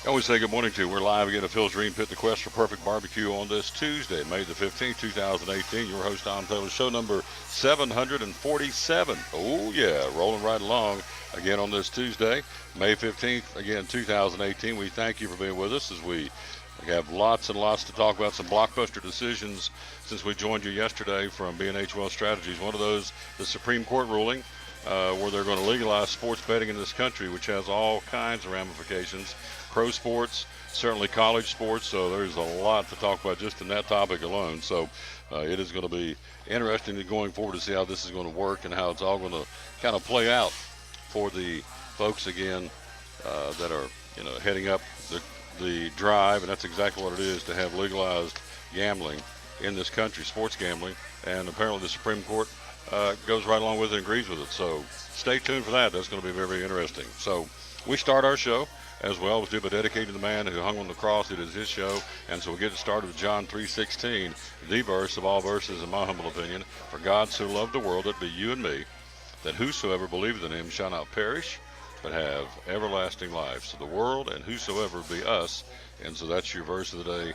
And we say good morning to you. We're live again at Phil's Dream Pit, the quest for perfect barbecue on this Tuesday, May the 15th, 2018. Your host, Tom Taylor, show number 747. Oh, yeah, rolling right along again on this Tuesday, May 15th, again, 2018. We thank you for being with us as we have lots and lots to talk about, some blockbuster decisions since we joined you yesterday from B&H Wealth Strategies. One of those, the Supreme Court ruling, where they're going to legalize sports betting in this country, which has all kinds of ramifications. Pro sports, certainly college sports, so there's a lot to talk about just in that topic alone. So it is going to be interesting going forward to see how this is going to work and how it's all going to kind of play out for the folks again that are heading up the drive, and that's exactly what it is to have legalized gambling in this country, sports gambling, and apparently the Supreme Court goes right along with it and agrees with it. So stay tuned for that. That's going to be very, very interesting. So we start our show as well as do by dedicating the man who hung on the cross. It is his show, and so we get it started with John 3:16, the verse of all verses in my humble opinion. For God so loved the world, that be you and me, that whosoever believeth in him shall not perish, but have everlasting life. So the world and whosoever be us, and so that's your verse of the day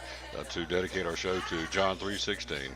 to dedicate our show to, John 3:16.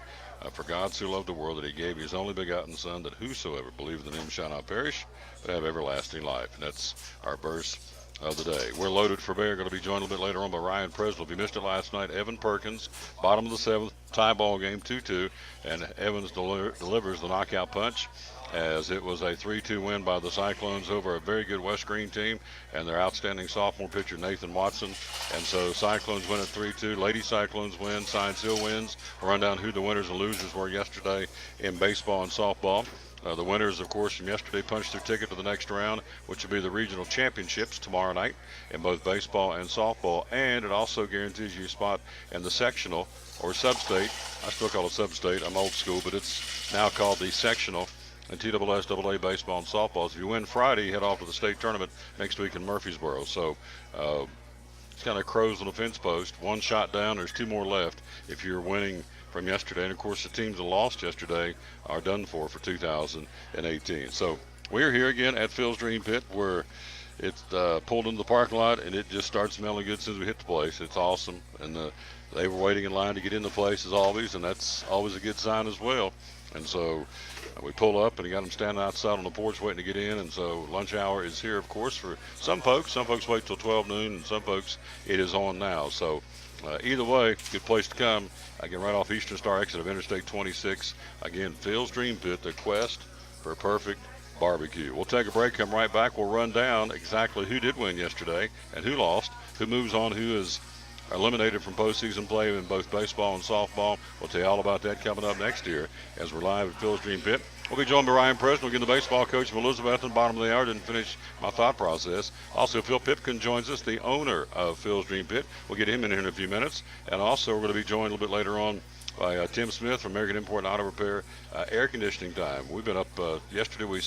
For God so loved the world that he gave his only begotten Son, that whosoever believeth in him shall not perish, but have everlasting life. And that's our verse of the day. We're loaded for bear. Going to be joined a little bit later on by Ryan Preslow. If you missed it last night, Evan Perkins, bottom of the seventh, tie ball game, 2-2, and Evans delivers the knockout punch, as it was a 3-2 win by the Cyclones over a very good West Green team and their outstanding sophomore pitcher, Nathan Watson. And so Cyclones win at 3-2. Lady Cyclones win. Science Hill wins. We'll run down who the winners and losers were yesterday in baseball and softball. The winners, of course, from yesterday punched their ticket to the next round, which will be the regional championships tomorrow night in both baseball and softball. And it also guarantees you a spot in the sectional or sub-state. I still call it sub-state. I'm old school, but it's now called the sectional in TSSAA baseball and softball. So if you win Friday, you head off to the state tournament next week in Murfreesboro. So it's kind of crows on the fence post. One shot down. There's two more left if you're winning from yesterday. And, of course, the teams that lost yesterday are done for 2018. So we're here again at Phil's Dream Pit, where it's pulled into the parking lot, and it just starts smelling good as soon as we hit the place. It's awesome. And they were waiting in line to get in the place, as always, and that's always a good sign as well. And so we pull up, and we got them standing outside on the porch waiting to get in. And so lunch hour is here, of course, for some folks. Some folks wait till 12 noon, and some folks it is on now. So either way, good place to come. Again, right off Eastern Star exit of Interstate 26. Again, Phil's Dream Pit, the quest for perfect barbecue. We'll take a break, come right back. We'll run down exactly who did win yesterday and who lost, who moves on, who is eliminated from postseason play in both baseball and softball. We'll tell you all about that coming up next year as we're live at Phil's Dream Pit. We'll be joined by Ryan Preslow, again, the baseball coach from Elizabeth, at the bottom of the hour. Didn't finish my thought process. Also, Phil Pipkin joins us, the owner of Phil's Dream Pit. We'll get him in here in a few minutes. And also, we're going to be joined a little bit later on by Tim Smith from American Import and Auto Repair. Air conditioning time. We've been up yesterday. We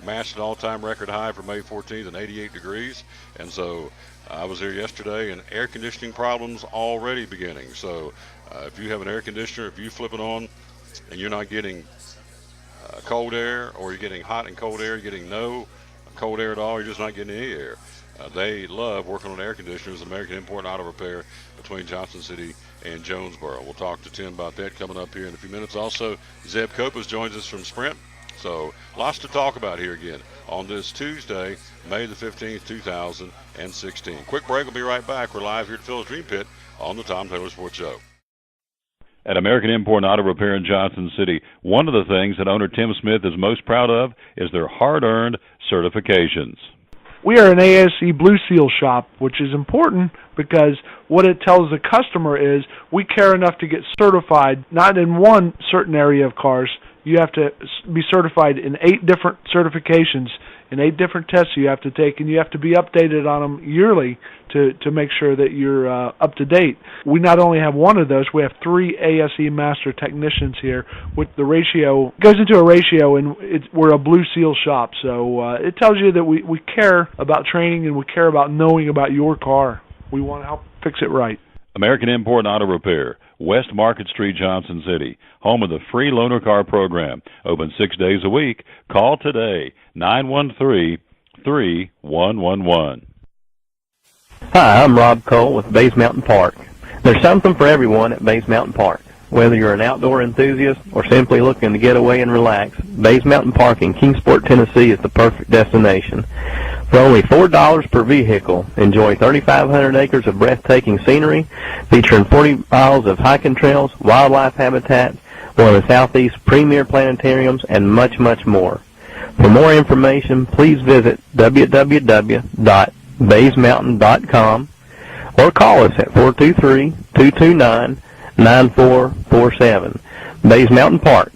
matched an all-time record high for May 14th and 88 degrees. And so I was here yesterday, and air conditioning problems already beginning. So if you have an air conditioner, if you flip it on and you're not getting cold air, or you're getting hot and cold air, you're getting no cold air at all, you're just not getting any air. They love working on air conditioners, American Import and Auto Repair, between Johnson City and Jonesboro. We'll talk to Tim about that coming up here in a few minutes. Also, Zeb Copas joins us from Sprint. So lots to talk about here again on this Tuesday, May the 15th, 2016. Quick break. We'll be right back. We're live here at Phil's Dream Pit on the Tom Taylor Sports Show. At American Import and Auto Repair in Johnson City, one of the things that owner Tim Smith is most proud of is their hard-earned certifications. We are an ASE Blue Seal shop, which is important because what it tells the customer is we care enough to get certified, not in one certain area of cars. You have to be certified in 8 different certifications, in 8 different tests you have to take, and you have to be updated on them yearly to make sure that you're up to date. We not only have one of those, we have 3 ASE Master Technicians here. With the ratio, goes into a ratio, and we're a Blue Seal shop. So it tells you that we care about training and we care about knowing about your car. We want to help fix it right. American Import and Auto Repair, West Market Street, Johnson City, home of the free loaner car program. Open 6 days a week. Call today, 913-3111. Hi, I'm Rob Cole with Bays Mountain Park. There's something for everyone at Bays Mountain Park. Whether you're an outdoor enthusiast or simply looking to get away and relax, Bays Mountain Park in Kingsport, Tennessee is the perfect destination. For only $4 per vehicle, enjoy 3,500 acres of breathtaking scenery, featuring 40 miles of hiking trails, wildlife habitat, one of the Southeast's premier planetariums, and much, much more. For more information, please visit www.baysmountain.com or call us at 423-229-9447. Bays Mountain Park,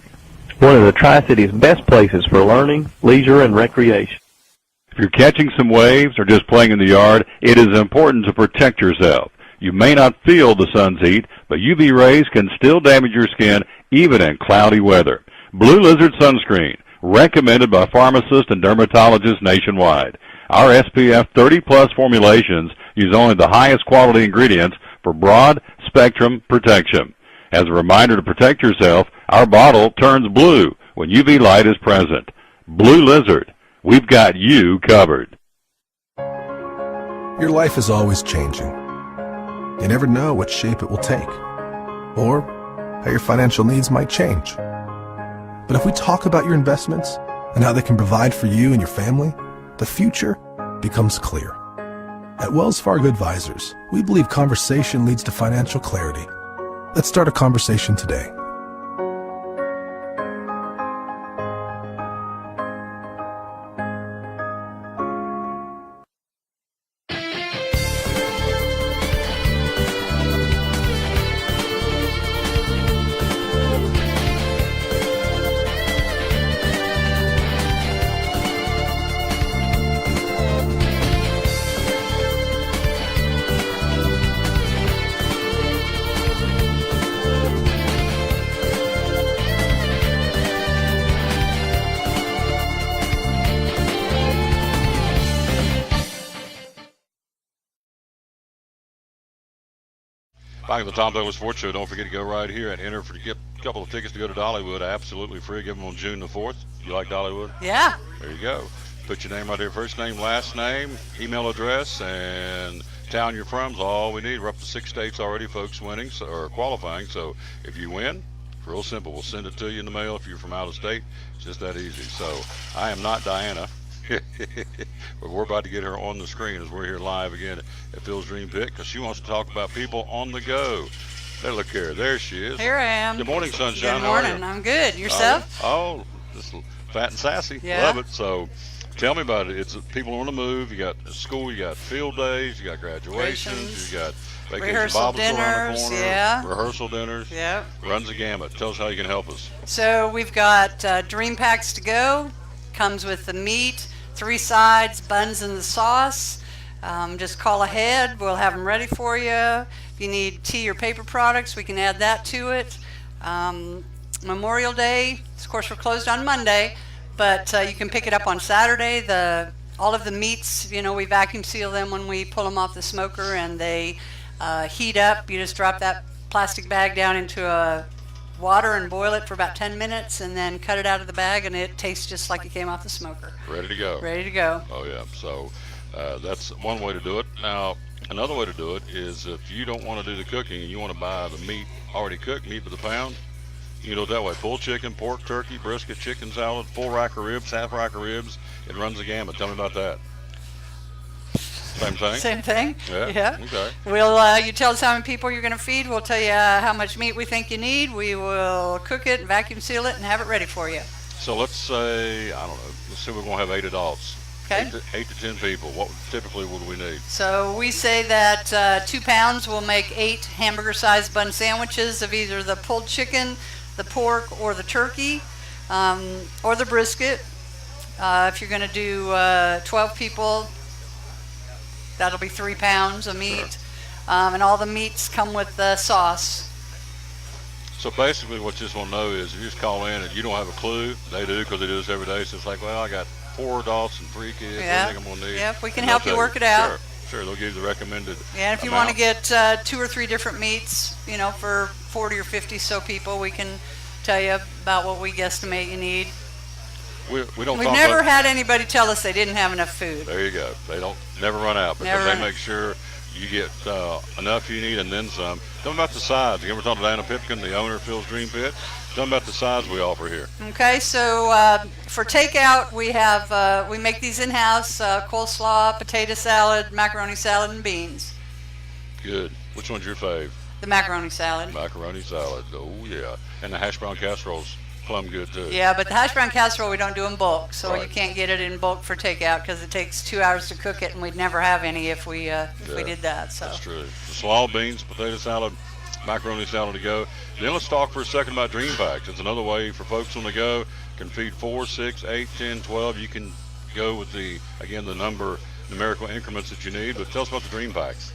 one of the Tri-City's best places for learning, leisure, and recreation. If you're catching some waves or just playing in the yard, it is important to protect yourself. You may not feel the sun's heat, but UV rays can still damage your skin even in cloudy weather. Blue Lizard Sunscreen, recommended by pharmacists and dermatologists nationwide. Our SPF 30-plus formulations use only the highest quality ingredients for broad spectrum protection. As a reminder to protect yourself, our bottle turns blue when UV light is present. Blue Lizard, we've got you covered. Your life is always changing. You never know what shape it will take, or how your financial needs might change. But if we talk about your investments and how they can provide for you and your family, the future becomes clear. At Wells Fargo Advisors, we believe conversation leads to financial clarity. Let's start a conversation today. Back at the Tom Taylor Sports Show, don't forget to go right here and enter for to get a couple of tickets to go to Dollywood. Absolutely free. Give them on June the 4th. You like Dollywood? Yeah. There you go. Put your name right there, first name, last name, email address, and town you're from is all we need. We're up to 6 states already, folks winning or qualifying. So if you win, it's real simple. We'll send it to you in the mail if you're from out of state. It's just that easy. So I am not Diana. But we're about to get her on the screen as we're here live again at Phil's Dream Pit because she wants to talk about people on the go. Hey, look here. There she is. Here I am. Good morning, Sunshine. Good morning. I'm good. Yourself? Oh, just fat and sassy. Yeah. Love it. So tell me about it. It's people on the move. You got school. You got field days. You got graduations. You got vacation rehearsal Bible school around the dinners. corner. Yeah. Rehearsal dinners. Yep. Runs the gamut. Tell us how you can help us. So we've got Dream Packs to go. Comes with the meat, 3 sides, buns, and the sauce. Just call ahead. We'll have them ready for you. If you need tea or paper products, we can add that to it. Memorial Day, of course, we're closed on Monday, but you can pick it up on Saturday. All of the meats, we vacuum seal them when we pull them off the smoker, and they heat up. You just drop that plastic bag down into water and boil it for about 10 minutes, and then cut it out of the bag, and it tastes just like it came off the smoker. Ready to go. Ready to go. Oh, yeah. So that's one way to do it. Now, another way to do it is if you don't want to do the cooking and you want to buy the meat already cooked, meat by the pound, you can do it that way. Pulled chicken, pork, turkey, brisket, chicken salad, full rack of ribs, half rack of ribs. It runs the gamut. Tell me about that. Same thing? Same thing. Yeah. Okay. You tell us how many people you're going to feed. We'll tell you how much meat we think you need. We will cook it, vacuum seal it, and have it ready for you. So let's say, I don't know, let's say we're going to have 8 adults. Okay. 8 to 10 people. What typically would we need? So we say that 2 pounds will make 8 hamburger-sized bun sandwiches of either the pulled chicken, the pork, or the turkey, or the brisket. If you're going to do 12 people, that'll be 3 pounds of meat. Sure. And all the meats come with the sauce. So basically what you just want to know is if you just call in and you don't have a clue, they do because they do this every day. So it's like, well, I got 4 adults and 3 kids. Yeah. I think I'm going to need. Yep, we can And help they'll you tell work it out. Sure, they'll give you the recommended Yeah, and if you amount. want to get 2 or 3 different meats, for 40 or 50 so people, we can tell you about what we guesstimate you need. We don't We've talk never about, had anybody tell us they didn't have enough food. There you go. They don't never run out because Never they run out. make sure you get enough you need and then some. Tell me about the size. You ever talk to Diana Pipkin, the owner of Phil's Dream Pit? Tell me about the size we offer here. Okay, so for takeout, we make these in-house: coleslaw, potato salad, macaroni salad, and beans. Good. Which one's your fave? The macaroni salad. Macaroni salad. Oh, yeah. And the hash brown casseroles, plumb good, too. Yeah, but the hash brown casserole we don't do in bulk, so Right. you can't get it in bulk for takeout because it takes 2 hours to cook it, and we'd never have any if we did that. So. That's true. The slaw, beans, potato salad, macaroni salad to go. Then let's talk for a second about Dream Packs. It's another way for folks on the go. Can feed 4, 6, 8, 10, 12. You can go with the numerical increments that you need. But tell us about the Dream Packs.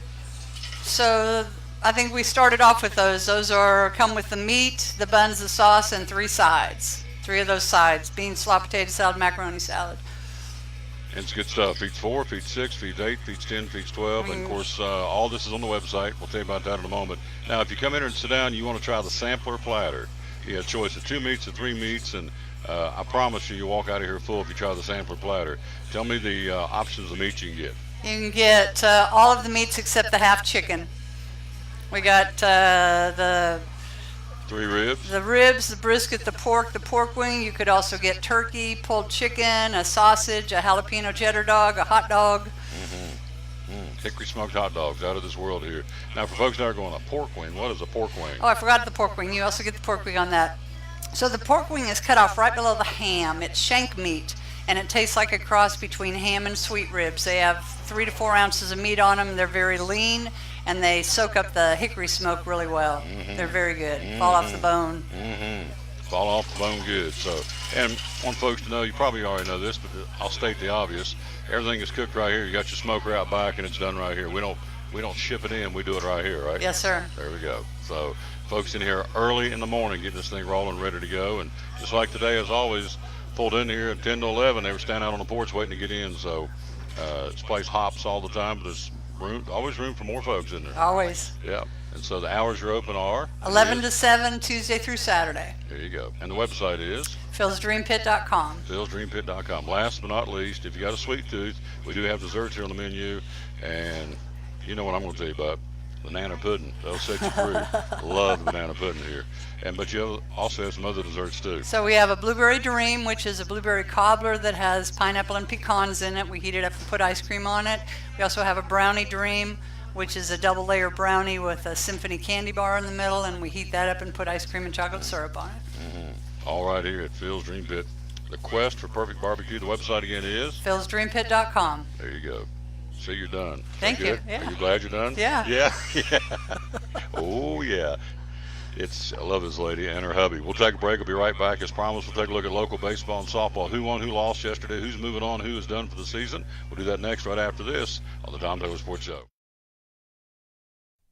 So I think we started off with those. Those come with the meat, the buns, the sauce, and 3 sides. 3 of those sides: beans, slaw, potato salad, macaroni salad. And it's good stuff. Feeds 4, feeds 6, feeds 8, feeds 10, feeds 12. And, of course, all this is on the website. We'll tell you about that in a moment. Now, if you come in here and sit down, you want to try the sampler platter. You have a choice of 2 meats or 3 meats, and I promise you, you'll walk out of here full if you try the sampler platter. Tell me the options of meat you can get. You can get all of the meats except the half chicken. We got the 3 ribs. the ribs, the brisket, the pork wing. You could also get turkey, pulled chicken, a sausage, a jalapeno cheddar dog, a hot dog. Hickory smoked hot dogs out of this world here. Now, for folks that are going, a pork wing, what is a pork wing? Oh, I forgot the pork wing. You also get the pork wing on that. So the pork wing is cut off right below the ham. It's shank meat, and it tastes like a cross between ham and sweet ribs. They have 3 to 4 ounces of meat on them. They're very lean, and they soak up the hickory smoke really well. They're very good. Fall off the bone. Fall off the bone good. So, and want folks to know, you probably already know this, but I'll state the obvious. Everything is cooked right here. You got your smoker out back, and it's done right here. We don't ship it in. We do it right here, right? Yes, sir. There we go. So, folks in here early in the morning getting this thing rolling, ready to go. And just like today, as always, pulled in here at 10 to 11. They were standing out on the porch waiting to get in. So, this place hops all the time, but there's always room for more folks in there. Always. Yeah. And so the hours you're open are 11 to 7, Tuesday through Saturday. There you go. And the website is philsdreampit.com. philsdreampit.com. Last but not least, if you got a sweet tooth, we do have desserts here on the menu, and you know what I'm going to tell you about. Banana pudding. That'll set you free. Love the banana pudding here. But you also have some other desserts too. So we have a blueberry dream, which is a blueberry cobbler that has pineapple and pecans in it. We heat it up and put ice cream on it. We also have a brownie dream, which is a double layer brownie with a symphony candy bar in the middle, and we heat that up and put ice cream and chocolate syrup on it. All right here at Phil's Dream Pit. The quest for perfect barbecue. The website again is philsdreampit.com. There you go. See, you're done. Thank you. Good? Yeah. Are you glad you're done? Yeah. Yeah. Yeah. Oh, yeah. I love this lady and her hubby. We'll take a break. We'll be right back. As promised, we'll take a look at local baseball and softball. Who won, who lost yesterday, who's moving on, who is done for the season. We'll do that next right after this on the Tom Taylor Sports Show.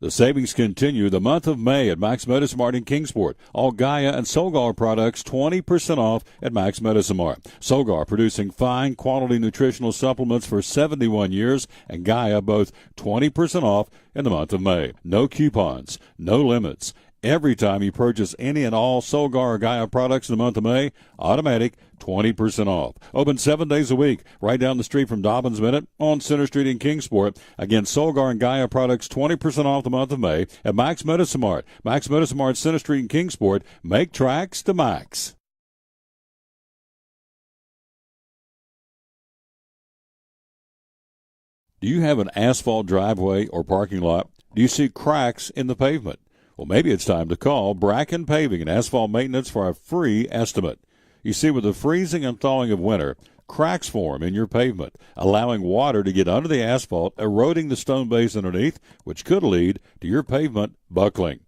The savings continue the month of May at Max Medicine Mart in Kingsport. All Gaia and Solgar products 20% off at Max Medicine Mart. Solgar producing fine quality nutritional supplements for 71 years, and Gaia both 20% off in the month of May. No coupons, no limits. Every time you purchase any and all Solgar or Gaia products in the month of May, automatic 20% off. Open 7 days a week, right down the street from Dobbins Minute on Center Street in Kingsport. Again, Solgar and Gaia products 20% off the month of May at Max Medicine Mart. Max Medicine Mart, Center Street in Kingsport. Make tracks to Max. Do you have an asphalt driveway or parking lot? Do you see cracks in the pavement? Well, maybe it's time to call Bracken Paving and Asphalt Maintenance for a free estimate. You see, with the freezing and thawing of winter, cracks form in your pavement, allowing water to get under the asphalt, eroding the stone base underneath, which could lead to your pavement buckling.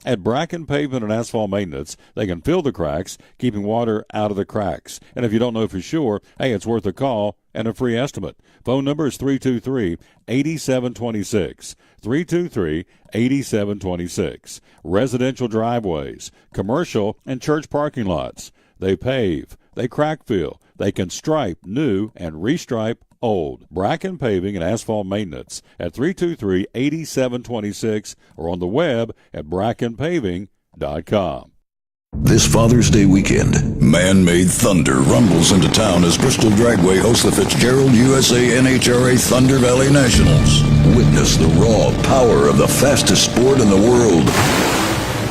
At Bracken Pavement and Asphalt Maintenance, they can fill the cracks, keeping water out of the cracks. And if you don't know for sure, hey, it's worth a call and a free estimate. Phone number is 323-8726. 323-8726. Residential driveways, commercial and church parking lots. They pave, they crack fill, they can stripe new and restripe old. Bracken Paving and Asphalt Maintenance at 323-8726 or on the web at brackenpaving.com. This Father's Day weekend, man-made thunder rumbles into town as Bristol Dragway hosts the Fitzgerald USA NHRA Thunder Valley Nationals. Witness the raw power of the fastest sport in the world.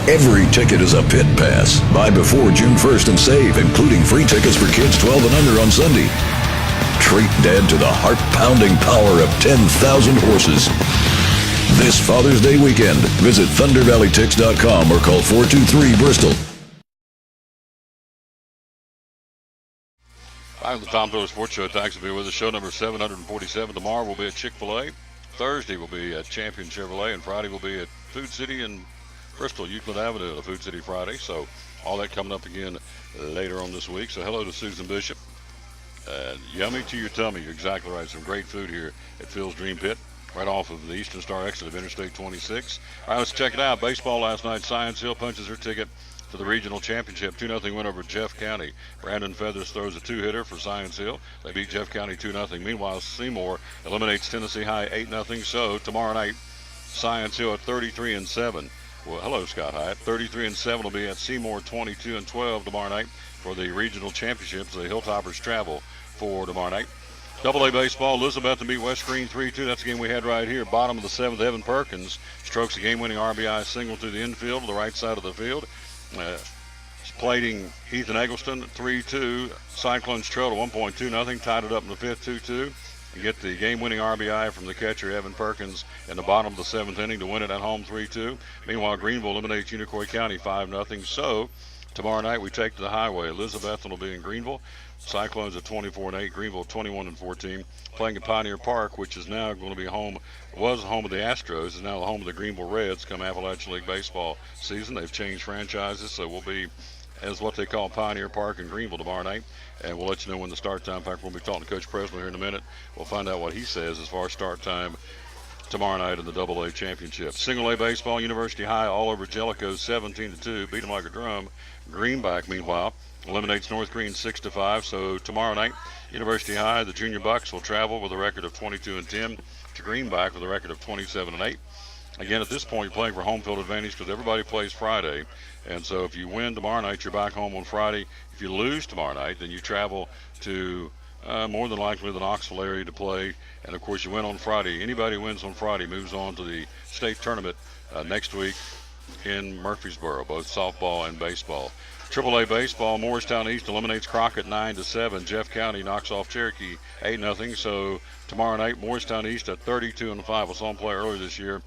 Every ticket is a pit pass. Buy before June 1st and save, including free tickets for kids 12 and under on Sunday. Treat Dad to the heart-pounding power of 10,000 horses. This Father's Day weekend, visit ThunderValleyTix.com or call 423-BRISTOL. Back on the Tom Taylor Sports Show. Thanks for being with us. Show number 747. Tomorrow will be at Chick-fil-A. Thursday will be at Champion Chevrolet. And Friday will be at Food City in Bristol, Euclid Avenue, the Food City Friday. So all that coming up again later on this week. So hello to Susan Bishop. Yummy to your tummy. You're exactly right. Some great food here at Phil's Dream Pit, right off of the Eastern Star exit of Interstate 26. All right, let's check it out. Baseball last night. Science Hill punches her ticket to the regional championship. 2-0 win over Jeff County. Brandon Feathers throws a two-hitter for Science Hill. They beat Jeff County 2-0. Meanwhile, Seymour eliminates Tennessee High 8-0. So tomorrow night, Science Hill at 33-7. Well, hello, Scott Hyatt. 33-7 will be at Seymour 22-12 tomorrow night for the regional championships. The Hilltoppers travel for tomorrow night. Double-A baseball, Elizabeth beat West Green 3-2. That's the game we had right here. Bottom of the seventh, Evan Perkins strokes a game-winning RBI single to the infield, to the right side of the field. Plating Ethan Eggleston 3-2. Cyclones trailed 1.2-0, tied it up in the fifth 2-2. And get the game-winning RBI from the catcher Evan Perkins in the bottom of the seventh inning to win it at home 3-2. Meanwhile, Greenville eliminates Unicoi County 5-0. So tomorrow night we take to the highway. Elizabeth will be in Greenville. Cyclones at 24-8. Greenville 21-14. Playing at Pioneer Park, which is now going to be was home of the Astros, is now the home of the Greenville Reds come Appalachian League baseball season. They've changed franchises, so we'll be as what they call Pioneer Park in Greenville tomorrow night. And we'll let you know when the start time. In fact, we'll be talking to Coach Presman here in a minute. We'll find out what he says as far as start time tomorrow night in the Double-A championship. Single-A baseball, University High all over Jellicoe 17-2, beat them like a drum. Greenback, meanwhile, eliminates North Green 6-5. So tomorrow night, University High, the Junior Bucks will travel with a record of 22-10 to Greenback with a record of 27-8. Again, at this point, you're playing for home field advantage because everybody plays Friday. And so if you win tomorrow night, you're back home on Friday. If you lose tomorrow night, then you travel to more than likely the Knoxville area to play. And, of course, you win on Friday. Anybody who wins on Friday moves on to the state tournament next week in Murfreesboro, both softball and baseball. Triple-A baseball, Morristown East eliminates Crockett 9-7. Jeff County knocks off Cherokee 8-0. So tomorrow night, Morristown East at 32-5. I saw them play earlier this year.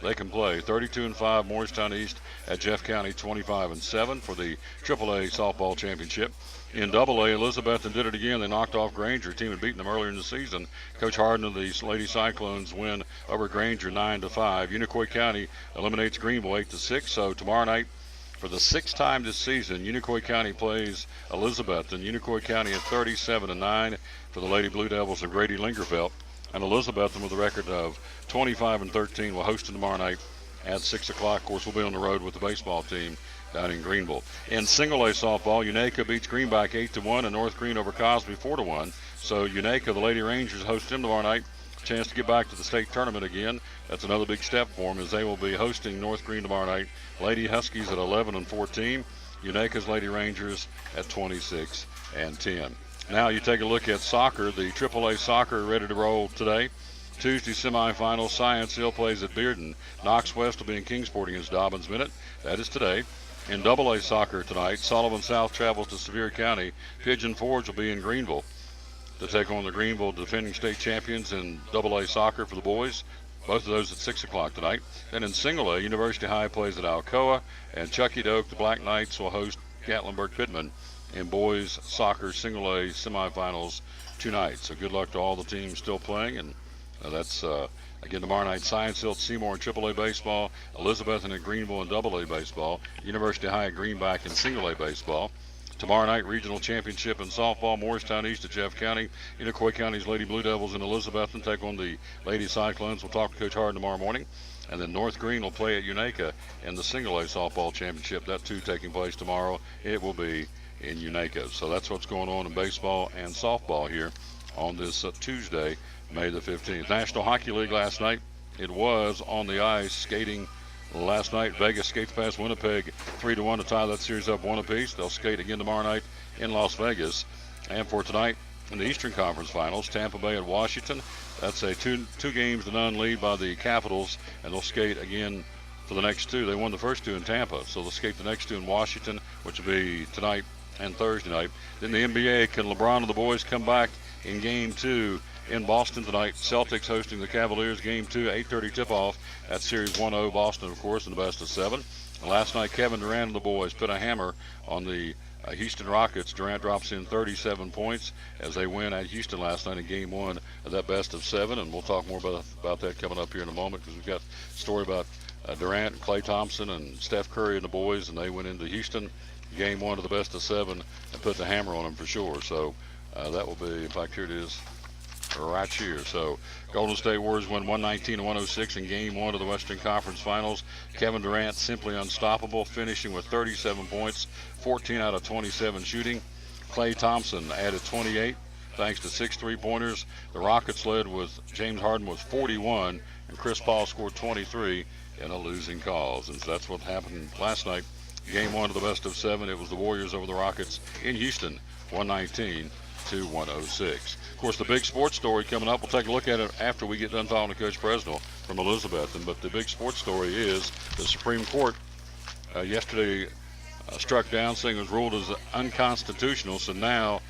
They can play 32-5. Morristown East at Jeff County 25-7 for the Triple-A softball championship. In Double-A, Elizabethton did it again. They knocked off Granger. The team had beaten them earlier in the season. Coach Harden of the Lady Cyclones win over Granger 9-5. Unicoi County eliminates Greenville 8-6. So tomorrow night, for the sixth time this season, Unicoi County plays Elizabethton. Unicoi County at 37-9 for the Lady Blue Devils of Grady Lingerfeld. And Elizabethton with a record of 25-13 will host them tomorrow night at 6 o'clock. Of course, we'll be on the road with the baseball team down in Greenville. In single-A softball, Unaka beats Greenback 8-1 and North Green over Cosby 4-1. So Unaka, the Lady Rangers, host them tomorrow night. Chance to get back to the state tournament again. That's another big step for them as they will be hosting North Green tomorrow night. Lady Huskies at 11-14. Unaka's Lady Rangers at 26-10. Now you take a look at soccer. The AAA soccer ready to roll today. Tuesday semifinals, Science Hill plays at Bearden. Knox West will be in Kingsport against Dobbins Minute. That is today. In AA soccer tonight, Sullivan South travels to Sevier County. Pigeon Forge will be in Greenville to take on the Greenville defending state champions in AA soccer for the boys. Both of those at 6 o'clock tonight. Then in single A, University High plays at Alcoa, and Chucky Doak, the Black Knights, will host Gatlinburg-Pittman in boys soccer single A semifinals tonight. So good luck to all the teams still playing, and that's again tomorrow night. Science Hill, Seymour in AAA baseball, Elizabethton and Greenville in AA baseball, University High at Greenback in single A baseball. Tomorrow night, regional championship in softball, Morristown East at Jeff County. Unicoi County's Lady Blue Devils in Elizabethton take on the Lady Cyclones. We'll talk to Coach Harden tomorrow morning. And then North Green will play at Unaka in the single A softball championship. That too taking place tomorrow. It will be in Unaka. So that's what's going on in baseball and softball here on this Tuesday, May the 15th. National Hockey League last night. It was on the ice, skating last night. Vegas skates past Winnipeg 3-1 to tie that series up one apiece. They'll skate again tomorrow night in Las Vegas. And for tonight in the Eastern Conference Finals, Tampa Bay at Washington. That's a two games to none lead by the Capitals, and they'll skate again for the next two. They won the first two in Tampa, so they'll skate the next two in Washington, which will be tonight and Thursday night. Then the NBA, can LeBron and the boys come back in Game 2 in Boston tonight? Celtics hosting the Cavaliers, Game 2, 8:30 tip-off. That's Series 1-0, Boston, of course, in the best of 7. And last night, Kevin Durant and the boys put a hammer on the Houston Rockets. Durant drops in 37 points as they win at Houston last night in Game 1 of that best of 7. And we'll talk more about that coming up here in a moment, because we've got a story about Durant and Klay Thompson and Steph Curry and the boys, and they went into Houston Game 1 of the best of 7 and put the hammer on them for sure. So that will be, in fact, here it is right here. So Golden State Warriors win 119-106 in Game 1 of the Western Conference Finals. Kevin Durant simply unstoppable, finishing with 37 points, 14 out of 27 shooting. Klay Thompson added 28 thanks to 6 3-pointers. The Rockets led with James Harden with 41, and Chris Paul scored 23 in a losing cause. And so that's what happened last night. Game 1 of the best of 7. It was the Warriors over the Rockets in Houston, 119-106. Of course, the big sports story coming up, we'll take a look at it after we get done talking to Coach Presnell from Elizabethton. But the big sports story is the Supreme Court yesterday struck down, saying it was ruled as unconstitutional. So now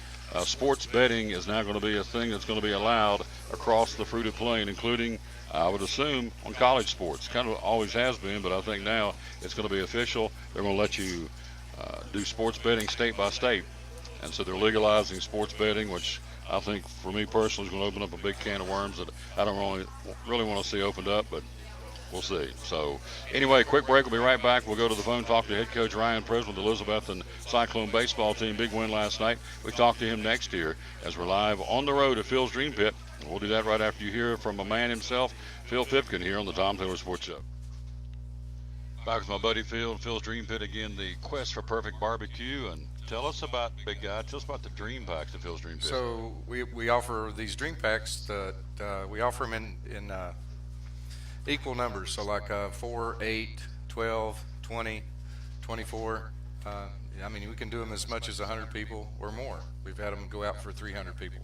sports betting is now going to be a thing that's going to be allowed across the Fruited Plain, including, I would assume, on college sports. Kind of always has been, but I think now it's going to be official. They're going to let you do sports betting state by state. And so they're legalizing sports betting, which I think, for me personally, is going to open up a big can of worms that I don't really want to see opened up, but we'll see. So anyway, quick break. We'll be right back. We'll go to the phone, talk to head coach Ryan Presnell of the Elizabethton Cyclone baseball team. Big win last night. We talk to him next year as we're live on the road at Phil's Dream Pit. We'll do that right after you hear from a man himself, Phil Pipkin, here on the Tom Taylor Sports Show. Back with my buddy Phil, Phil's Dream Pit again, the quest for perfect barbecue. And tell us about, big guy, tell us about the dream packs at Phil's Dream Pit. So we offer these dream packs that we offer them in equal numbers. So like 4, 8, 12, 20, 24. I mean, we can do them as much as 100 people or more. We've had them go out for 300 people.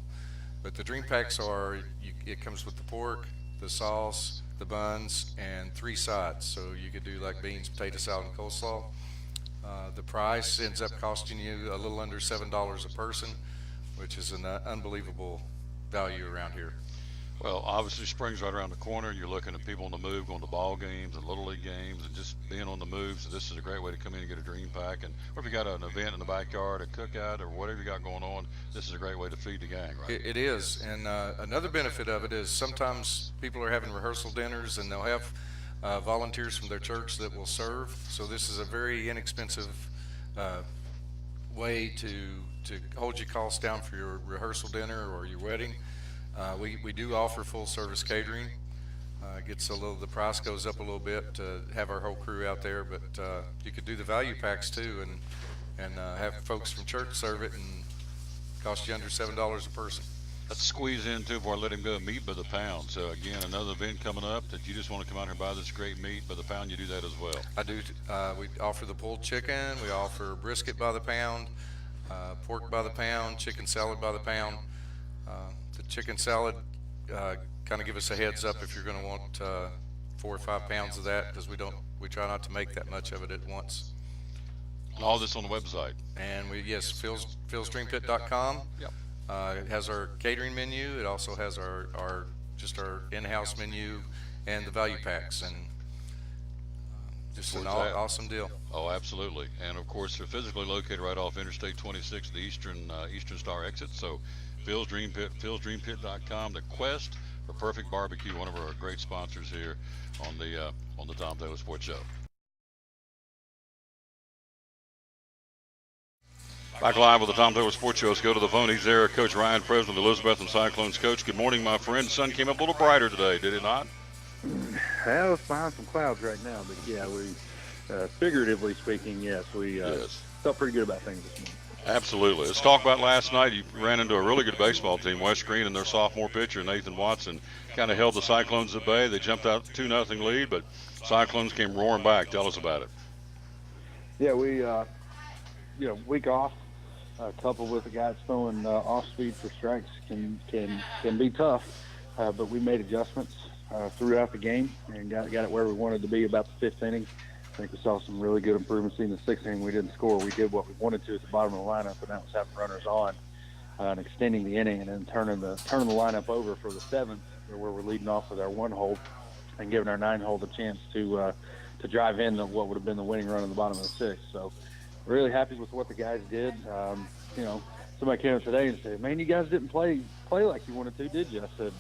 But the dream packs are, it comes with the pork, the sauce, the buns, and 3 sides. So you could do like beans, potato salad, and coleslaw. The price ends up costing you a little under $7 a person, which is an unbelievable value around here. Well, obviously, spring's right around the corner. You're looking at people on the move, going to ball games and Little League games and just being on the move. So this is a great way to come in and get a dream pack. And or if you got an event in the backyard, a cookout, or whatever you got going on, this is a great way to feed the gang, right? It is. And another benefit of it is sometimes people are having rehearsal dinners and they'll have volunteers from their church that will serve. So this is a very inexpensive way to hold your costs down for your rehearsal dinner or your wedding. We do offer full service catering. The price goes up a little bit to have our whole crew out there, but you could do the value packs too and have folks from church serve it and cost you under $7 a person. Let's squeeze in too before I let him go. Meat by the pound. So again, another event coming up that you just want to come out here and buy this great meat by the pound. You do that as well. I do. We offer the pulled chicken. We offer brisket by the pound, pork by the pound, chicken salad by the pound. The chicken salad, kind of give us a heads up if you're going to want 4 or 5 pounds of that, because we try not to make that much of it at once. And all this on the website. And philsdreampit.com. Yep. It has our catering menu. It also has our in-house menu and the value packs, and just an awesome deal. Oh, absolutely. And of course, they're physically located right off Interstate 26, the Eastern Star exit. So Phil's Dream Pit, philsdreampit.com. The quest for perfect barbecue, one of our great sponsors here on the Tom Taylor Sports Show. Back live with the Tom Taylor Sports Show. Let's go to the phone. He's there, Coach Ryan Presnell, the Elizabethton Cyclones coach. Good morning, my friend. The sun came up a little brighter today, did it not? Well, it's behind some clouds right now, but yeah, we, figuratively speaking, yes, we felt pretty good about things this morning. Absolutely. Let's talk about last night. You ran into a really good baseball team, West Green, and their sophomore pitcher, Nathan Watson, kind of held the Cyclones at bay. They jumped out 2-0 lead, but Cyclones came roaring back. Tell us about it. Yeah, we week off, coupled with the guys throwing off speed for strikes can be tough. But we made adjustments throughout the game and got it where we wanted to be about the fifth inning. I think we saw some really good improvements in the sixth inning. We didn't score. We did what we wanted to at the bottom of the lineup, and that was having runners on and extending the inning, and then turning the lineup over for the seventh, where we're leading off with our one hold and giving our nine hold a chance to drive in what would have been the winning run in the bottom of the sixth. So really happy with what the guys did. Somebody came up today and said, "Man, you guys didn't play like you wanted to, did you?" I said,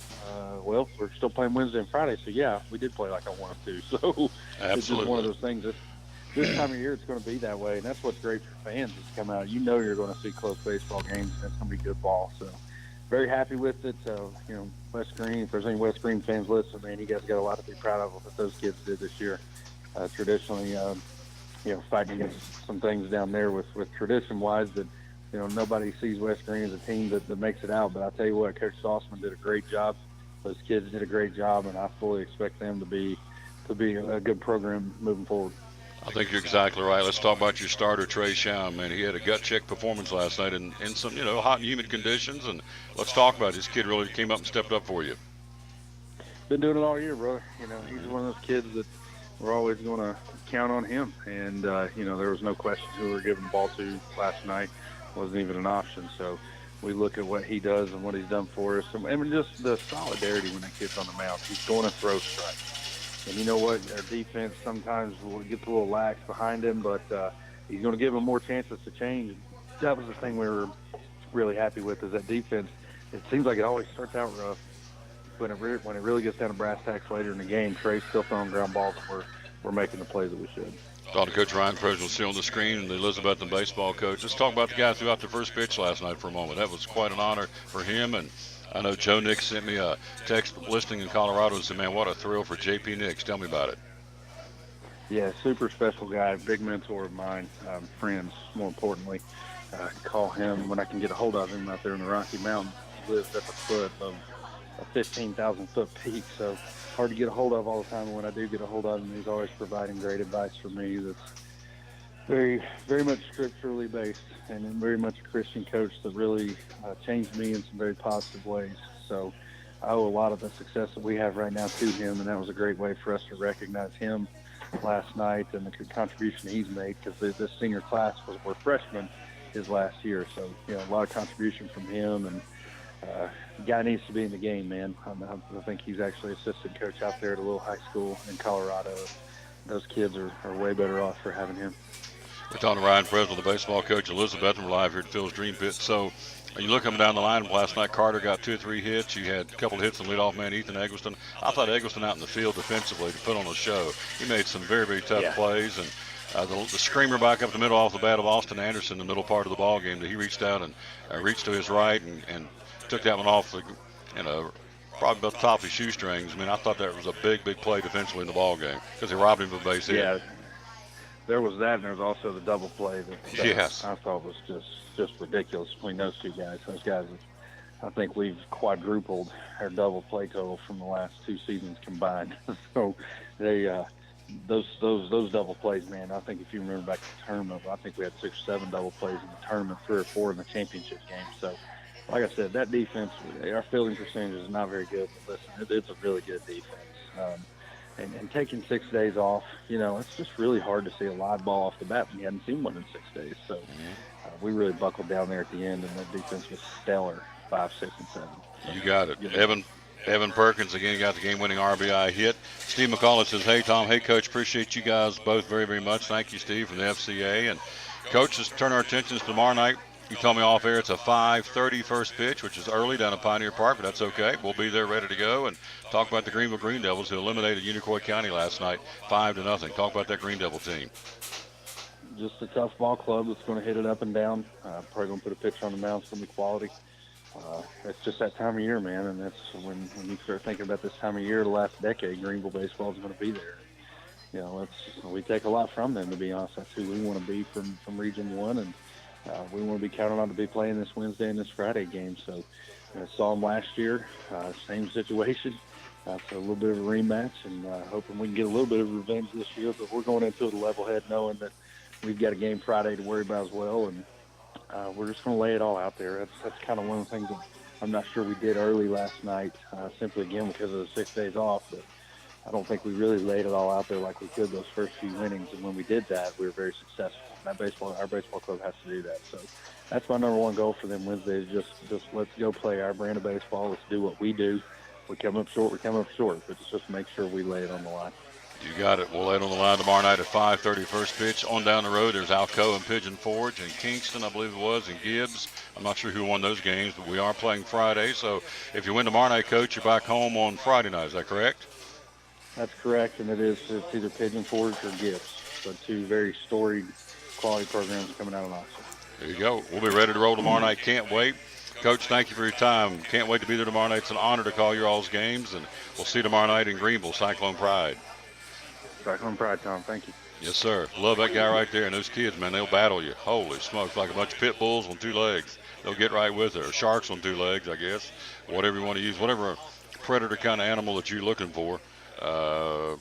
"Well, we're still playing Wednesday and Friday, so yeah, we did play like I wanted to." So Absolutely. It's just one of those things. This time of year, it's going to be that way, and that's what's great for fans is to come out. You know you're going to see close baseball games, and it's going to be good ball. So very happy with it. West Green, if there's any West Green fans listening, man, you guys got a lot to be proud of what those kids did this year. Traditionally, fighting against some things down there with tradition-wise that, nobody sees West Green as a team that makes it out. But I tell you what, Coach Sauceman did a great job. Those kids did a great job, and I fully expect them to be a good program moving forward. I think you're exactly right. Let's talk about your starter, Trey Schaum. Man, he had a gut-check performance last night in some, hot and humid conditions. And let's talk about it. This kid really came up and stepped up for you. Been doing it all year, brother. He's one of those kids that we're always going to count on him. And, there was no question who we were giving the ball to last night. Wasn't even an option. So we look at what he does and what he's done for us. And just the solidarity when that kid's on the mound. He's going to throw strikes. And you know what? Our defense sometimes will get a little lax behind him, but he's going to give them more chances to change. That was the thing we were really happy with is that defense. It seems like it always starts out rough. When it really gets down to brass tacks later in the game, Trey's still throwing ground balls, and we're making the plays that we should. Talking to Coach Ryan President will see on the screen, and the Elizabethton baseball coach. Let's talk about the guy who threw out the first pitch last night for a moment. That was quite an honor for him. And I know Joe Nix sent me a text listening in Colorado and said, "Man, what a thrill for J.P. Nix." Tell me about it. Yeah, super special guy, big mentor of mine, friends, more importantly. Call him when I can get a hold of him out there in the Rocky Mountains. He lives at the foot of a 15,000-foot peak, so hard to get a hold of all the time. And when I do get a hold of him, he's always providing great advice for me that's very, very much scripturally based and very much a Christian coach that really changed me in some very positive ways. So I owe a lot of the success that we have right now to him, and that was a great way for us to recognize him last night and the contribution he's made, because this senior class were freshmen his last year. So, a lot of contribution from him, and the guy needs to be in the game, man. I think he's actually assistant coach out there at a little high school in Colorado. Those kids are way better off for having him. We're talking to Ryan Presley, the baseball coach at Elizabethton. We're live here at Phil's Dream Pit. So you look coming down the line last night, Carter got 2 or 3 hits. You had a couple of hits from leadoff man Ethan Eggleston. I thought Eggleston out in the field defensively to put on a show. He made some very, very tough plays. And the screamer back up the middle off the bat of Austin Anderson in the middle part of the ball game, that he reached out and reached to his right and took that one off the, probably about the top of his shoestrings. I mean, I thought that was a big, big play defensively in the ball game because he robbed him of a base hit. Yeah, there was that, and there was also the double play that yes. I thought was just ridiculous between those two guys. Those guys, I think we've quadrupled our double play total from the last 2 seasons combined. So they those double plays, man. I think if you remember back to the tournament, I think we had 6 or 7 double plays in the tournament, 3 or 4 in the championship game. So, like I said, that defense, our fielding percentage is not very good. But listen, it's a really good defense. And taking 6 days off, it's just really hard to see a live ball off the bat when you hadn't seen one in 6 days. So we really buckled down there at the end, and that defense was stellar, 5, 6, and 7. You got it. Evan Perkins, again, got the game-winning RBI hit. Steve McCullough says, "Hey, Tom. Hey, Coach. Appreciate you guys both very, very much. Thank you, Steve, from the FCA. And, Coach, let's turn our attentions to tomorrow night. You told me off air it's a 5:30 first pitch, which is early down at Pioneer Park, but that's okay. We'll be there ready to go and talk about the Greenville Green Devils, who eliminated Unicoi County last night 5-0. Talk about that Green Devil team. Just a tough ball club that's going to hit it up and down. Probably going to put a pitcher on the mound. It's going to be quality. It's just that time of year, man, and that's when you start thinking about this time of year, the last decade, Greenville baseball is going to be there. We take a lot from them, to be honest. That's who we want to be from Region 1, and we want to be counted on to be playing this Wednesday and this Friday game. So saw them last year, same situation. So a little bit of a rematch, and hoping we can get a little bit of revenge this year. But we're going into it a level head, knowing that we've got a game Friday to worry about as well, and we're just going to lay it all out there. That's kind of one of the things that I'm not sure we did early last night, simply again because of the 6 days off. But I don't think we really laid it all out there like we could those first few innings, and when we did that, we were very successful. And our baseball club has to do that. So that's my number one goal for them Wednesday, is just let's go play our brand of baseball. Let's do what we do. We come up short, but it's just make sure we lay it on the line. You got it. We'll lay it on the line tomorrow night at 5:30 first pitch. On down the road, there's Alcoa and Pigeon Forge and Kingston, I believe it was, and Gibbs. I'm not sure who won those games, but we are playing Friday. So if you win tomorrow night, Coach, you're back home on Friday night. Is that correct? That's correct, and it's either Pigeon Forge or Gibbs. So two very storied quality programs coming out of Knoxville. There you go. We'll be ready to roll tomorrow night. Can't wait. Coach, thank you for your time. Can't wait to be there tomorrow night. It's an honor to call your all's games, and we'll see you tomorrow night in Greenville, Cyclone Pride. Cyclone Pride, Tom. Thank you. Yes, sir. Love that guy right there. And those kids, man, they'll battle you. Holy smokes, like a bunch of pit bulls on two legs. They'll get right with it. Or sharks on two legs, I guess. Whatever you want to use. Whatever predator kind of animal that you're looking for. I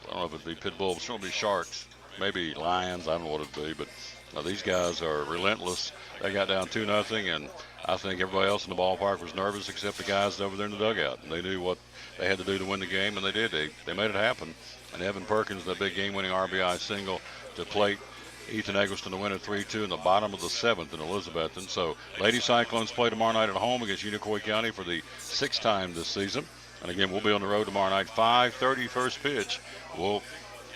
don't know if it'd be pit bulls. It's going to be sharks. Maybe lions. I don't know what it'd be. But these guys are relentless. They got down 2-0, and I think everybody else in the ballpark was nervous except the guys over there in the dugout. And they knew what they had to do to win the game, and they did. They made it happen. And Evan Perkins, that big game-winning RBI single to plate Ethan Eggleston to win at 3-2 in the bottom of the 7th in Elizabethton. So Lady Cyclones play tomorrow night at home against Unicoi County for the 6th time this season. And again, we'll be on the road tomorrow night, 5:30 first pitch. We'll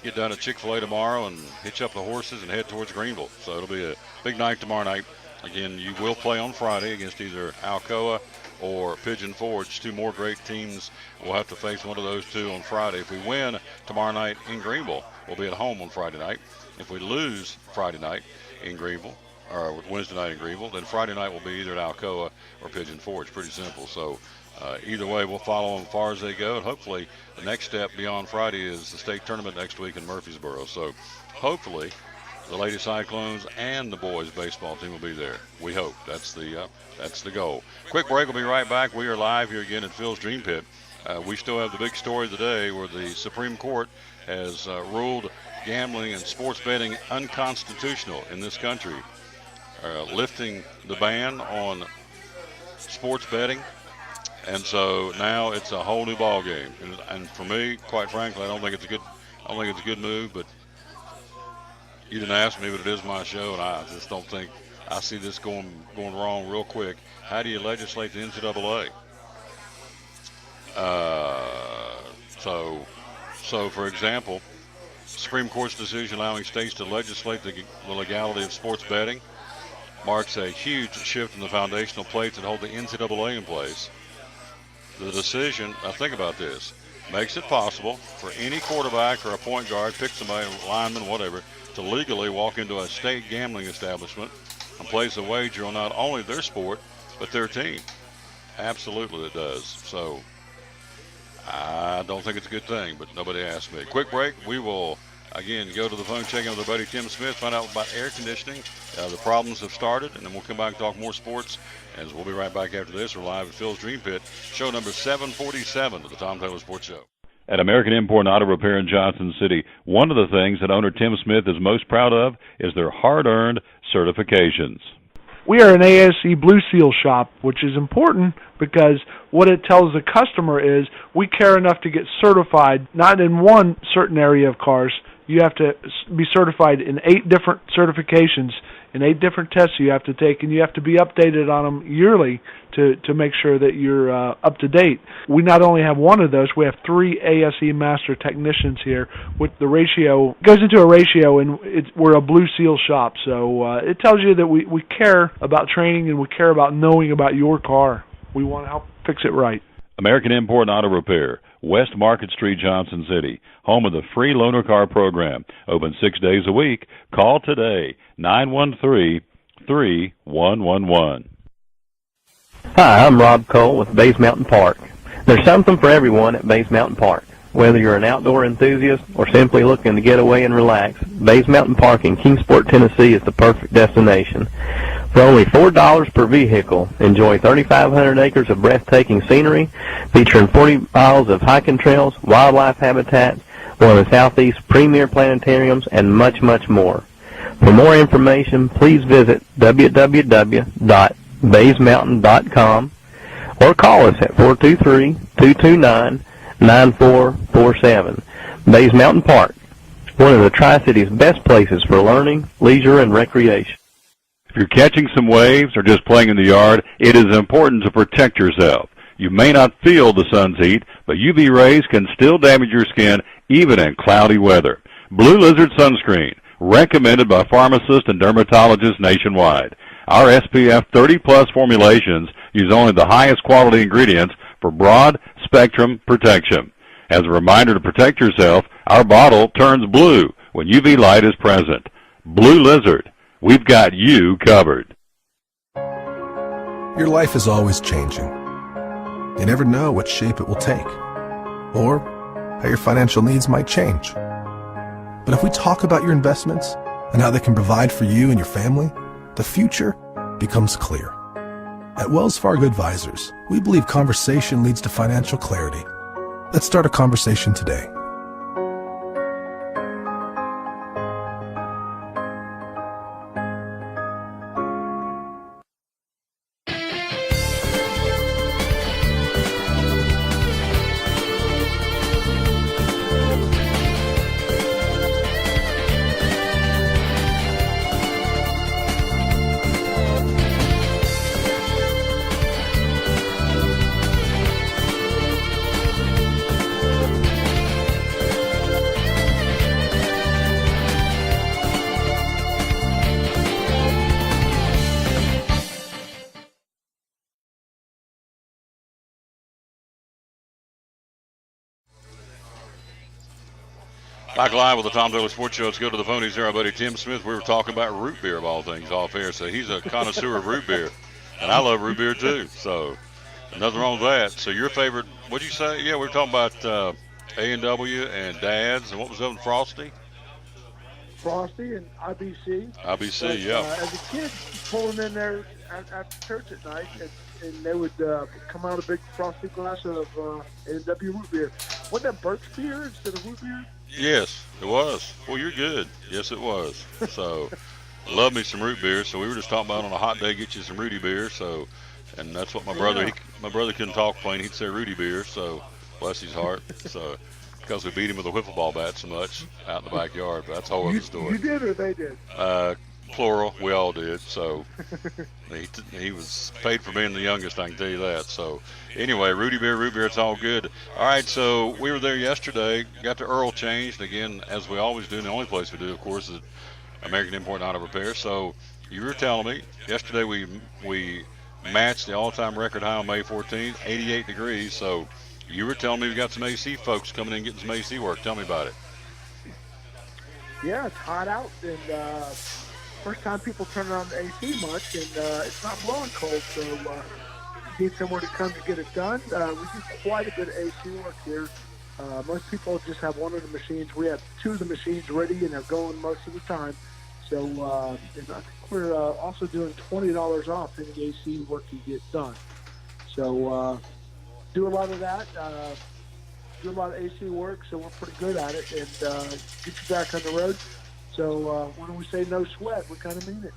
get done at Chick-fil-A tomorrow and hitch up the horses and head towards Greenville. So it'll be a big night tomorrow night. Again, you will play on Friday against either Alcoa or Pigeon Forge. Two more great teams. We'll have to face one of those two on Friday. If we win tomorrow night in Greenville, we'll be at home on Friday night. If we lose Friday night in Greenville, or Wednesday night in Greenville, then Friday night will be either at Alcoa or Pigeon Forge. Pretty simple. So either way, we'll follow them as far as they go. And hopefully the next step beyond Friday is the state tournament next week in Murfreesboro. So hopefully the Lady Cyclones and the boys baseball team will be there. We hope. That's the goal. Quick break. We'll be right back. We are live here again at Phil's Dream Pit. We still have the big story of the day where the Supreme Court has ruled gambling and sports betting unconstitutional in this country, lifting the ban on sports betting. And so now it's a whole new ball game. And for me, quite frankly, I don't think it's a good move, but you didn't ask me, but it is my show, and I just don't think I see this going wrong real quick. How do you legislate the NCAA? So for example, Supreme Court's decision allowing states to legislate the legality of sports betting marks a huge shift in the foundational plates that hold the NCAA in place. The decision, now think about this, makes it possible for any quarterback or a point guard, pick somebody, lineman, whatever, to legally walk into a state gambling establishment and place a wager on not only their sport, but their team. Absolutely it does. So I don't think it's a good thing, but nobody asked me. Quick break. We will, again, go to the phone, check in with our buddy Tim Smith, find out about air conditioning. The problems have started, and then we'll come back and talk more sports. And we'll be right back after this. We're live at Phil's Dream Pit, show number 747 of the Tom Taylor Sports Show. At American Import and Auto Repair in Johnson City, one of the things that owner Tim Smith is most proud of is their hard-earned certifications. We are an ASE Blue Seal shop, which is important because what it tells the customer is we care enough to get certified, not in one certain area of cars. You have to be certified in 8 different certifications, in 8 different tests you have to take, and you have to be updated on them yearly to make sure that you're up to date. We not only have one of those, we have 3 ASE master technicians here. With the ratio, goes into a ratio, and we're a Blue Seal shop. So it tells you that we care about training and we care about knowing about your car. We want to help fix it right. American Import and Auto Repair, West Market Street, Johnson City, home of the free loaner car program. Open 6 days a week. Call today, 913-3111. Hi, I'm Rob Cole with Bays Mountain Park. There's something for everyone at Bays Mountain Park. Whether you're an outdoor enthusiast or simply looking to get away and relax, Bays Mountain Park in Kingsport, Tennessee is the perfect destination. For only $4 per vehicle, enjoy 3,500 acres of breathtaking scenery, featuring 40 miles of hiking trails, wildlife habitats, one of the Southeast's premier planetariums, and much, much more. For more information, please visit www.baysmountain.com or call us at 423-229-9447. Bays Mountain Park, one of the Tri-City's best places for learning, leisure, and recreation. If you're catching some waves or just playing in the yard, it is important to protect yourself. You may not feel the sun's heat, but UV rays can still damage your skin even in cloudy weather. Blue Lizard Sunscreen, recommended by pharmacists and dermatologists nationwide. Our SPF 30-plus formulations use only the highest quality ingredients for broad spectrum protection. As a reminder to protect yourself, our bottle turns blue when UV light is present. Blue Lizard, we've got you covered. Your life is always changing. You never know what shape it will take, or how your financial needs might change. But if we talk about your investments and how they can provide for you and your family, the future becomes clear. At Wells Fargo Advisors, we believe conversation leads to financial clarity. Let's start a conversation today. Back live with the Tom Taylor Sports Show. Let's go to the phone. He's there, our buddy Tim Smith. We were talking about root beer of all things off air, so he's a connoisseur of root beer. And I love root beer too, so nothing wrong with that. So your favorite, what'd you say? Yeah, we were talking about A&W and Dad's, and what was the other, Frosty? Frosty and IBC. IBC, But, yeah. As a kid, pull them in there after church at night, and they would come out a big frosty glass of A&W root beer. Wasn't that birch beer instead of root beer? Yes, it was. Well, you're good. Yes, it was. So, love me some root beer. So we were just talking about on a hot day, get you some Rudy beer. So, and that's what my brother. My brother couldn't talk plain. He'd say Rudy beer. So, bless his heart. So, because we beat him with a wiffle ball bat so much out in the backyard. But that's a whole other story. You did or they did? Plural. We all did. So, he was paid for being the youngest. I can tell you that. So, anyway, Rudy beer, root beer, it's all good. All right, so we were there yesterday, got the Earl changed. Again, as we always do, and the only place we do, of course, is American Import and Auto Repair. So you were telling me, yesterday we matched the all-time record high on May 14th, 88 degrees. So you were telling me we got some AC folks coming in getting some AC work. Tell me about it. Yeah, it's hot out, and first time people turn on the AC much, and it's not blowing cold, so need somewhere to come to get it done. We do quite a bit of AC work here. Most people just have one of the machines. We have two of the machines ready, and they're going most of the time. So and I think we're also doing $20 off any AC work you get done. So do a lot of that. Do a lot of AC work, so we're pretty good at it, and get you back on the road. So when we say no sweat, we kind of mean it.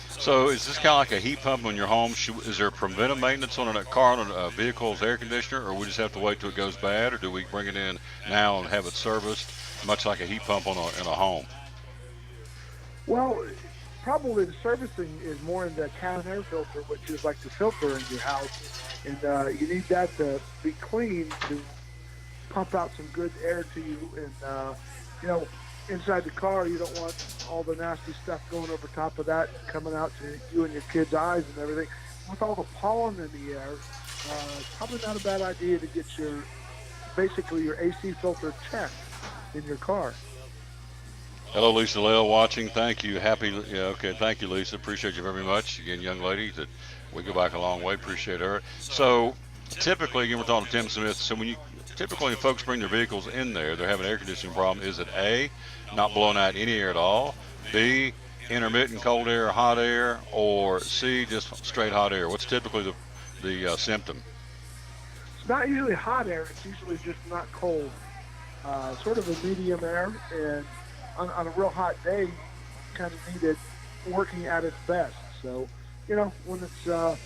So is this kind of like a heat pump on your home? Is there preventive maintenance on a car, on a vehicle's air conditioner, or we just have to wait till it goes bad, or do we bring it in now and have it serviced, much like a heat pump in a home? Well, probably the servicing is more in the cabin air filter, which is like the filter in your house, and you need that to be clean to pump out some good air to you, and inside the car, you don't want all the nasty stuff going over top of that, coming out to you and your kids' eyes and everything. With all the pollen in the air, probably not a bad idea to get your AC filter checked in your car. Hello, Lisa Lale watching. Thank you. Thank you, Lisa. Appreciate you very much. Again, young lady, that we go back a long way. Appreciate her. So, typically, again, we're talking to Tim Smith. So when you typically when folks bring their vehicles in there, they're having an air conditioning problem. Is it A, not blowing out any air at all, B, intermittent cold air or hot air, or C, just straight hot air? What's typically the symptom? It's not usually hot air. It's usually just not cold. Sort of a medium air, and on a real hot day, you kind of need it working at its best. So, when it's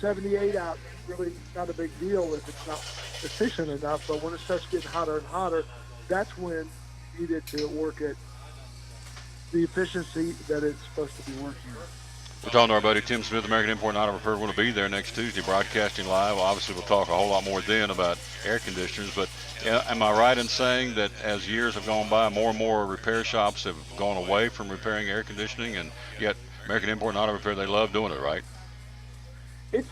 78 out, really not a big deal if it's not efficient enough. But when it starts getting hotter and hotter, that's when you need it to work at the efficiency that it's supposed to be working at. We're talking to our buddy Tim Smith, American Import and Auto Repair. We're going to be there next Tuesday, broadcasting live. Obviously, we'll talk a whole lot more then about air conditioners. But am I right in saying that as years have gone by, more and more repair shops have gone away from repairing air conditioning, and yet American Import and Auto Repair, they love doing it, right?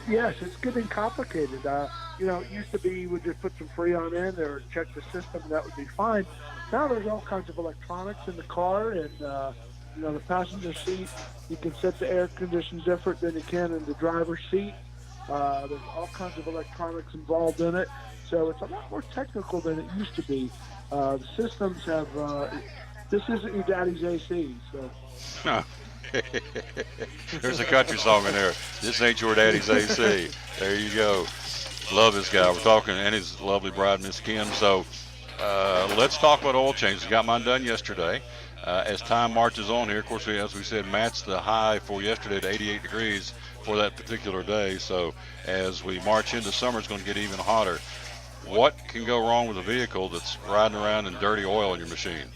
Yes, it's getting complicated. It used to be you would just put some Freon in or check the system, and that would be fine. Now there's all kinds of electronics in the car, and the passenger seat, you can set the air condition different than you can in the driver's seat. There's all kinds of electronics involved in it, so it's a lot more technical than it used to be. The systems have. This isn't your daddy's AC, so. There's a country song in there. This ain't your daddy's AC. There you go. Love this guy. We're talking, and his lovely bride, Miss Kim. So let's talk about oil changes. Got mine done yesterday. As time marches on here, of course, as we said, matched the high for yesterday at 88 degrees for that particular day. So as we march into summer, it's going to get even hotter. What can go wrong with a vehicle that's riding around in dirty oil in your machine?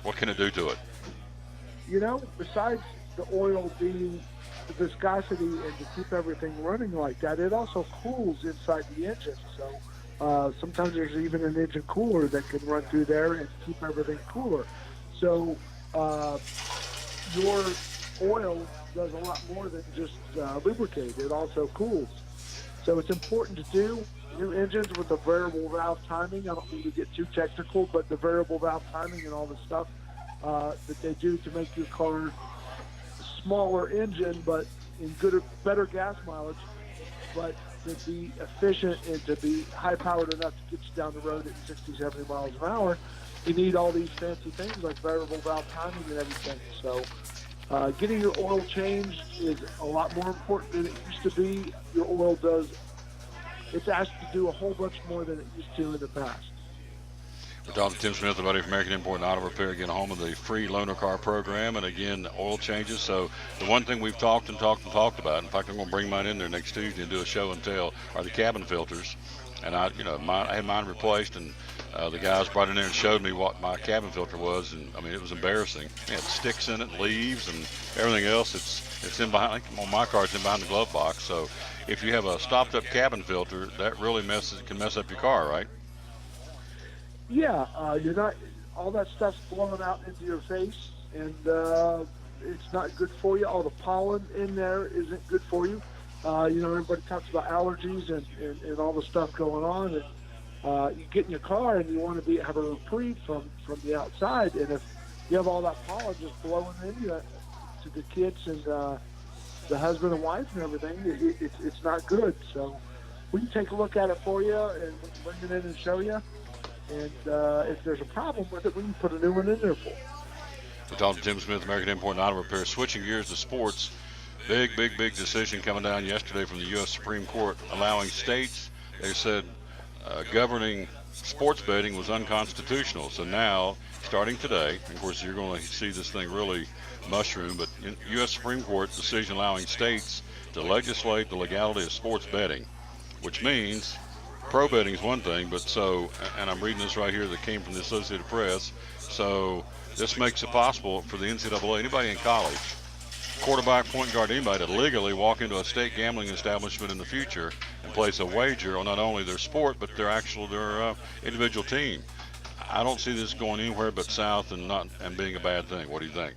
What can it do to it? Besides the oil being the viscosity and to keep everything running like that, it also cools inside the engine. So sometimes there's even an engine cooler that can run through there and keep everything cooler. So your oil does a lot more than just lubricate. It also cools. So it's important to do. New engines with the variable valve timing, I don't mean to get too technical, but the variable valve timing and all the stuff that they do to make your car a smaller engine, but in better gas mileage, but to be efficient and to be high-powered enough to get you down the road at 60, 70 miles an hour, you need all these fancy things like variable valve timing and everything. So getting your oil changed is a lot more important than it used to be. Your oil it's asked to do a whole bunch more than it used to in the past. We're talking to Tim Smith, the buddy from American Import and Auto Repair, again, home of the free loaner car program, and again, oil changes. So the one thing we've talked about, in fact, I'm going to bring mine in there next Tuesday and do a show and tell, are the cabin filters. And I had mine replaced, and the guys brought it in there and showed me what my cabin filter was, and I mean, it was embarrassing. It had sticks in it, leaves, and everything else. It's in behind. On my car, it's in behind the glove box. So if you have a stopped-up cabin filter, that really can mess up your car, right? Yeah, you're not. All that stuff's blowing out into your face, and it's not good for you. All the pollen in there isn't good for you. Everybody talks about allergies and all the stuff going on, and you get in your car and you want to have a reprieve from the outside, and if you have all that pollen just blowing in you to the kids and the husband and wife and everything, it's not good. So we can take a look at it for you and bring it in and show you. And if there's a problem with it, we can put a new one in there for you. We're talking to Tim Smith, American Import and Auto Repair. Switching gears to sports, big decision coming down yesterday from the U.S. Supreme Court, allowing states, they said, governing sports betting was unconstitutional. So now, starting today, of course, you're going to see this thing really mushroom, but U.S. Supreme Court decision allowing states to legislate the legality of sports betting, which means pro betting is one thing, but and I'm reading this right here that came from the Associated Press, so this makes it possible for the NCAA, anybody in college, quarterback, point guard, anybody to legally walk into a state gambling establishment in the future and place a wager on not only their sport, but their individual team. I don't see this going anywhere but south and being a bad thing. What do you think?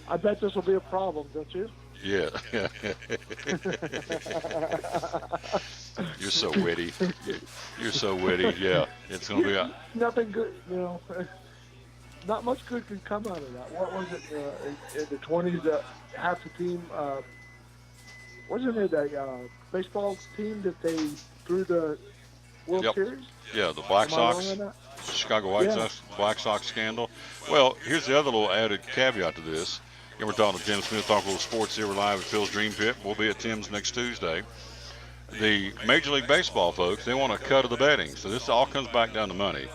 I bet this will be a problem, don't you? Yeah. You're so witty. You're so witty. Yeah, it's going to be nothing good. Not much good can come out of that. What was it in the 20s? Half the team wasn't it a baseball team that they threw the World Yep. Series? Yeah, the Black Am I wrong Sox, on that? Chicago White Yeah. Sox, Black Sox scandal. Well, here's the other little added caveat to this. Again, we're talking to Tim Smith, talking a little sports here. We're live at Phil's Dream Pit. We'll be at Tim's next Tuesday. The Major League Baseball folks, they want a cut of the betting. So this all comes back down to money.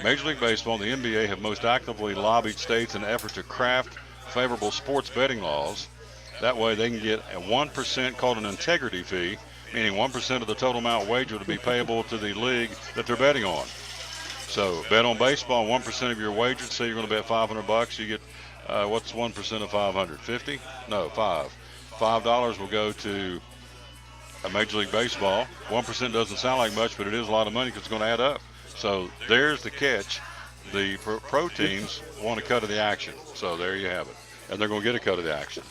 Major League Baseball and the NBA have most actively lobbied states in an effort to craft favorable sports betting laws. That way they can get a 1% called an integrity fee, meaning 1% of the total amount wagered to be payable to the league that they're betting on. So bet on baseball, 1% of your wager. Say you're going to bet $500, you get what's 1% of 500? 50? No, 5. $5 will go to a Major League Baseball. 1% doesn't sound like much, but it is a lot of money because it's going to add up. So there's the catch. The pro teams want a cut of the action. So there you have it. And they're going to get a cut of the action.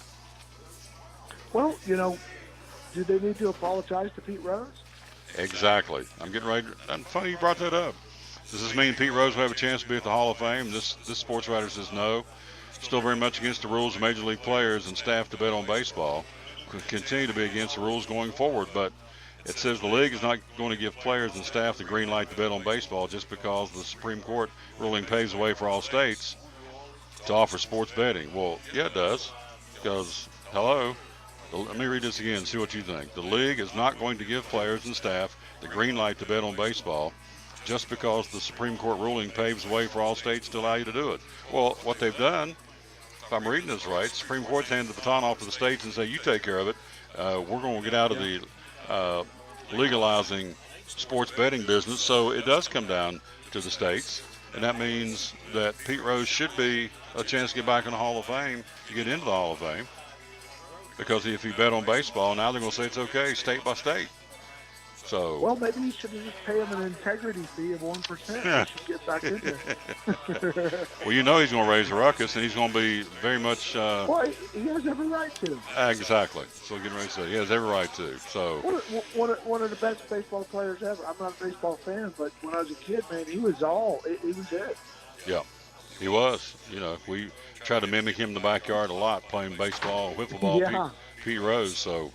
Well, do they need to apologize to Pete Rose? Exactly. I'm getting ready. And funny you brought that up. Does this mean Pete Rose will have a chance to be at the Hall of Fame? This sports writer says no. Still very much against the rules of Major League players and staff to bet on baseball. Could continue to be against the rules going forward, but it says the league is not going to give players and staff the green light to bet on baseball just because the Supreme Court ruling paves the way for all states to offer sports betting. Well, yeah, it does, because, hello, let me read this again, see what you think. The league is not going to give players and staff the green light to bet on baseball just because the Supreme Court ruling paves the way for all states to allow you to do it. Well, what they've done, if I'm reading this right, Supreme Court's handed the baton off to the states and say, you take care of it. We're going to get out of the legalizing sports betting business. So it does come down to the states. And that means that Pete Rose should be a chance to get back in the Hall of Fame, to get into the Hall of Fame. Because if he bet on baseball, now they're going to say it's okay, state by state. So, well, maybe you should just pay him an integrity fee of 1%. Yeah. Should get back in there. Well, he's going to raise a ruckus, and he's going to be very much. Well, he has every right to. Exactly. So, getting ready to say, he has every right to. So, one of the best baseball players ever. I'm not a baseball fan, but when I was a kid, man, he was it. Yeah, he was. We tried to mimic him in the backyard a lot, playing baseball, wiffle ball. Yeah. Pete Rose. So.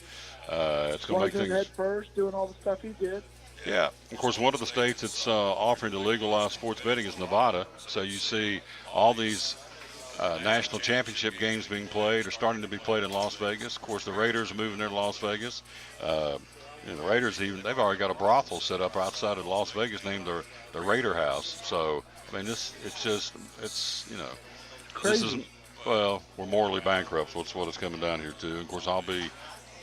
It's going to make things head first, doing all the stuff he did. Yeah, of course, one of the states that's offering to legalize sports betting is Nevada. So you see all these national championship games being played or starting to be played in Las Vegas. Of course, the Raiders are moving there to Las Vegas. The Raiders they've already got a brothel set up outside of Las Vegas named the Raider House. So I mean, it's crazy. This is we're morally bankrupt. That's what it's coming down here to. Of course, I'll be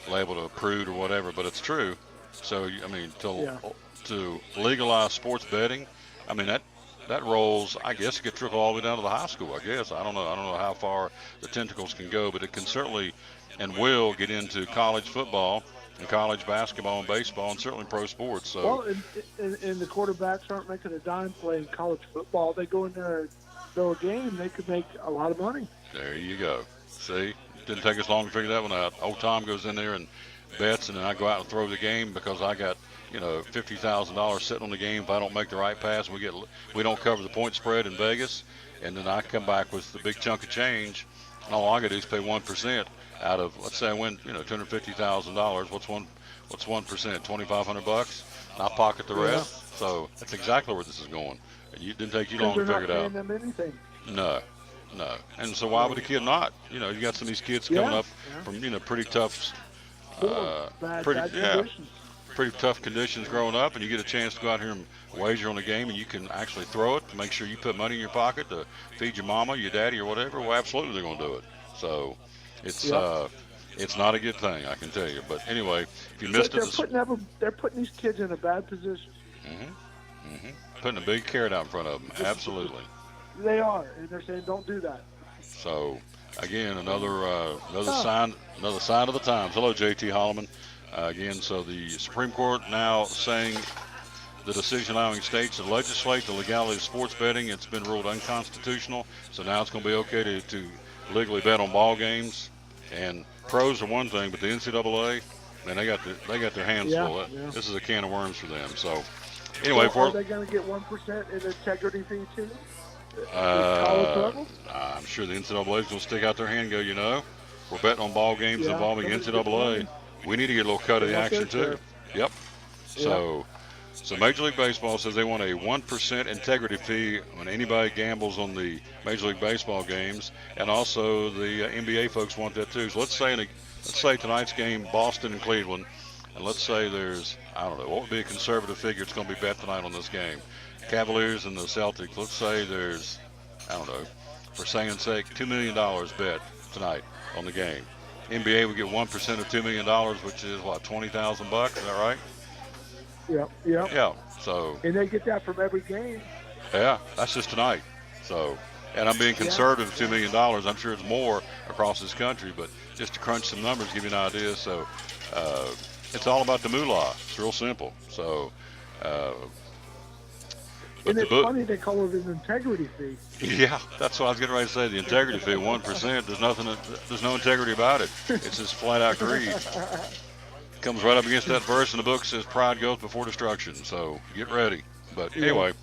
labeled a prude or whatever, but it's true. So I mean, to legalize sports betting, I mean that rolls. I guess it could trickle all the way down to the high school. I guess I don't know how far the tentacles can go, but it can certainly and will get into college football and college basketball and baseball and certainly pro sports. So well, and the quarterbacks aren't making a dime playing college football. They go in there and throw a game. They could make a lot of money. There you go. See. Didn't take us long to figure that one out. Old Tom goes in there and bets, and then I go out and throw the game because I got $50,000 sitting on the game. If I don't make the right pass, we don't cover the point spread in Vegas, and then I come back with the big chunk of change. And all I got to do is pay 1% out of, let's say I win $250,000. What's 1%? $2,500. I pocket the rest. Yeah. So that's exactly where this is going. It didn't take you long to figure it out. Them anything. No. And so why would a kid not? You got some of these kids coming up from, pretty tough, pretty tough conditions growing up, and you get a chance to go out here and wager on a game, and you can actually throw it to make sure you put money in your pocket to feed your mama, your daddy, or whatever. Well, absolutely they're going to do it. So it's not a good thing, I can tell you. But anyway, if you missed it, they're putting these kids in a bad position. Putting a big carrot out in front of them. Absolutely. They are, and they're saying don't do that. So, again, another sign of the times. Hello, J.T. Holloman. Again, so the Supreme Court now saying the decision allowing states to legislate the legality of sports betting. It's been ruled unconstitutional. So now it's going to be okay to legally bet on ball games. And pros are one thing, but the NCAA, man, they got their hands full. Yeah. This is a can of worms for them. So, anyway, are they going to get 1% in integrity fee too? I'm sure the NCAA is going to stick out their hand and go, we're betting on ball games involving NCAA. We need to get a little cut of the action too. Yep. So So Major League Baseball says they want a 1% integrity fee when anybody gambles on the Major League Baseball games, and also the NBA folks want that too. So let's say tonight's game, Boston and Cleveland, and let's say there's, I don't know, what would be a conservative figure it's going to be bet tonight on this game? Cavaliers and the Celtics, let's say there's, I don't know, for saying's sake, $2 million bet tonight on the game. NBA would get 1% of $2 million, which is what, $20,000? Is that right? Yep. Yeah. So. And they get that from every game. Yeah, that's just tonight. So, and I'm being conservative, $2 million. I'm sure it's more across this country, but just to crunch some numbers, give you an idea. So, it's all about the moolah. It's real simple. So, and it's funny they call it an integrity fee. Yeah, that's what I was getting ready to say. The integrity fee, 1%. There's no integrity about it. It's just flat out greed. Comes right up against that verse in the book, says pride goes before destruction. So get ready. But anyway,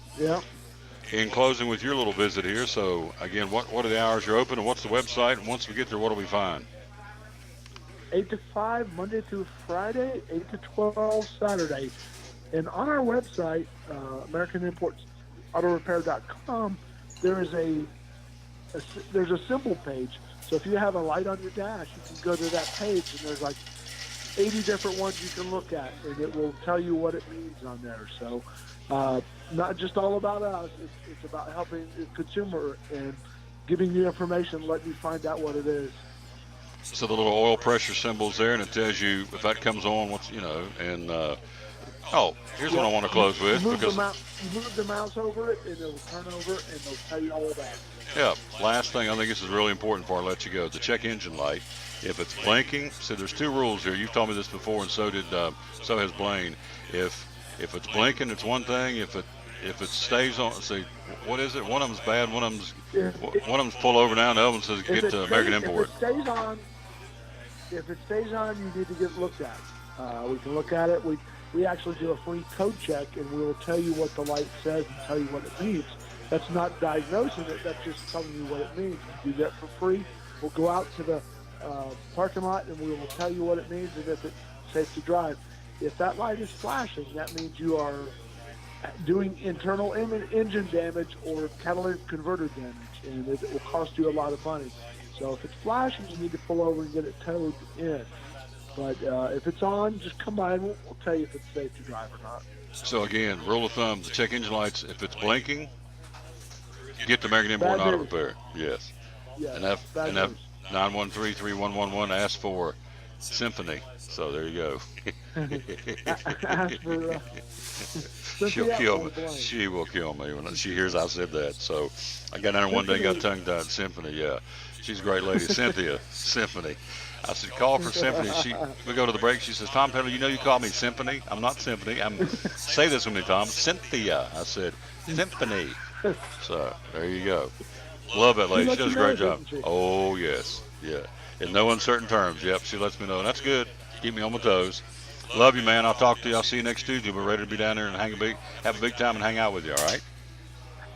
in closing with your little visit here, so again, what are the hours you're open, and what's the website? And once we get there, what do we find? 8 to 5 Monday through Friday, 8 to 12 Saturday. And on our website, AmericanImportsAutoRepair.com, there's a symbol page. So if you have a light on your dash, you can go to that page, and there's like 80 different ones you can look at, and it will tell you what it means on there. So not just all about us, it's about helping the consumer and giving you information, letting you find out what it is. So the little oil pressure symbol's there, and it tells you if that comes on, what's, and here's what I want to close with. You move the mouse over it, and it'll turn over, and it'll tell you all about it. Yeah, last thing, I think this is really important before I let you go. The check engine light, if it's blinking, so there's two rules here. You've told me this before, and so has Blaine. If it's blinking, it's one thing. If it stays on, see, what is it? One of them's bad, one of them's pull over now, and the other one says get to American Import. If it stays on, you need to get looked at. We can look at it. We actually do a free code check, and we will tell you what the light says and tell you what it means. That's not diagnosing it. That's just telling you what it means. We do that for free. We'll go out to the parking lot, and we will tell you what it means and if it's safe to drive. If that light is flashing, that means you are doing internal engine damage or catalytic converter damage, and it will cost you a lot of money. So if it's flashing, you need to pull over and get it towed in. But if it's on, just come by and we'll tell you if it's safe to drive or not. So again, rule of thumb, the check engine lights, if it's blinking, get to American Import Auto Repair. Yes. And F 913-3111, ask for Symphony. So there you go. Ask for She'll kill me. She will kill me when she hears I said that. So I got down there one day and got tongue-tied. Symphony, yeah. She's a great lady. Cynthia, Symphony. I said, call for Symphony. We go to the break. She says, Tom Peddler, you call me Symphony. I'm not Symphony. Say this with me, Tom. Cynthia. I said, Symphony. So there you go. Love that lady. She does a great job. Oh, yes. Yeah. In no uncertain terms. Yep. She lets me know. That's good. Keep me on my toes. Love you, man. I'll talk to you. I'll see you next Tuesday. We're ready to be down there and have a big time and hang out with you. All right.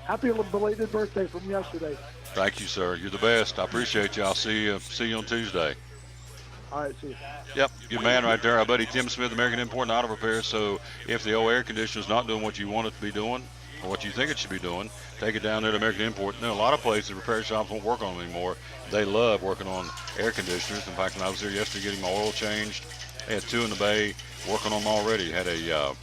Happy belated birthday from yesterday. Thank you, sir. You're the best. I appreciate you. I'll see you on Tuesday. All right, see you. Yep, good man right there. Our buddy Tim Smith, American Import and Auto Repair. So if the old air conditioner is not doing what you want it to be doing or what you think it should be doing, take it down there to American Import. Now, a lot of places, repair shops won't work on them anymore. They love working on air conditioners. In fact, when I was there yesterday getting my oil changed, they had two in the bay working on them already. Had a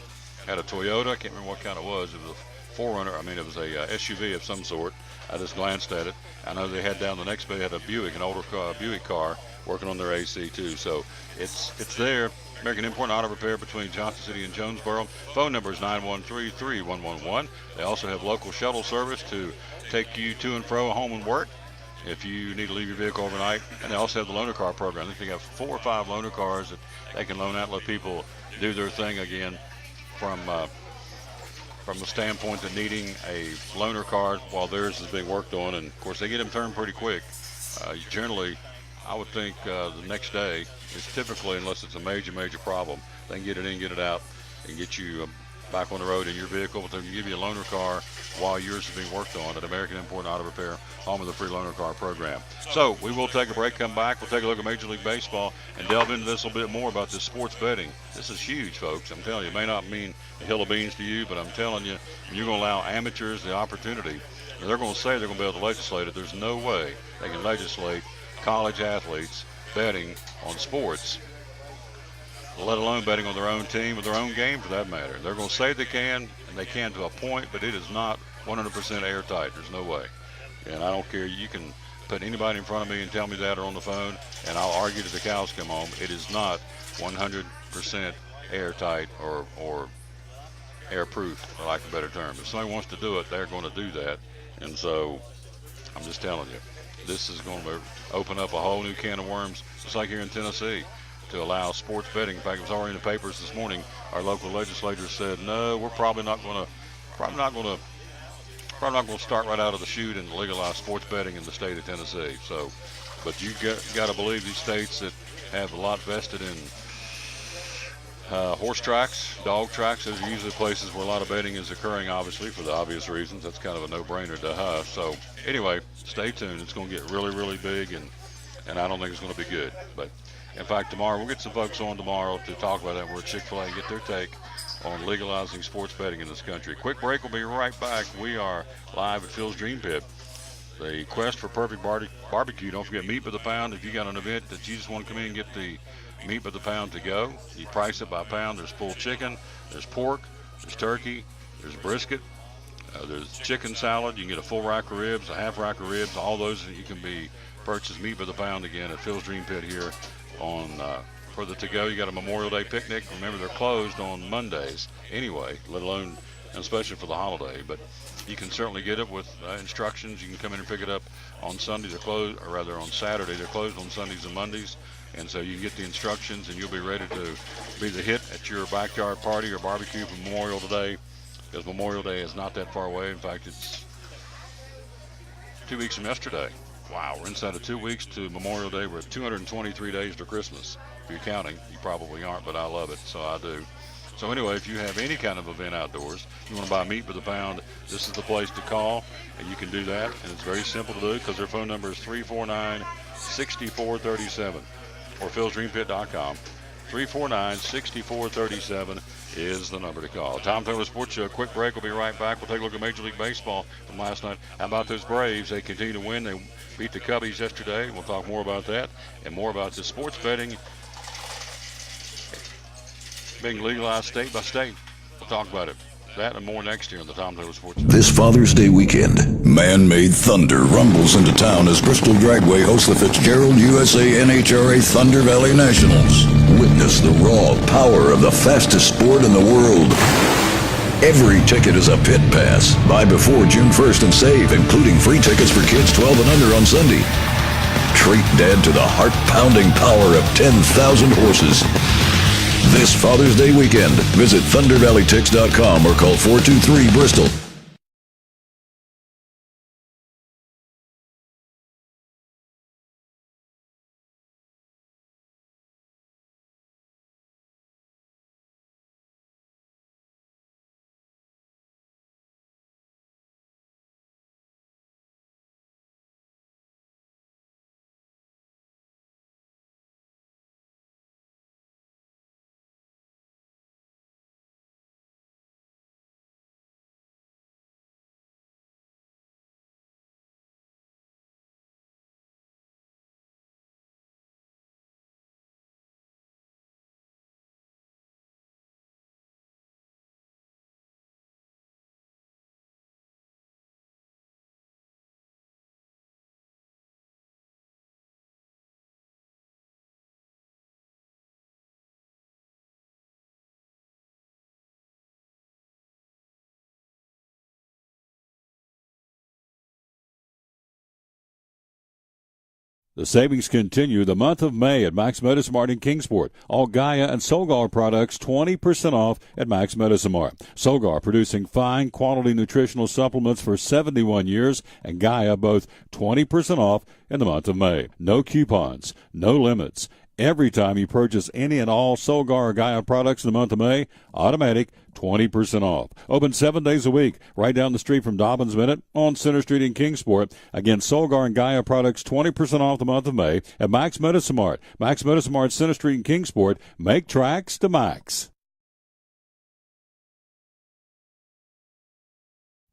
Toyota. I can't remember what kind it was. It was a 4Runner. I mean, it was a SUV of some sort. I just glanced at it. I know they had down the next bay, had a Buick, an older Buick car, working on their AC too. So it's there. American Import and Auto Repair between Johnson City and Jonesboro. Phone number is 913-3111. They also have local shuttle service to take you to and fro home and work if you need to leave your vehicle overnight. And they also have the loaner car program. I think they have 4 or 5 loaner cars that they can loan out and let people do their thing again from the standpoint of needing a loaner car while theirs is being worked on. And of course they get them turned pretty quick. Generally, I would think the next day is typically, unless it's a major problem, they can get it in, get it out, and get you back on the road in your vehicle. They'll give you a loaner car while yours is being worked on at American Import and Auto Repair, home of the free loaner car program. So we will take a break, come back. We'll take a look at Major League Baseball and delve into this a little bit more about this sports betting. This is huge, folks. I'm telling you, it may not mean a hill of beans to you, but I'm telling you, you're going to allow amateurs the opportunity. They're going to say they're going to be able to legislate it. There's no way they can legislate college athletes betting on sports, let alone betting on their own team or their own game for that matter. They're going to say they can, and they can to a point, but it is not 100% airtight. There's no way. And I don't care. You can put anybody in front of me and tell me that or on the phone, and I'll argue till the cows come home. It is not 100% airtight or airproof, for lack of a better term. If somebody wants to do it, they're going to do that. And so I'm just telling you, this is going to open up a whole new can of worms, just like here in Tennessee, to allow sports betting. In fact, it was already in the papers this morning. Our local legislators said, no, we're probably not going to start right out of the chute and legalize sports betting in the state of Tennessee. So, but you got to believe these states that have a lot vested in horse tracks, dog tracks. Those are usually places where a lot of betting is occurring, obviously, for the obvious reasons. That's kind of a no-brainer to us. So anyway, stay tuned. It's going to get really, really big, and I don't think it's going to be good. But in fact, tomorrow, we'll get some folks on tomorrow to talk about that. We're at Chick-fil-A and get their take on legalizing sports betting in this country. Quick break. We'll be right back. We are live at Phil's Dream Pit. The quest for perfect barbecue. Don't forget, meat by the pound. If you got an event that you just want to come in and get the meat by the pound to go, you price it by pound. There's pulled chicken, there's pork, there's turkey, there's brisket, there's chicken salad. You can get a full rack of ribs, a half rack of ribs. All those you can be purchased meat by the pound again at Phil's Dream Pit here on for the to-go. You got a Memorial Day picnic. Remember, they're closed on Mondays anyway, let alone, and especially for the holiday. But you can certainly get it with instructions. You can come in and pick it up on Sunday. They're closed, or rather on Saturday. They're closed on Sundays and Mondays. And so you can get the instructions, and you'll be ready to be the hit at your backyard party or barbecue for Memorial Day, because Memorial Day is not that far away. In fact, it's 2 weeks from yesterday. Wow, we're inside of 2 weeks to Memorial Day. We're at 223 days to Christmas. If you're counting, you probably aren't, but I love it, so I do. So anyway, if you have any kind of event outdoors, you want to buy meat by the pound, this is the place to call, and you can do that. And it's very simple to do because their phone number is 349-6437 or philsdreampit.com. 349-6437 is the number to call. Tom Taylor Sports Show. Quick break. We'll be right back. We'll take a look at Major League Baseball from last night. How about those Braves? They continue to win. They beat the Cubbies yesterday. We'll talk more about that and more about the sports betting being legalized state by state. We'll talk about it. That and more next year on the Tom Taylor Sports Show. This Father's Day weekend, man-made thunder rumbles into town as Bristol Dragway hosts the Fitzgerald USA NHRA Thunder Valley Nationals. Witness the raw power of the fastest sport in the world. Every ticket is a pit pass. Buy before June 1st and save, including free tickets for kids 12 and under on Sunday. Treat Dad to the heart-pounding power of 10,000 horses. This Father's Day weekend, visit ThunderValleyTix.com or call 423-BRISTOL. The savings continue the month of May at Max Medicine Mart in Kingsport. All Gaia and Solgar products 20% off at Max Medicine Mart. Solgar producing fine quality nutritional supplements for 71 years, and Gaia both 20% off in the month of May. No coupons, no limits. Every time you purchase any and all Solgar or Gaia products in the month of May, automatic 20% off. Open 7 days a week, right down the street from Dobbins Minute on Center Street in Kingsport. Again, Solgar and Gaia products 20% off the month of May at Max Medicine Mart. Max Medicine Mart, Center Street in Kingsport. Make tracks to max.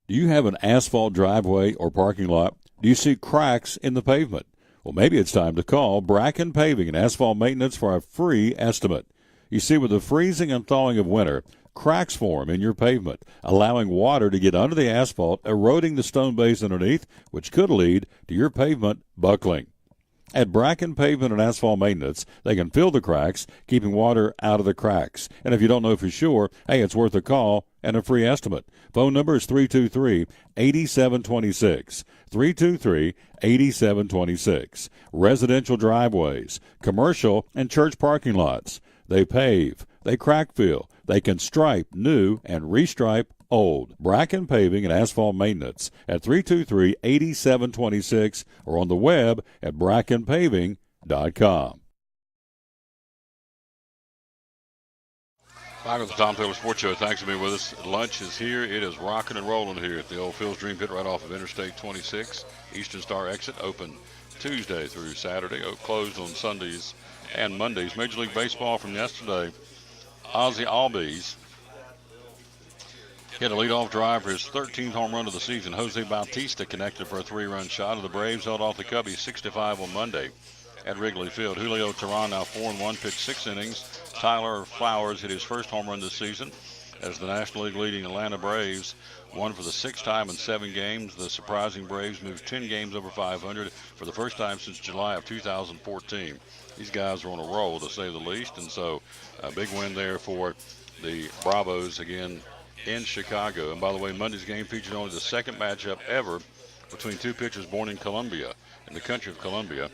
Do you have an asphalt driveway or parking lot? Do you see cracks in the pavement? Well, maybe it's time to call Bracken Paving and Asphalt Maintenance for a free estimate. You see, with the freezing and thawing of winter, cracks form in your pavement, allowing water to get under the asphalt, eroding the stone base underneath, which could lead to your pavement buckling. At Bracken Pavement and Asphalt Maintenance, they can fill the cracks, keeping water out of the cracks. And if you don't know for sure, hey, it's worth a call and a free estimate. Phone number is 323-8726. 323-8726. Residential driveways, commercial and church parking lots. They pave, they crack fill, they can stripe new and restripe old. Bracken Paving and Asphalt Maintenance at 323-8726 or on the web at brackenpaving.com. Back with the Tom Taylor Sports Show. Thanks for being with us. Lunch is here. It is rocking and rolling here at the old Phil's Dream Pit right off of Interstate 26. Eastern Star exit open Tuesday through Saturday. Closed on Sundays and Mondays. Major League Baseball from yesterday. Ozzie Albies hit a leadoff drive for his 13th home run of the season. Jose Bautista connected for a 3-run shot, and the Braves held off the Cubbies 6-5 on Monday at Wrigley Field. Julio Teheran now 4-1, pitched 6 innings. Tyler Flowers hit his first home run this season as the National League leading Atlanta Braves won for the 6th time in 7 games. The surprising Braves moved 10 games over 500 for the first time since July of 2014. These guys are on a roll, to say the least, and so a big win there for the Bravos again in Chicago. And by the way, Monday's game featured only the second matchup ever between two pitchers born in Colombia, in the country of Colombia.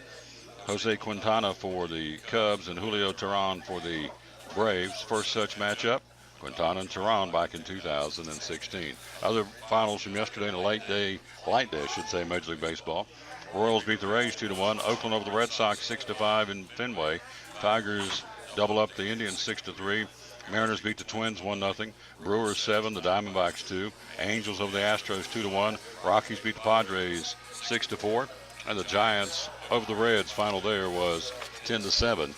Jose Quintana for the Cubs and Julio Teheran for the Braves. First such matchup, Quintana and Teheran back in 2016. Other finals from yesterday in a light day, I should say, Major League Baseball. Royals beat the Rays 2-1. Oakland over the Red Sox 6-5 in Fenway. Tigers double up the Indians 6-3. Mariners beat the Twins 1-0. Brewers 7, the Diamondbacks 2. Angels over the Astros 2-1. Rockies beat the Padres 6-4. And the Giants over the Reds. Final there was 10-7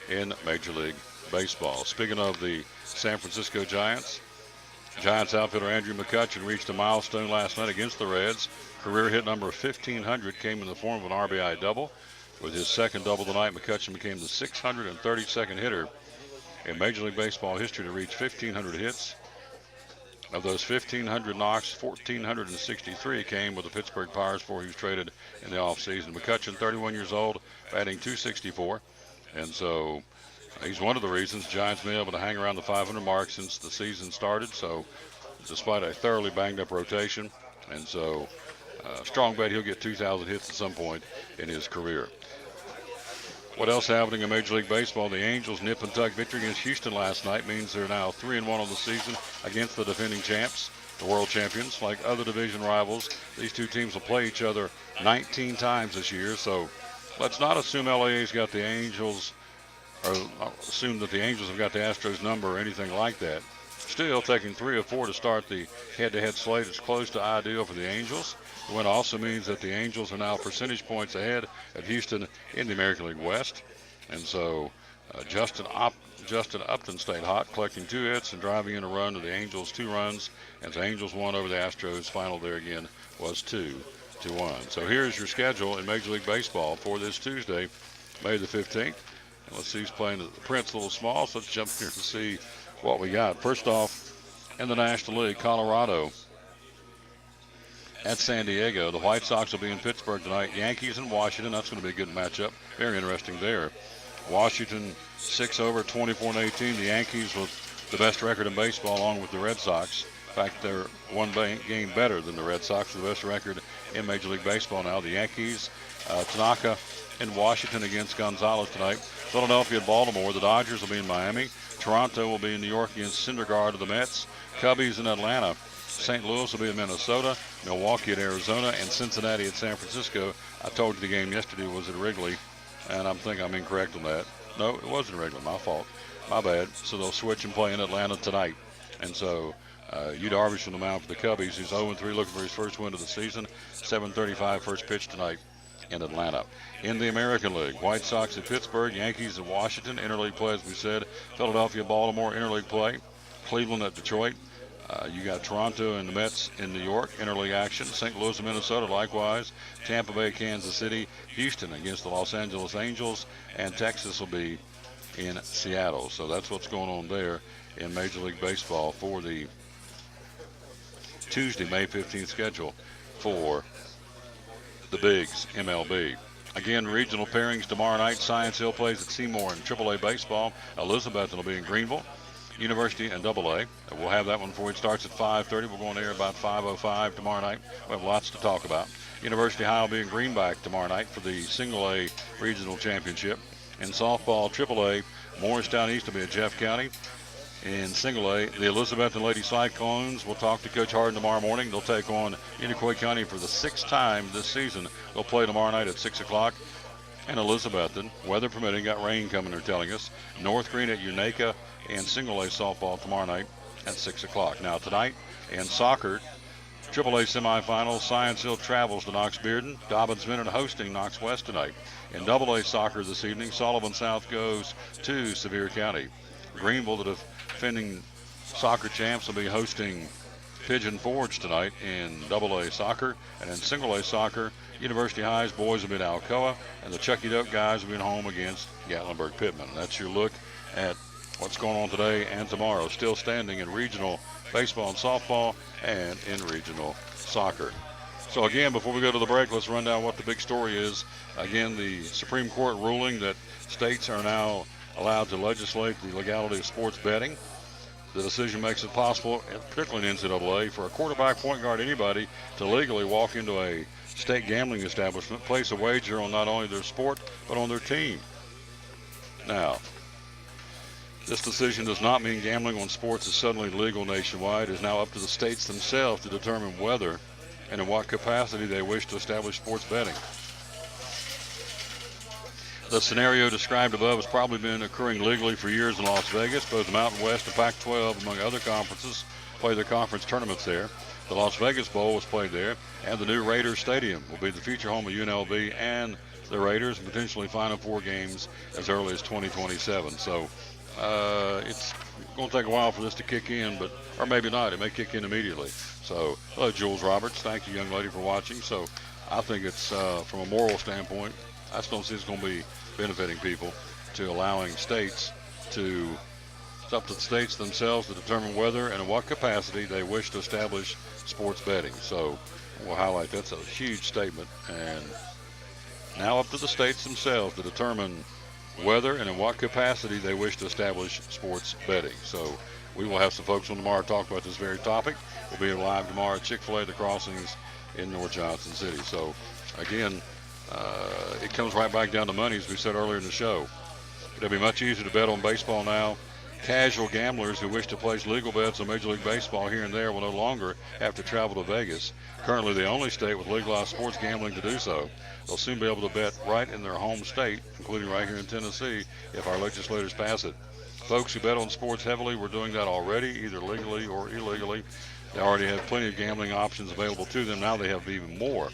in Major League Baseball. Speaking of the San Francisco Giants, Giants outfielder Andrew McCutchen reached a milestone last night against the Reds. Career hit number 1,500 came in the form of an RBI double. With his second double tonight, McCutchen became the 632nd hitter in Major League Baseball history to reach 1,500 hits. Of those 1,500 knocks, 1,463 came with the Pittsburgh Pirates before he was traded in the offseason. McCutchen, 31 years old, batting .264. And so he's one of the reasons Giants been able to hang around the 500 mark since the season started. So despite a thoroughly banged-up rotation. And so strong bet he'll get 2,000 hits at some point in his career. What else happening in Major League Baseball? The Angels' nip and tuck victory against Houston last night means they're now 3-1 on the season against the defending champs, the world champions. Like other division rivals, these two teams will play each other 19 times this year. So let's not assume LA's got the Angels, or assume that the Angels have got the Astros number or anything like that. Still, taking 3 or 4 to start the head-to-head slate is close to ideal for the Angels. The win also means that the Angels are now percentage points ahead of Houston in the American League West. And so Justin Upton stayed hot, collecting 2 hits and driving in a run to the Angels' 2 runs. As the Angels won over the Astros, final there again was 2-1. So here's your schedule in Major League Baseball for this Tuesday, May the 15th. And let's see who's playing the Prince a little small, so let's jump here to see what we got. First off, in the National League, Colorado at San Diego. The White Sox will be in Pittsburgh tonight. Yankees and Washington. That's going to be a good matchup. Very interesting there. Washington 6-over, 24-18. The Yankees with the best record in baseball along with the Red Sox. In fact, they're one game better than the Red Sox with the best record in Major League Baseball now. The Yankees, Tanaka in Washington against Gonzalez tonight. Philadelphia and Baltimore. The Dodgers will be in Miami. Toronto will be in New York against Syndergaard of the Mets. Cubbies in Atlanta. St. Louis will be in Minnesota. Milwaukee at Arizona. And Cincinnati at San Francisco. I told you the game yesterday was at Wrigley, and I think I'm incorrect on that. No, it wasn't regular. My fault. My bad. So they'll switch and play in Atlanta tonight. And so Yu Darvish on the mound for the Cubbies. He's 0-3 looking for his first win of the season. 7:35 first pitch tonight in Atlanta. In the American League, White Sox at Pittsburgh, Yankees at Washington. Interleague play, as we said. Philadelphia, Baltimore, interleague play. Cleveland at Detroit. You got Toronto and the Mets in New York, interleague action. St. Louis and Minnesota, likewise. Tampa Bay, Kansas City. Houston against the Los Angeles Angels. And Texas will be in Seattle. So that's what's going on there in Major League Baseball for the Tuesday, May 15th schedule for the Bigs MLB. Again, regional pairings tomorrow night. Science Hill plays at Seymour in AAA baseball. Elizabeth will be in Greenville. University and AA. We'll have that one for you. It starts at 5:30. We're going to air about 5:05 tomorrow night. We have lots to talk about. University High will be in Greenback tomorrow night for the Single A Regional Championship. In softball, AAA, Morristown East will be at Jeff County. In Single A, the Elizabethton Lady Cyclones will talk to Coach Harden tomorrow morning. They'll take on Unicoi County for the 6th time this season. They'll play tomorrow night at 6 o'clock. And Elizabethton, weather permitting, got rain coming, they're telling us. North Green at Unaka and Single A softball tomorrow night at 6 o'clock. Now tonight in soccer, AAA semifinals, Science Hill travels to Knox Bearden. Dobbins Minute hosting Knox West tonight. In AA soccer this evening, Sullivan South goes to Sevier County. Greenville, the defending soccer champs, will be hosting Pigeon Forge tonight in AA soccer. And in Single A soccer, University High's boys will be at Alcoa, and the Chucky Doak guys will be at home against Gatlinburg Pittman. That's your look at what's going on today and tomorrow. Still standing in regional baseball and softball and in regional soccer. So again, before we go to the break, let's run down what the big story is. Again, the Supreme Court ruling that states are now allowed to legislate the legality of sports betting. The decision makes it possible, particularly in NCAA, for a quarterback, point guard, anybody to legally walk into a state gambling establishment, place a wager on not only their sport, but on their team. Now, this decision does not mean gambling on sports is suddenly legal nationwide. It is now up to the states themselves to determine whether and in what capacity they wish to establish sports betting. The scenario described above has probably been occurring legally for years in Las Vegas. Both the Mountain West and Pac-12, among other conferences, play their conference tournaments there. The Las Vegas Bowl was played there, and the new Raiders Stadium will be the future home of UNLV and the Raiders, and potentially Final Four games as early as 2027. So it's going to take a while for this to kick in, or maybe not. It may kick in immediately. So, hello, Jules Roberts. Thank you, young lady, for watching. So I think it's, from a moral standpoint, I just don't see it's going to be benefiting people to allowing states to, it's up to the states themselves to determine whether and in what capacity they wish to establish sports betting. So we'll highlight that's a huge statement, and now up to the states themselves to determine whether and in what capacity they wish to establish sports betting. So we will have some folks on tomorrow talk about this very topic. We'll be live tomorrow at Chick-fil-A, the Crossings in North Johnson City. So again, it comes right back down to money, as we said earlier in the show. It'll be much easier to bet on baseball now. Casual gamblers who wish to place legal bets on Major League Baseball here and there will no longer have to travel to Vegas. Currently the only state with legalized sports gambling to do so. They'll soon be able to bet right in their home state, including right here in Tennessee, if our legislators pass it. Folks who bet on sports heavily were doing that already, either legally or illegally. They already have plenty of gambling options available to them. Now they have even more.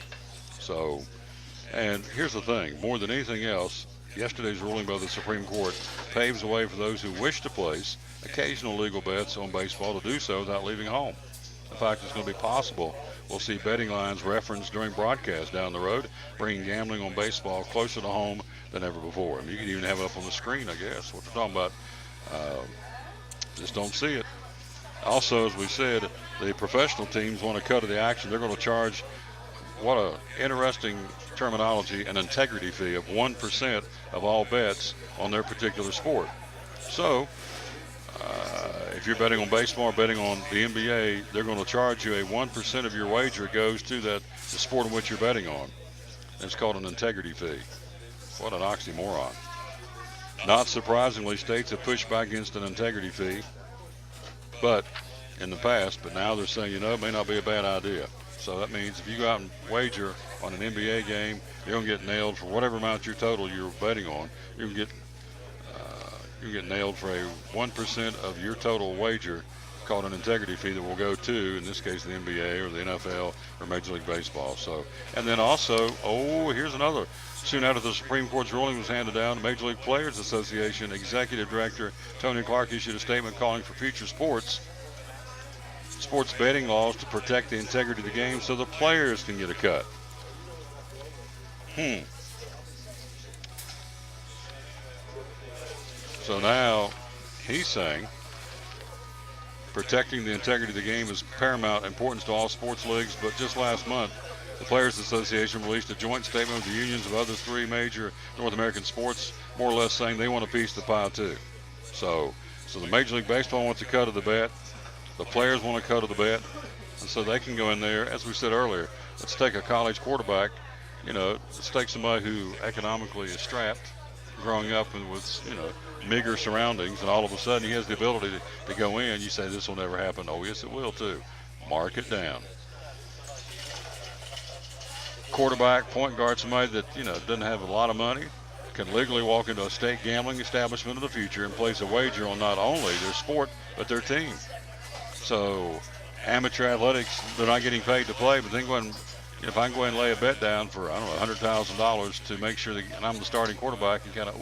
So, and here's the thing, more than anything else, yesterday's ruling by the Supreme Court paves the way for those who wish to place occasional legal bets on baseball to do so without leaving home. In fact, it's going to be possible. We'll see betting lines referenced during broadcast down the road, bringing gambling on baseball closer to home than ever before. And you can even have it up on the screen, I guess, what they're talking about. Just don't see it. Also, as we said, the professional teams want a cut of the action. They're going to charge, what a interesting terminology, an integrity fee of 1% of all bets on their particular sport. So if you're betting on baseball or betting on the NBA, they're going to charge you a 1% of your wager goes to the sport in which you're betting on. It's called an integrity fee. What an oxymoron. Not surprisingly, states have pushed back against an integrity fee, but in the past, but now they're saying, it may not be a bad idea. So that means if you go out and wager on an NBA game, you're going to get nailed for whatever amount your total you're betting on. You're going to get can get nailed for a 1% of your total wager called an integrity fee that will go to, in this case, the NBA or the NFL or Major League Baseball. So, and then also, here's another. Soon after the Supreme Court's ruling was handed down, the Major League Players Association Executive Director Tony Clark issued a statement calling for future sports betting laws to protect the integrity of the game so the players can get a cut. So now he's saying protecting the integrity of the game is paramount importance to all sports leagues, but just last month, the Players Association released a joint statement with the unions of other 3 major North American sports, more or less saying they want a piece of the pie too. So the Major League Baseball wants a cut of the bet, the players want a cut of the bet, and so they can go in there. As we said earlier, let's take a college quarterback, let's take somebody who economically is strapped, growing up with, meager surroundings, and all of a sudden he has the ability to go in. You say this will never happen. Oh, yes, it will too. Mark it down. Quarterback, point guard, somebody that, doesn't have a lot of money, can legally walk into a state gambling establishment of the future and place a wager on not only their sport, but their team. So amateur athletics, they're not getting paid to play, but then if I can go ahead and lay a bet down for, $100,000 to make sure that I'm the starting quarterback and kind of,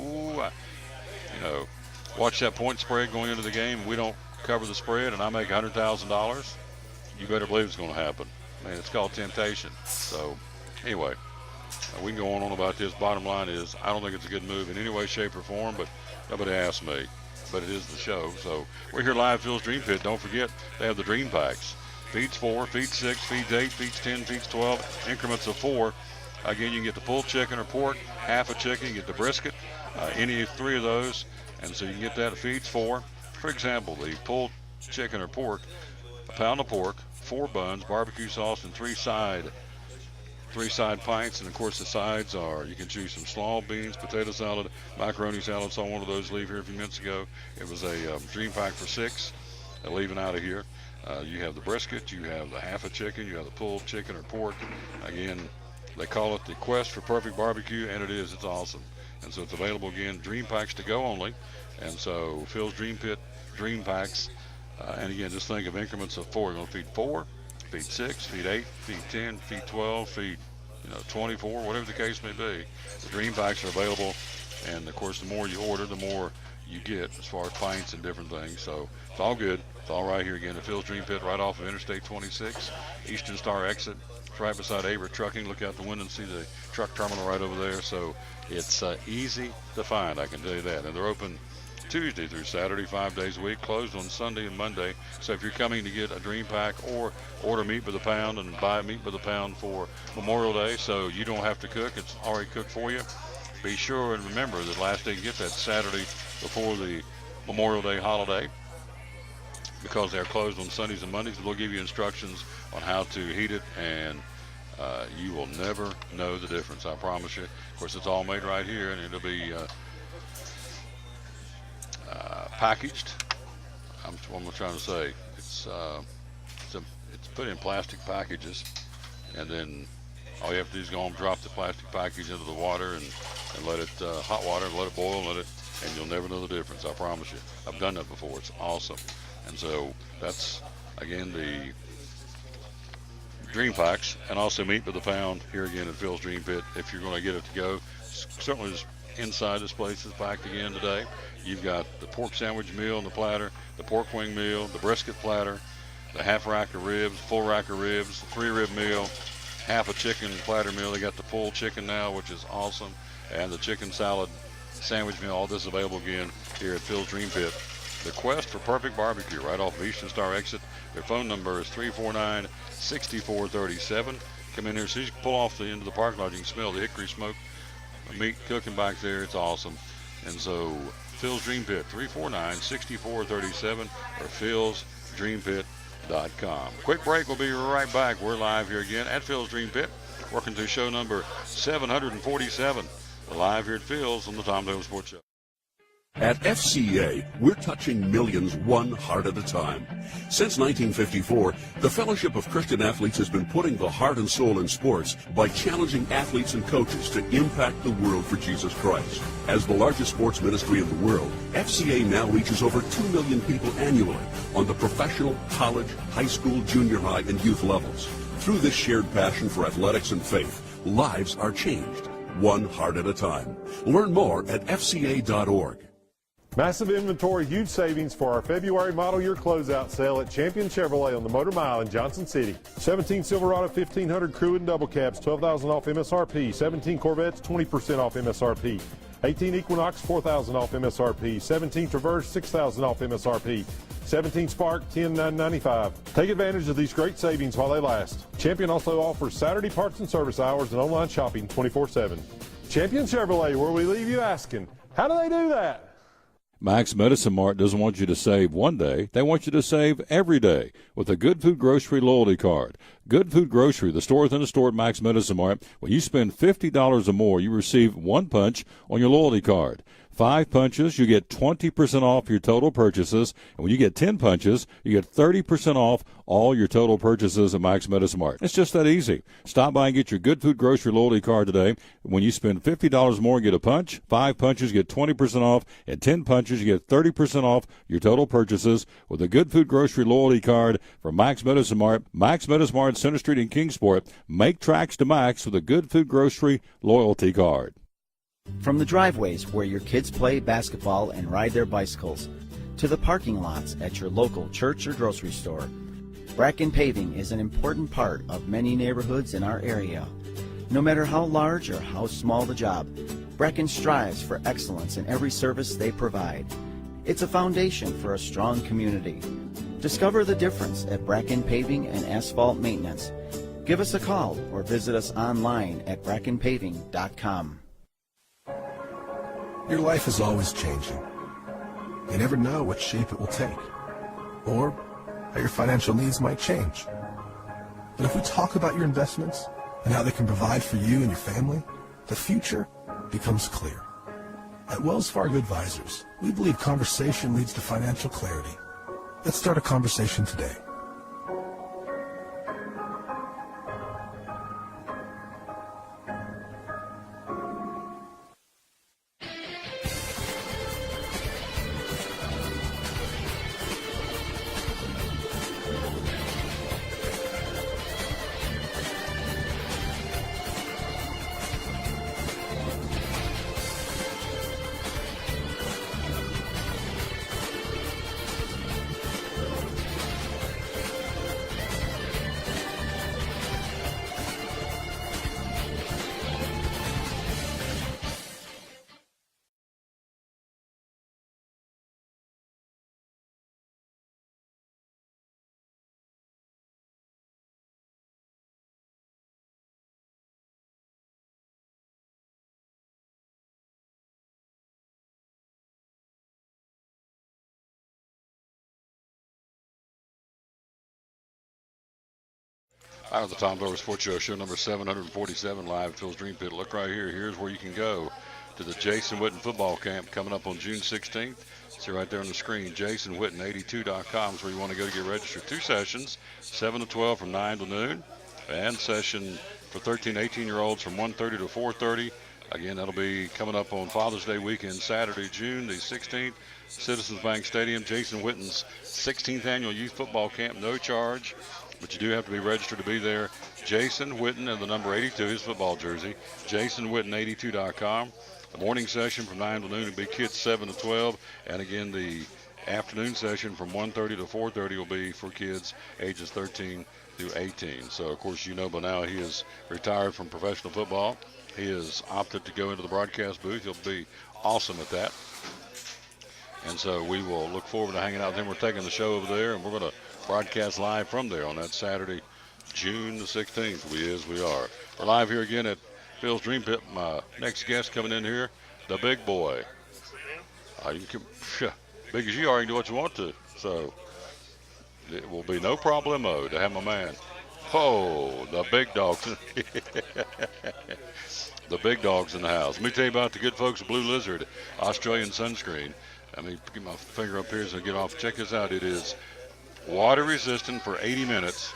watch that point spread going into the game, and we don't cover the spread, and I make $100,000, you better believe it's going to happen. Man, it's called temptation. So, anyway, we can go on about this. Bottom line is, I don't think it's a good move in any way, shape, or form, but nobody asked me. But it is the show. So, we're here live, Phil's Dream Pit. Don't forget, they have the Dream Packs. Feeds 4, feeds 6, feeds 8, feeds 10, feeds 12, increments of 4. Again, you can get the pulled chicken or pork, half a chicken, you get the brisket, any of 3 of those, and so you can get that at feeds 4. For example, the pulled chicken or pork, a pound of pork, 4 buns, barbecue sauce, and 3 side pints. And of course the sides are, you can choose some slaw, beans, potato salad, macaroni salad. Saw one of those leave here a few minutes ago. It was a Dream Pack for 6, leaving out of here. You have the brisket, you have the half a chicken, you have the pulled chicken or pork. Again, they call it the Quest for Perfect Barbecue, and it is. It's awesome. And so it's available again, Dream Packs to go only. And so Phil's Dream Pit, Dream Packs. And again, just think of increments of 4. You're going to feed 4, feed 6, feed 8, feed 10, feed 12, feed 24, whatever the case may be. The Dream Packs are available. And of course, the more you order, the more you get as far as pints and different things. So it's all good. It's all right here again at Phil's Dream Pit, right off of Interstate 26, Eastern Star exit. It's right beside Aver Trucking. Look out the window and see the truck terminal right over there. So it's easy to find, I can tell you that. And they're open Tuesday through Saturday, 5 days a week, closed on Sunday and Monday. So if you're coming to get a Dream Pack or order meat by the pound and buy meat by the pound for Memorial Day, so you don't have to cook, it's already cooked for you, be sure and remember that last day you get that Saturday before the Memorial Day holiday, because they're closed on Sundays and Mondays. They'll give you instructions on how to heat it, and you will never know the difference, I promise you. Of course, it's all made right here, and it'll be packaged. What am I trying to say? It's put in plastic packages, and then all you have to do is go home, drop the plastic package into the water, and let it hot water, and let it boil, and you'll never know the difference, I promise you. I've done that before. It's awesome. And so that's, again, the Dream Packs, and also meat by the pound here again at Phil's Dream Pit. If you're going to get it to go, certainly just inside this place is packed again today. You've got the pork sandwich meal on the platter, the pork wing meal, the brisket platter, the half rack of ribs, full rack of ribs, the 3-rib meal, half a chicken platter meal. They got the full chicken now, which is awesome, and the chicken salad sandwich meal. All this available again here at Phil's Dream Pit. The Quest for Perfect Barbecue, right off of Eastern Star exit. Their phone number is 349-6437. Come in here, as soon as you pull off the end of the parking lot, you can smell the hickory smoke, the meat cooking back there. It's awesome. And so Phil's Dream Pit, 349-6437, or philsdreampit.com. Quick break. We'll be right back. We're live here again at Phil's Dream Pit, working through show number 747. We're live here at Phil's on the Tom Dillon Sports Show. At FCA, we're touching millions one heart at a time. Since 1954, the Fellowship of Christian Athletes has been putting the heart and soul in sports by challenging athletes and coaches to impact the world for Jesus Christ. As the largest sports ministry in the world, FCA now reaches over 2 million people annually on the professional, college, high school, junior high, and youth levels. Through this shared passion for athletics and faith, lives are changed, one heart at a time. Learn more at fca.org. Massive inventory, huge savings for our February model year closeout sale at Champion Chevrolet on the Motor Mile in Johnson City. 17 Silverado 1500 crew and double cabs, $12,000 off MSRP. 17 Corvettes, 20% off MSRP. 18 Equinox, $4,000 off MSRP. 17 Traverse, $6,000 off MSRP. 17 Spark, $10,995. Take advantage of these great savings while they last. Champion also offers Saturday parts and service hours and online shopping 24/7. Champion Chevrolet, where we leave you asking, how do they do that? Max Medicine Mart doesn't want you to save one day. They want you to save every day with a Good Food Grocery loyalty card. Good Food Grocery, the store within a store at Max Medicine Mart. When you spend $50 or more, you receive one punch on your loyalty card. 5 punches, you get 20% off your total purchases. And when you get 10 punches, you get 30% off all your total purchases at Max Medicine Mart. It's just that easy. Stop by and get your Good Food Grocery loyalty card today. When you spend $50 more, get a punch. 5 punches, get 20% off. And 10 punches, you get 30% off your total purchases with a Good Food Grocery loyalty card from Max Medicine Mart. Max Medicine Mart, Center Street in Kingsport. Make tracks to Max with a Good Food Grocery loyalty card. From the driveways where your kids play basketball and ride their bicycles, to the parking lots at your local church or grocery store, Bracken Paving is an important part of many neighborhoods in our area. No matter how large or how small the job, Bracken strives for excellence in every service they provide. It's a foundation for a strong community. Discover the difference at Bracken Paving and Asphalt Maintenance. Give us a call or visit us online at brackenpaving.com. Your life is always changing. You never know what shape it will take, or how your financial needs might change. But if we talk about your investments and how they can provide for you and your family, the future becomes clear. At Wells Fargo Advisors, we believe conversation leads to financial clarity. Let's start a conversation today. Out of the Tom Dover Sports Show number 747, live at Phil's Dream Pit. Look right here. Here's where you can go to the Jason Witten football camp coming up on June 16th. See right there on the screen, JasonWitten82.com is where you want to go to get registered. 2 sessions, 7 to 12 from 9 to noon, and session for 13, 18-year-olds from 1:30 to 4:30. Again, that'll be coming up on Father's Day weekend, Saturday, June the 16th, Citizens Bank Stadium. Jason Witten's 16th annual youth football camp, no charge. But you do have to be registered to be there. Jason Witten and the number 82, his football jersey. JasonWitten82.com. The morning session from 9 to noon will be kids 7 to 12. And again, the afternoon session from 1:30 to 4:30 will be for kids ages 13 through 18. So, of course, you know by now he is retired from professional football. He has opted to go into the broadcast booth. He'll be awesome at that. And so we will look forward to hanging out with him. We're taking the show over there, and we're going to broadcast live from there on that Saturday, June the 16th. We are. We're live here again at Phil's Dream Pit. My next guest coming in here, the big boy. You can, big as you are, you can do what you want to. So it will be no problemo to have my man, Oh, the big dogs. The big dogs in the house. Let me tell you about the good folks at Blue Lizard Australian sunscreen. Let me get my finger up here so I get off. Check this out. It is water resistant for 80 minutes.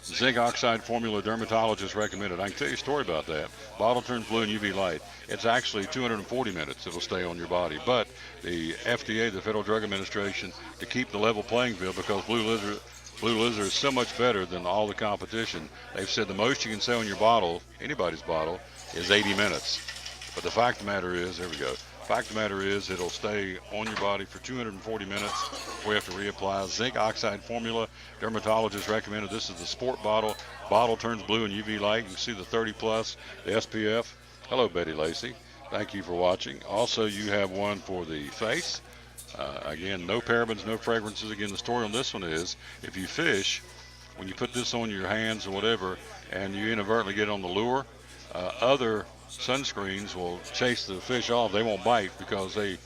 Zinc oxide formula, dermatologist recommended. I can tell you a story about that. Bottle turns blue in UV light. It's actually 240 minutes it'll stay on your body. But the FDA, the Federal Drug Administration, to keep the level playing field, because Blue Lizard is so much better than all the competition, they've said the most you can say on your bottle, anybody's bottle, is 80 minutes. But the fact of the matter is, there we go. Fact of the matter is, it'll stay on your body for 240 minutes before you have to reapply. Zinc oxide formula, dermatologist recommended. This is the sport bottle. Bottle turns blue in UV light. You can see the 30 plus, the SPF. Hello, Betty Lacey. Thank you for watching. Also, you have one for the face. Again, no parabens, no fragrances. Again, the story on this one is, if you fish, when you put this on your hands or whatever, and you inadvertently get on the lure, other sunscreens will chase the fish off. They won't bite because they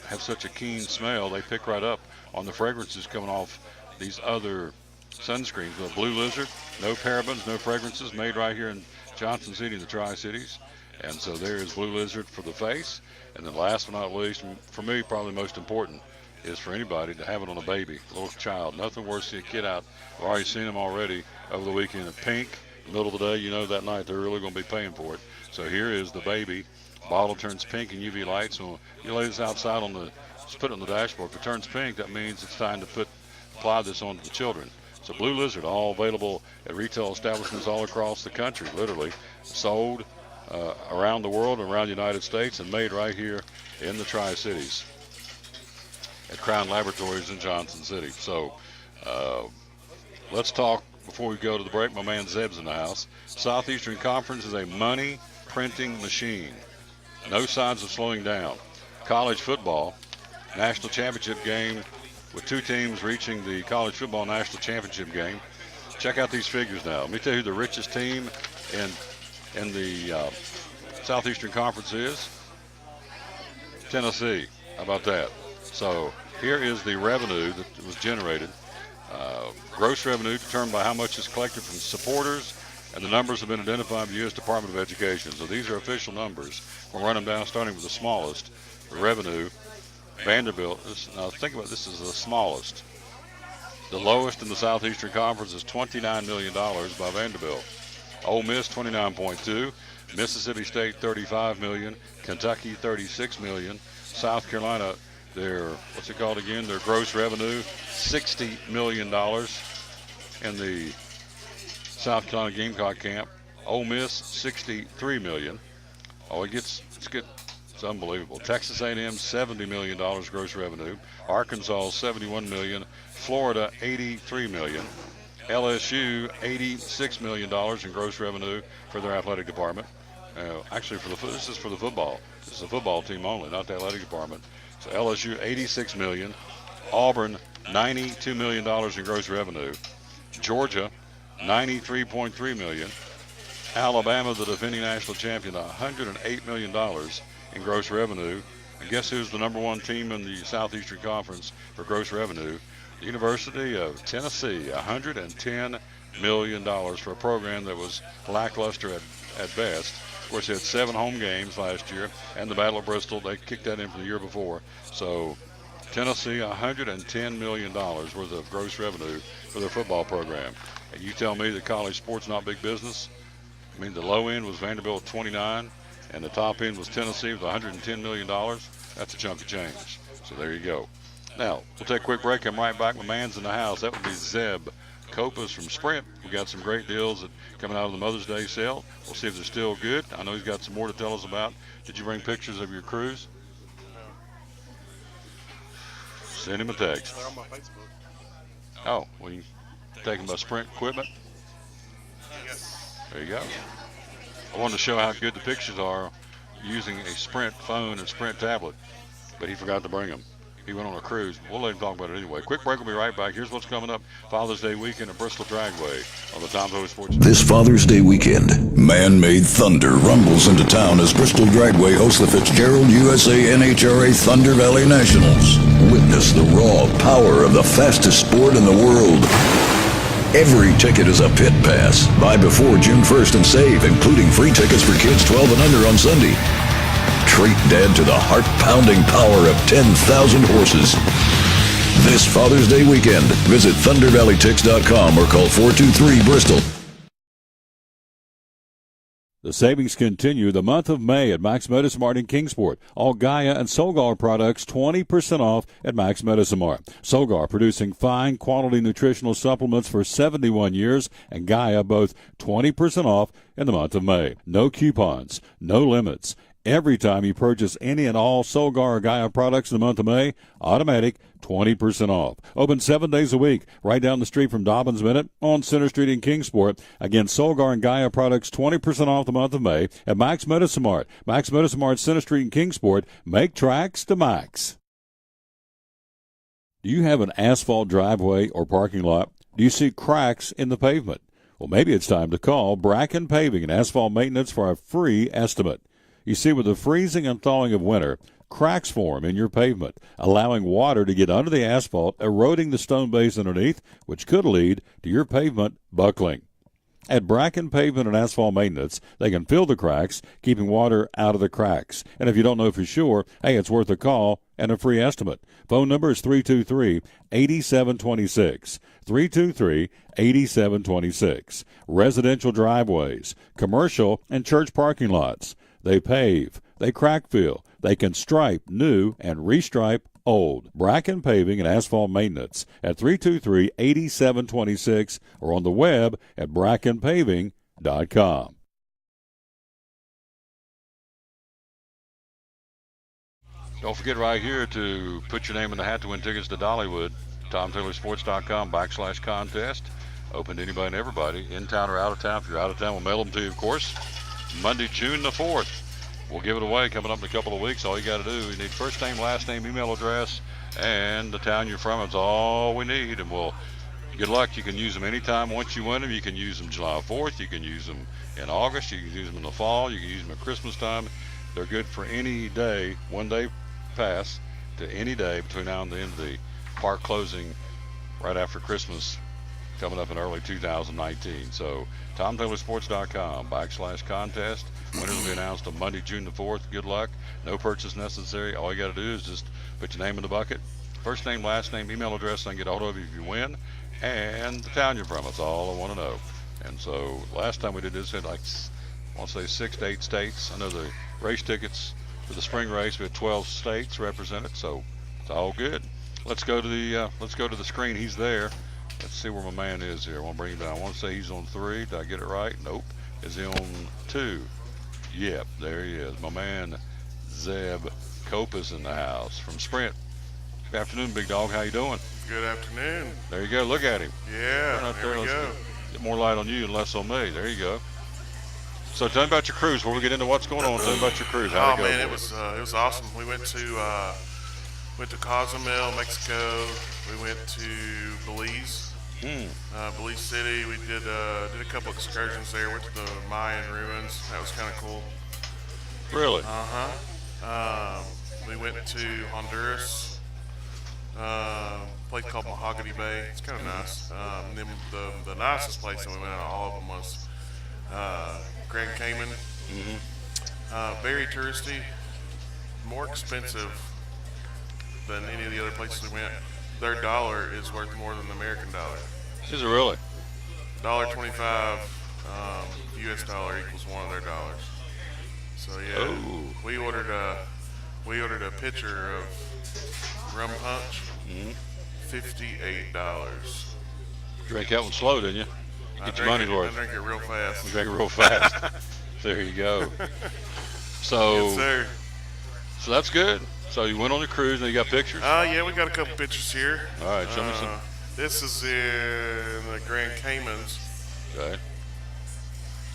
have such a keen smell. They pick right up on the fragrances coming off these other sunscreens. The Blue Lizard, no parabens, no fragrances, made right here in Johnson City, the Tri-Cities. And so there is Blue Lizard for the face. And then last but not least, for me, probably most important, is for anybody to have it on a baby, a little child. Nothing worse than a kid out. I've already seen them already over the weekend in pink. Middle of the day, you know, that night they're really going to be paying for it. So here is the baby. Bottle turns pink in UV light. So you lay this outside on just put it on the dashboard. If it turns pink, that means it's time to apply this on to the children. So Blue Lizard, all available at retail establishments all across the country, literally sold around the world, around the United States, and made right here in the Tri-Cities at Crown Laboratories in Johnson City. So let's talk. Before we go to the break, my man Zeb's in the house. Southeastern Conference is a money printing machine. No signs of slowing down. College football, national championship game with two teams reaching the college football national championship game. Check out these figures now. Let me tell you who the richest team in the Southeastern Conference is. Tennessee. How about that? So here is the revenue that was generated. Gross revenue determined by how much is collected from supporters, and the numbers have been identified by the U.S. Department of Education. So these are official numbers. We'll run them down, starting with the smallest. The revenue, Vanderbilt. Now think about this is the smallest. The lowest in the Southeastern Conference is $29 million by Vanderbilt. Ole Miss, $29.2. Mississippi State, $35 million. Kentucky, $36 million. South Carolina, their gross revenue, $60 million in the South Carolina Gamecock camp. Ole Miss, $63 million. Oh, it's unbelievable. Texas A&M, $70 million gross revenue. Arkansas, $71 million. Florida, $83 million. LSU, $86 million in gross revenue for their athletic department. Actually, this is for the football. This is a football team only, not the athletic department. So LSU, $86 million. Auburn, $92 million in gross revenue. Georgia, $93.3 million. Alabama, the defending national champion, $108 million in gross revenue. And guess who's the number one team in the Southeastern Conference for gross revenue? The University of Tennessee, $110 million for a program that was lackluster at best. Of course, they had 7 home games last year, and the Battle of Bristol, they kicked that in from the year before. So Tennessee, $110 million worth of gross revenue for their football program. And you tell me that college sports not big business? I mean, the low end was Vanderbilt, 29, and the top end was Tennessee with $110 million. That's a chunk of change. So there you go. Now, we'll take a quick break. I'm right back. My man's in the house. That would be Zeb Copas from Sprint. We got some great deals coming out of the Mother's Day sale. We'll see if they're still good. I know he's got some more to tell us about. Did you bring pictures of your cruise? Send him a text. They're on my Facebook. Oh, well, you take them by Sprint equipment? Yes. There you go. I wanted to show how good the pictures are using a Sprint phone and Sprint tablet, but he forgot to bring them. He went on a cruise. We'll let him talk about it anyway. Quick break. We'll be right back. Here's what's coming up. Father's Day weekend at Bristol Dragway on the Tom Ho Sports. This Father's Day weekend, man-made thunder rumbles into town as Bristol Dragway hosts the Fitzgerald USA NHRA Thunder Valley Nationals. Witness the raw power of the fastest sport in the world. Every ticket is a pit pass. Buy before June 1st and save, including free tickets for kids 12 and under on Sunday. Treat Dad to the heart-pounding power of 10,000 horses. This Father's Day weekend, visit ThunderValleyTix.com or call 423-BRISTOL. The savings continue the month of May at Max Medicine Mart in Kingsport. All Gaia and Solgar products 20% off at Max Medicine Mart. Solgar producing fine quality nutritional supplements for 71 years, and Gaia both 20% off in the month of May. No coupons, no limits. Every time you purchase any and all Solgar or Gaia products in the month of May, automatic 20% off. Open 7 days a week, right down the street from Dobbins Minute on Center Street in Kingsport. Again, Solgar and Gaia products 20% off the month of May at Max Medicine Mart. Max Medicine Mart, Center Street in Kingsport. Make tracks to Max. Do you have an asphalt driveway or parking lot? Do you see cracks in the pavement? Well, maybe it's time to call Bracken Paving and Asphalt Maintenance for a free estimate. You see, with the freezing and thawing of winter, cracks form in your pavement, allowing water to get under the asphalt, eroding the stone base underneath, which could lead to your pavement buckling. At Bracken Pavement and Asphalt Maintenance, they can fill the cracks, keeping water out of the cracks. And if you don't know for sure, hey, it's worth a call and a free estimate. Phone number is 323-8726. 323-8726. Residential driveways, commercial and church parking lots. They pave, they crack fill, they can stripe new and restripe old. Bracken Paving and Asphalt Maintenance at 323-8726 or on the web at brackenpaving.com. Don't forget right here to put your name in the hat to win tickets to Dollywood. TomTaylorSports.com/contest. Open to anybody and everybody, in town or out of town. If you're out of town, we'll mail them to you, of course. Monday, June the 4th. We'll give it away coming up in a couple of weeks. All you got to do, you need first name, last name, email address, and the town you're from. It's all we need. And we'll, good luck. You can use them anytime once you win them. You can use them July 4th. You can use them in August. You can use them in the fall. You can use them at Christmas time. They're good for any day, one day pass to any day between now and the end of the park closing right after Christmas, coming up in early 2019. So TomTaylorSports.com/contest. Winners will be announced on Monday, June the 4th. Good luck. No purchase necessary. All you got to do is just put your name in the bucket. First name, last name, email address, and I can get a hold of you if you win. And the town you're from. That's all I want to know. And so last time we did this, had like, I want to say 6 to 8 states. I know the race tickets for the spring race, we had 12 states represented. So it's all good. Let's go to the screen. He's there. Let's see where my man is here. I want to bring him down. I want to say he's on 3. Did I get it right? Nope. Is he on 2? Yep, there he is. My man Zeb Cope is in the house from Sprint. Good afternoon, big dog. How you doing? Good afternoon. There you go. Look at him. Yeah, there we go. Get more light on you and less on me. There you go. So tell me about your cruise. Before we get into what's going on, tell me about your cruise. How'd it go? Man, it was awesome. We went to Cozumel, Mexico. We went to Belize. Belize City. We did a couple excursions there. Went to the Mayan ruins. That was kind of cool. Really? We went to Honduras. Place called Mahogany Bay. It's kind of nice. And then the nicest place that we went out of all of them was Grand Cayman. Very touristy. More expensive than any of the other places we went. Their dollar is worth more than the American dollar. Is it really? $1.25 US dollar equals one of their dollars. So yeah, we ordered a pitcher of rum punch, $58. Drink that one slow, didn't you? Get your money's worth. I drink it real fast. You drink it real fast. There you go. So, yes, sir. So that's good. So you went on the cruise and you got pictures? Yeah, we got a couple pictures here. All right, show me some. This is in the Grand Caymans. Okay.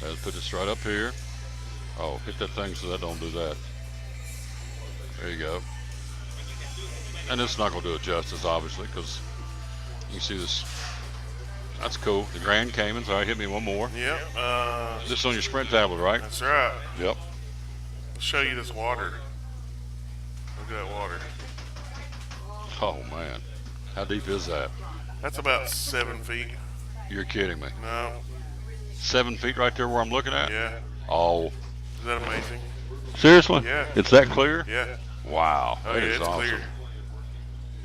Let's put this right up here. Oh, hit that thing so that don't do that. There you go. And it's not going to do it justice, obviously, because you can see this. That's cool. The Grand Caymans. All right, hit me one more. Yep. This is on your Sprint tablet, right? That's right. Yep. I'll show you this water. Look at that water. Oh, man. How deep is that? That's about 7 feet. You're kidding me. No. 7 feet right there where I'm looking at? Yeah. Oh. Is that amazing? Seriously? Yeah. It's that clear? Yeah. Wow. Oh, That yeah, is it's awesome. clear.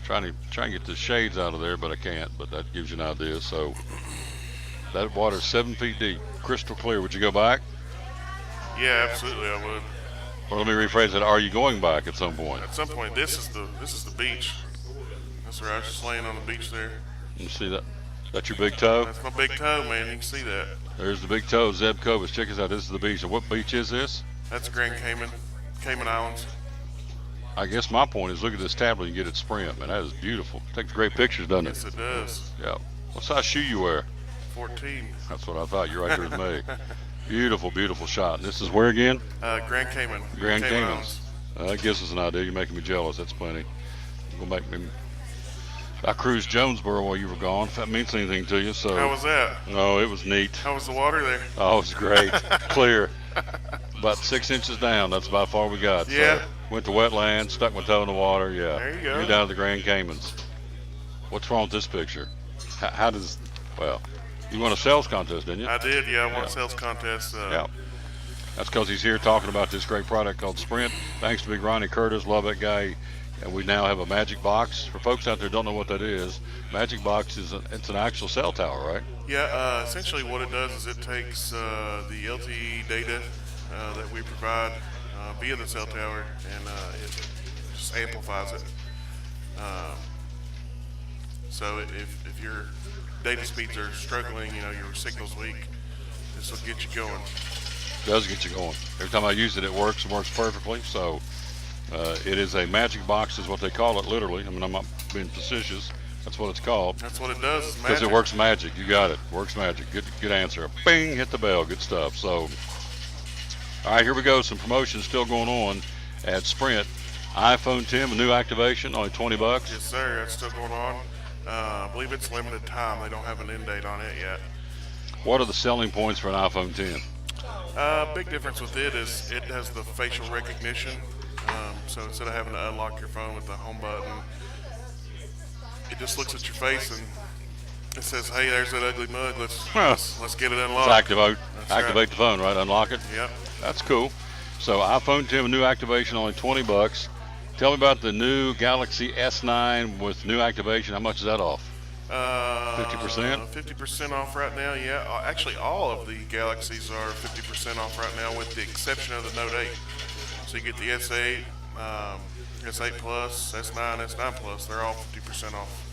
Trying to get the shades out of there, but I can't. But that gives you an idea. So that water's 7 feet deep, crystal clear. Would you go back? Yeah, absolutely, I would. Or let me rephrase it. Are you going back at some point? At some point, this is the beach. That's where I was just laying on the beach there. You see that? That's your big toe? That's my big toe, man. You can see that. There's the big toe, Zeb Cobus. Check us out. This is the beach. And what beach is this? That's Grand Cayman Islands. I guess my point is look at this tablet and get it Sprint, man. That is beautiful. Takes great pictures, doesn't it? Yes, it does. Yeah. What size shoe you wear? 14. That's what I thought. You're right there with me. Beautiful, beautiful shot. And this is where again? Grand Cayman. Grand Cayman Caymans. That gives us an idea. You're making me jealous. That's plenty. You're gonna make me. I cruised Jonesboro while you were gone. If that means anything to you, so. How was that? Oh, it was neat. How was the water there? Oh, it was great. Clear. About 6 inches down. That's about far we got. Yeah. So went to wetlands, stuck my toe in the water. Yeah. There you go. You're down to the Grand Caymans. What's wrong with this picture? How does? Well, you won a sales contest, didn't you? I did. Yeah, I won a sales contest. Yeah. That's because he's here talking about this great product called Sprint. Thanks to Big Ronnie Curtis. Love that guy. And we now have a Magic Box. For folks out there who don't know what that is, Magic Box is it's an actual cell tower, right? Yeah, essentially what it does is it takes the LTE data that we provide via the cell tower, and it just amplifies it. So if your data speeds are struggling, your signal's weak, this will get you going. It does get you going. Every time I use it, it works perfectly. So it is a Magic Box is what they call it, literally. I mean, I'm not being facetious. That's what it's called. That's what it does. It's because it works magic. You got it. Works magic. Good answer. Bing, hit the bell. Good stuff. So, all right, here we go. Some promotions still going on at Sprint. iPhone 10, a new activation, only $20. Yes, sir. That's still going on. I believe it's limited time. They don't have an end date on it yet. What are the selling points for an iPhone 10? Big difference with it is it has the facial recognition. So instead of having to unlock your phone with the home button, it just looks at your face and it says, "Hey, there's that ugly mug. Let's get it unlocked." Let's activate the phone, right? Unlock it. Yep. That's cool. So iPhone 10, a new activation, only $20. Tell me about the new Galaxy S9 with new activation. How much is that off? 50%? 50% off right now, yeah. Actually, all of the Galaxies are 50% off right now with the exception of the Note 8. So you get the S8, S8 Plus, S9, S9 Plus. They're all 50% off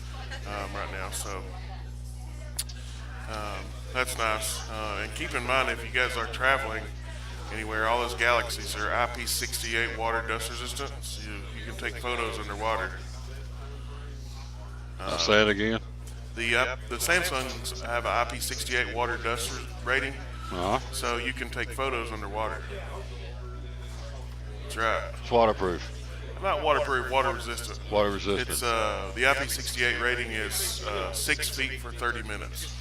right now. So that's nice. And keep in mind, if you guys are traveling anywhere, all those Galaxies are IP68 water dust resistant. So you can take photos underwater. Say it again. The Samsungs have an IP68 water dust rating, so you can take photos underwater. That's right. It's waterproof. Not waterproof, water resistant. Water resistant. It's the IP68 rating is 6 feet for 30 minutes.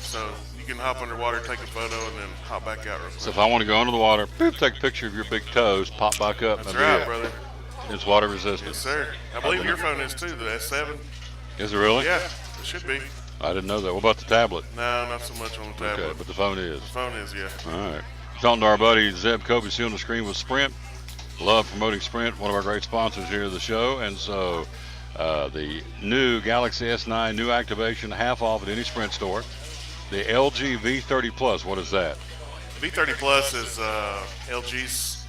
So you can hop underwater, take a photo, and then hop back out real quick. So if I want to go under the water, boop, take a picture of your big toes, pop back up. That's and right, brother. It's water resistant. Yes, sir. I believe your phone is too, the S7. Is it really? Yeah, it should be. I didn't know that. What about the tablet? No, not so much on the tablet. Okay, but the phone is. The phone is, yeah. All right. Talking to our buddy Zeb Cobus on the screen with Sprint. Love promoting Sprint, one of our great sponsors here of the show. And so the new Galaxy S9, new activation, half off at any Sprint store. The LG V30 Plus, what is that? V30 Plus is LG's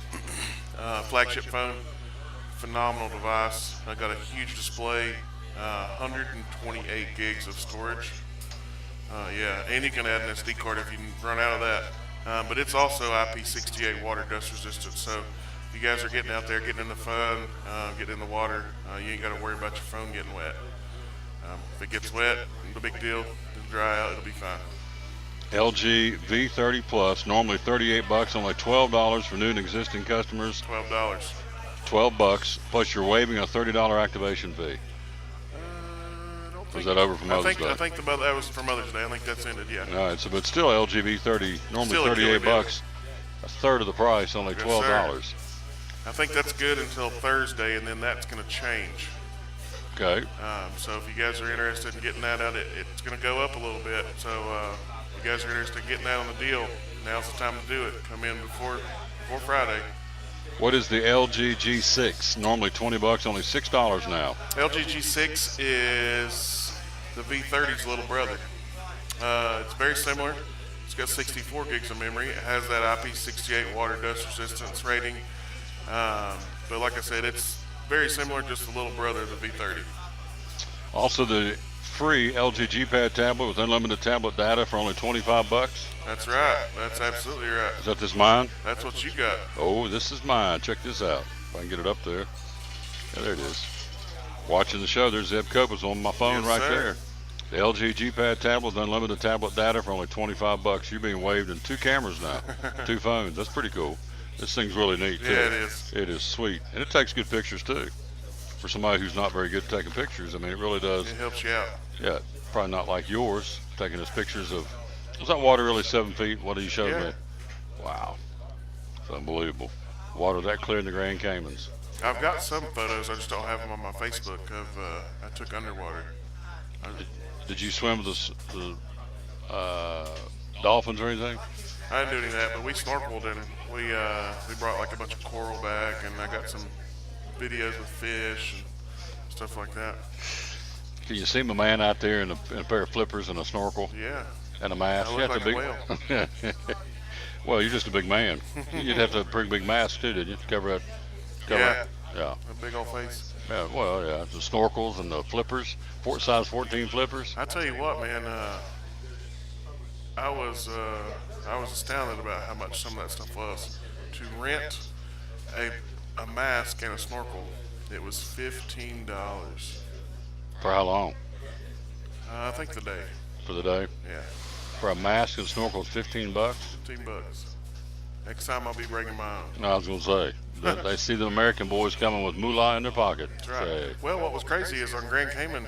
flagship phone. Phenomenal device. I got a huge display, 128 gigs of storage. Yeah, and you can add an SD card if you run out of that. But it's also IP68 water dust resistant. So if you guys are getting out there, getting in the fun, getting in the water, you ain't got to worry about your phone getting wet. If it gets wet, no big deal. It'll dry out. It'll be fine. LG V30 Plus, normally $38, only $12 for new and existing customers. $12. $12 plus you're waiving a $30 activation fee. Was that over for Mother's Day? I think that was for Mother's Day. I think that's ended. Yeah. All right, so but still LG V30 normally Still a killer $38, a third of the price, only Yes, $12. I think that's good until Thursday, and then that's going to change. Okay. So if you guys are interested in getting that out, it's going to go up a little bit. So if you guys are interested in getting that on the deal, now's the time to do it. Come in before Friday. What is the LG G6? Normally $20, only $6 now. LG G6 is the V30's little brother. It's very similar. It's got 64 gigs of memory. It has that IP68 water dust resistance rating. But like I said, it's very similar, just a little brother of the V30. Also, the free LG G-Pad tablet with unlimited tablet data for only $25. That's right. That's absolutely right. Is that this mine? That's what you got. Oh, this is mine. Check this out. If I can get it up there. Yeah, there it is. Watching the show, there's Zeb Copas on my phone right there. The LG G-Pad tablet with unlimited tablet data for only $25. You're being waved in 2 cameras now, 2 phones. That's pretty cool. This thing's really neat, too. Yeah, it is. It is sweet. And it takes good pictures, too. For somebody who's not very good at taking pictures, I mean, it really does. It helps you out. Yeah, probably not like yours, taking us pictures of, was that water really 7 feet? What did you show me? Wow. It's unbelievable. Water that clear in the Grand Caymans. I've got some photos, I just don't have them on my Facebook of, I took underwater. Did you swim with the dolphins or anything? I didn't do any of that, but we snorkeled and we brought like a bunch of coral back, and I got some videos with fish and stuff like that. Can you see my man out there in a pair of flippers and a snorkel? Yeah. And a mask. I look like a whale. Well, you're just a big man. You'd have to have a pretty big mask too, didn't you? To cover that. Yeah. A big old face. Yeah. Well, yeah. The snorkels and the flippers, size 14 flippers. I tell you what, man. I was astounded about how much some of that stuff was. To rent a mask and a snorkel, it was $15. For how long? I think the day. For the day? Yeah. For a mask and snorkel, it's $15. $15. Next time I'll be bringing my own. No, I was gonna say they see the American boys coming with moolah in their pocket. That's right. Well, what was crazy is on Grand Cayman,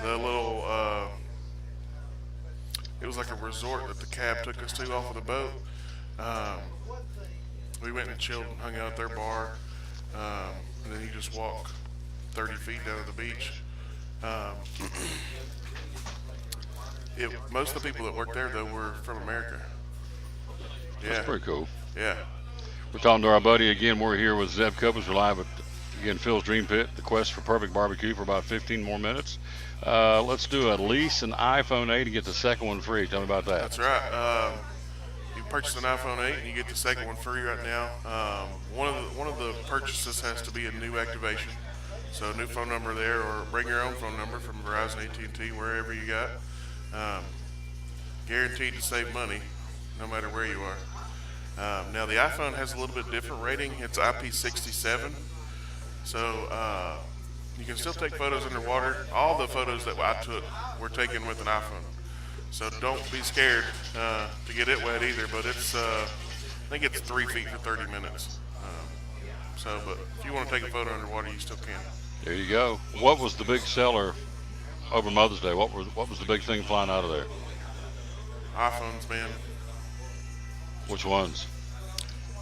the little it was like a resort that the cab took us to off of the boat. We went and chilled and hung out at their bar, and then you just walk 30 feet down to the beach. Most of the people that worked there, though, were from America. Yeah. That's pretty cool. Yeah. We're talking to our buddy again. We're here with Zeb Copas. We're live at, again, Phil's Dream Pit, the quest for perfect barbecue for about 15 more minutes. Let's do a lease an iPhone 8 and get the second one free. Tell me about that. That's right. You purchase an iPhone 8 and you get the second one free right now. One of the purchases has to be a new activation. So a new phone number there, or bring your own phone number from Verizon, AT&T, wherever you got. Guaranteed to save money, no matter where you are. Now the iPhone has a little bit different rating. It's IP67, so you can still take photos underwater. All the photos that I took were taken with an iPhone, so don't be scared to get it wet either. But it's I think it's 3 feet for 30 minutes. But if you want to take a photo underwater, you still can. There you go. What was the big seller over Mother's Day? What was the big thing flying out of there? iPhones, man. Which ones?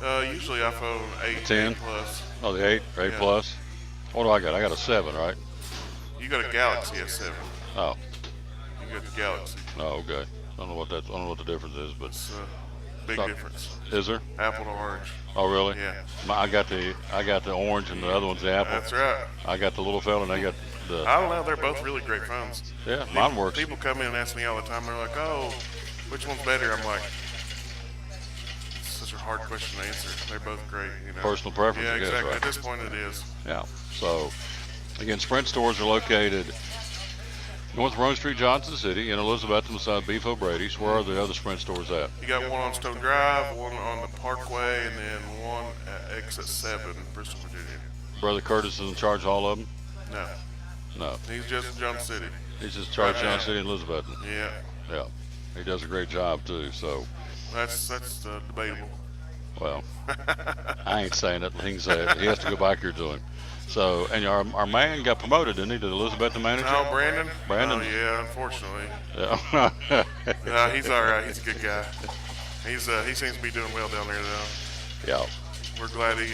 Usually iPhone 8, 10 8 Plus. Oh, the 8 or 8 Yeah. Plus. What do I got? I got a 7, right? You got a Galaxy S7. Oh. You got the Galaxy. Oh, okay. I don't know what the difference is, but it's big difference. Is there? Apple to orange. Oh, really? Yeah. I got the orange, and the other one's the apple. That's right. I got the little fella, and they got the. I don't know. They're both really great phones. Yeah, mine works. People come in and ask me all the time. They're like, "Oh, which one's better?" I'm like, it's such a hard question to answer. They're both great. You know. Personal preference, Yeah, I guess, exactly. right? At this point, it is. Yeah. So, again, Sprint stores are located North Rome Street, Johnson City, in Elizabeth, beside Beef O'Brady's. Where are the other Sprint stores at? You got one on Stone Drive, one on the Parkway, and then one at Exit 7, Bristol, Virginia. Brother Curtis is in charge of all of them? No. No. He's just in Johnson City. He's just in charge of Right now. Johnson City and Elizabeth. Yeah. Yeah. He does a great job, too, so. That's debatable. Well, I ain't saying it. He can say it. He has to go back here to him. So, and our man got promoted, didn't he, to the Elizabeth manager? Oh, Brandon? Brandon? Oh, yeah, unfortunately. Yeah. No, he's all right. He's a good guy. He seems to be doing well down there, though. Yeah. We're glad he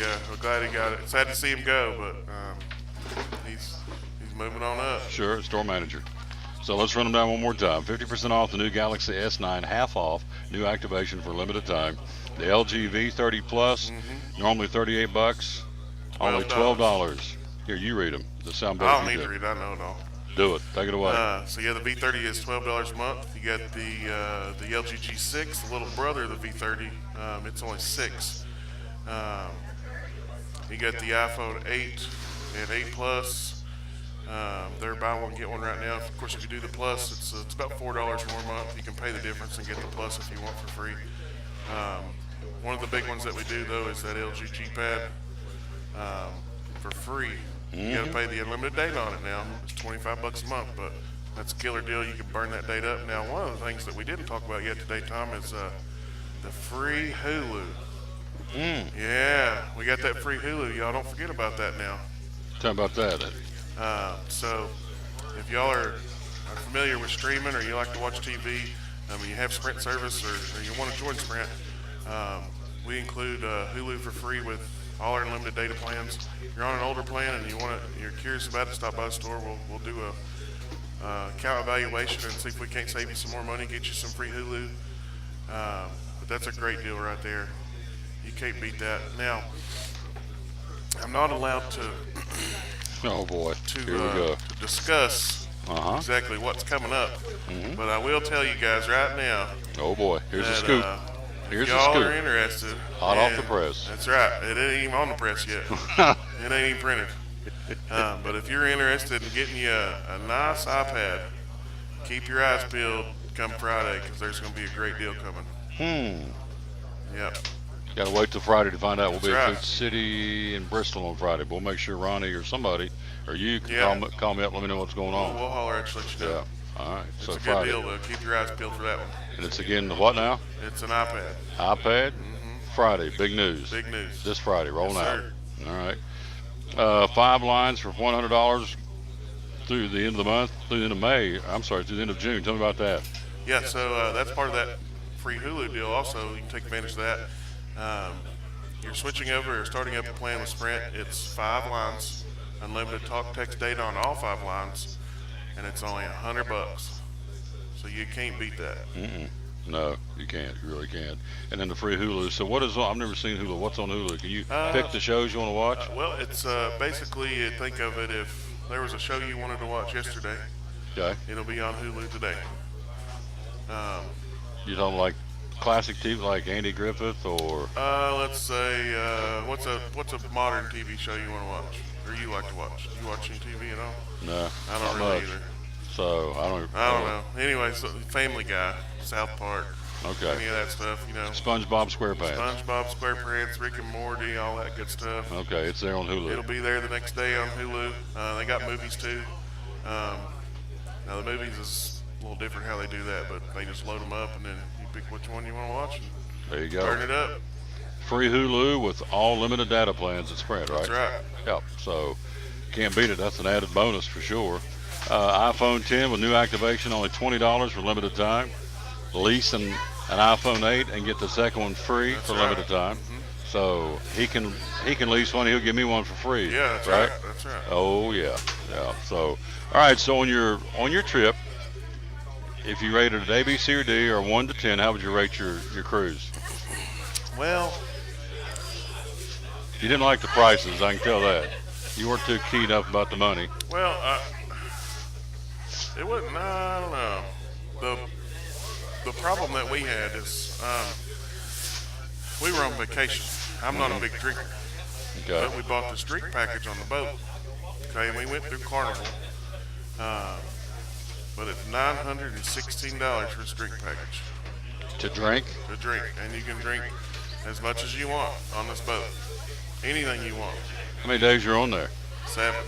got it. Sad to see him go, but he's moving on up. Sure, store manager. So let's run them down one more time. 50% off the new Galaxy S9, half off, new activation for limited time. The LG V30 Plus, normally $38, only $12. Here, you read them. They sound better. I don't need to read. I know it all. Do it. Take it away. So yeah, the V30 is $12 a month. You got the LG G6, the little brother of the V30. It's only $6. You got the iPhone 8 and 8 Plus. They're buy one get one right now. Of course, if you do the Plus, it's about $4 more a month. You can pay the difference and get the Plus if you want for free. One of the big ones that we do though is that LG G Pad for free. You got to pay the unlimited data on it now. It's $25 a month, but that's a killer deal. You can burn that data up. Now, one of the things that we didn't talk about yet today, Tom, is the free Hulu. Yeah, we got that free Hulu. Y'all don't forget about that now. Tell me about that. So, if y'all are familiar with streaming or you like to watch TV, you have Sprint service or you want to join Sprint, we include Hulu for free with all our unlimited data plans. If you're on an older plan and you're curious about it, stop by the store. We'll do a account evaluation and see if we can't save you some more money, get you some free Hulu. But that's a great deal right there. You can't beat that. Now, I'm not allowed to. Oh boy. Here we go. To discuss exactly what's coming up, but I will tell you guys right now. Oh boy. Here's the scoop. Here's the y'all scoop. Are interested. Hot off the press. That's right. It ain't even on the press yet. It ain't even printed. But if you're interested in getting you a nice iPad, keep your eyes peeled come Friday because there's going to be a great deal coming. Yep. Got to wait till Friday to find out. We'll be That's at right. Food City in Bristol on Friday. But we'll make sure Ronnie or somebody or you can call me up. Let me know what's going on. We'll holler at you, let you know. Yeah. All right. It's So a good Friday. deal though. Keep your eyes peeled for that one. And it's again the what now? It's an iPad. iPad. Friday. Big news. Big news. This Friday. Rolling Yes, out. sir. All right. 5 lines for $100 through the end of the month, through the end of May. I'm sorry, through the end of June. Tell me about that. Yeah, so that's part of that free Hulu deal also. You can take advantage of that. You're switching over or starting up a plan with Sprint. It's 5 lines, unlimited talk, text, data on all 5 lines, and it's only $100. So you can't beat that. No, you can't. You really can't. And then the free Hulu. So what is on? I've never seen Hulu. What's on Hulu? Can you pick the shows you want to watch? Well, it's basically, think of it if there was a show you wanted to watch yesterday. Okay. It'll be on Hulu today. You talking like classic TV, like Andy Griffith, or? Let's say, what's a modern TV show you want to watch, or you like to watch? You watching TV at all? No, I not don't really much. either. So I don't know. Anyway, so Family Guy, South Park. Okay. Any of that stuff, you know. SpongeBob SquarePants. SpongeBob SquarePants, Rick and Morty, all that good stuff. Okay, it's there on Hulu. It'll be there the next day on Hulu. They got movies too. Now the movies is a little different how they do that, but they just load them up and then you pick which one you want to watch. And There you go. turn it up. Free Hulu with all limited data plans at Sprint, right? That's right. Yep. So can't beat it. That's an added bonus for sure. iPhone 10 with new activation, only $20 for limited time. Lease an iPhone 8 and get the second one free for limited time. So he can lease one. He'll give me one for free. Yeah, that's right. That's right. Oh yeah, yeah. So all right. So on your trip, if you rated it A, B, C, or D, or 1 to 10, how would you rate your cruise? Well, You didn't like the prices, I can tell that. You weren't too keyed up about the money. well, it wasn't. I don't know. The problem that we had is we were on vacation. I'm not a big drinker, Okay. but we bought this drink package on the boat. Okay, and we went through Carnival, but it's $916 for this drink package. To drink? To drink, and you can drink as much as you want on this boat. Anything you want. How many days you're on there? 7.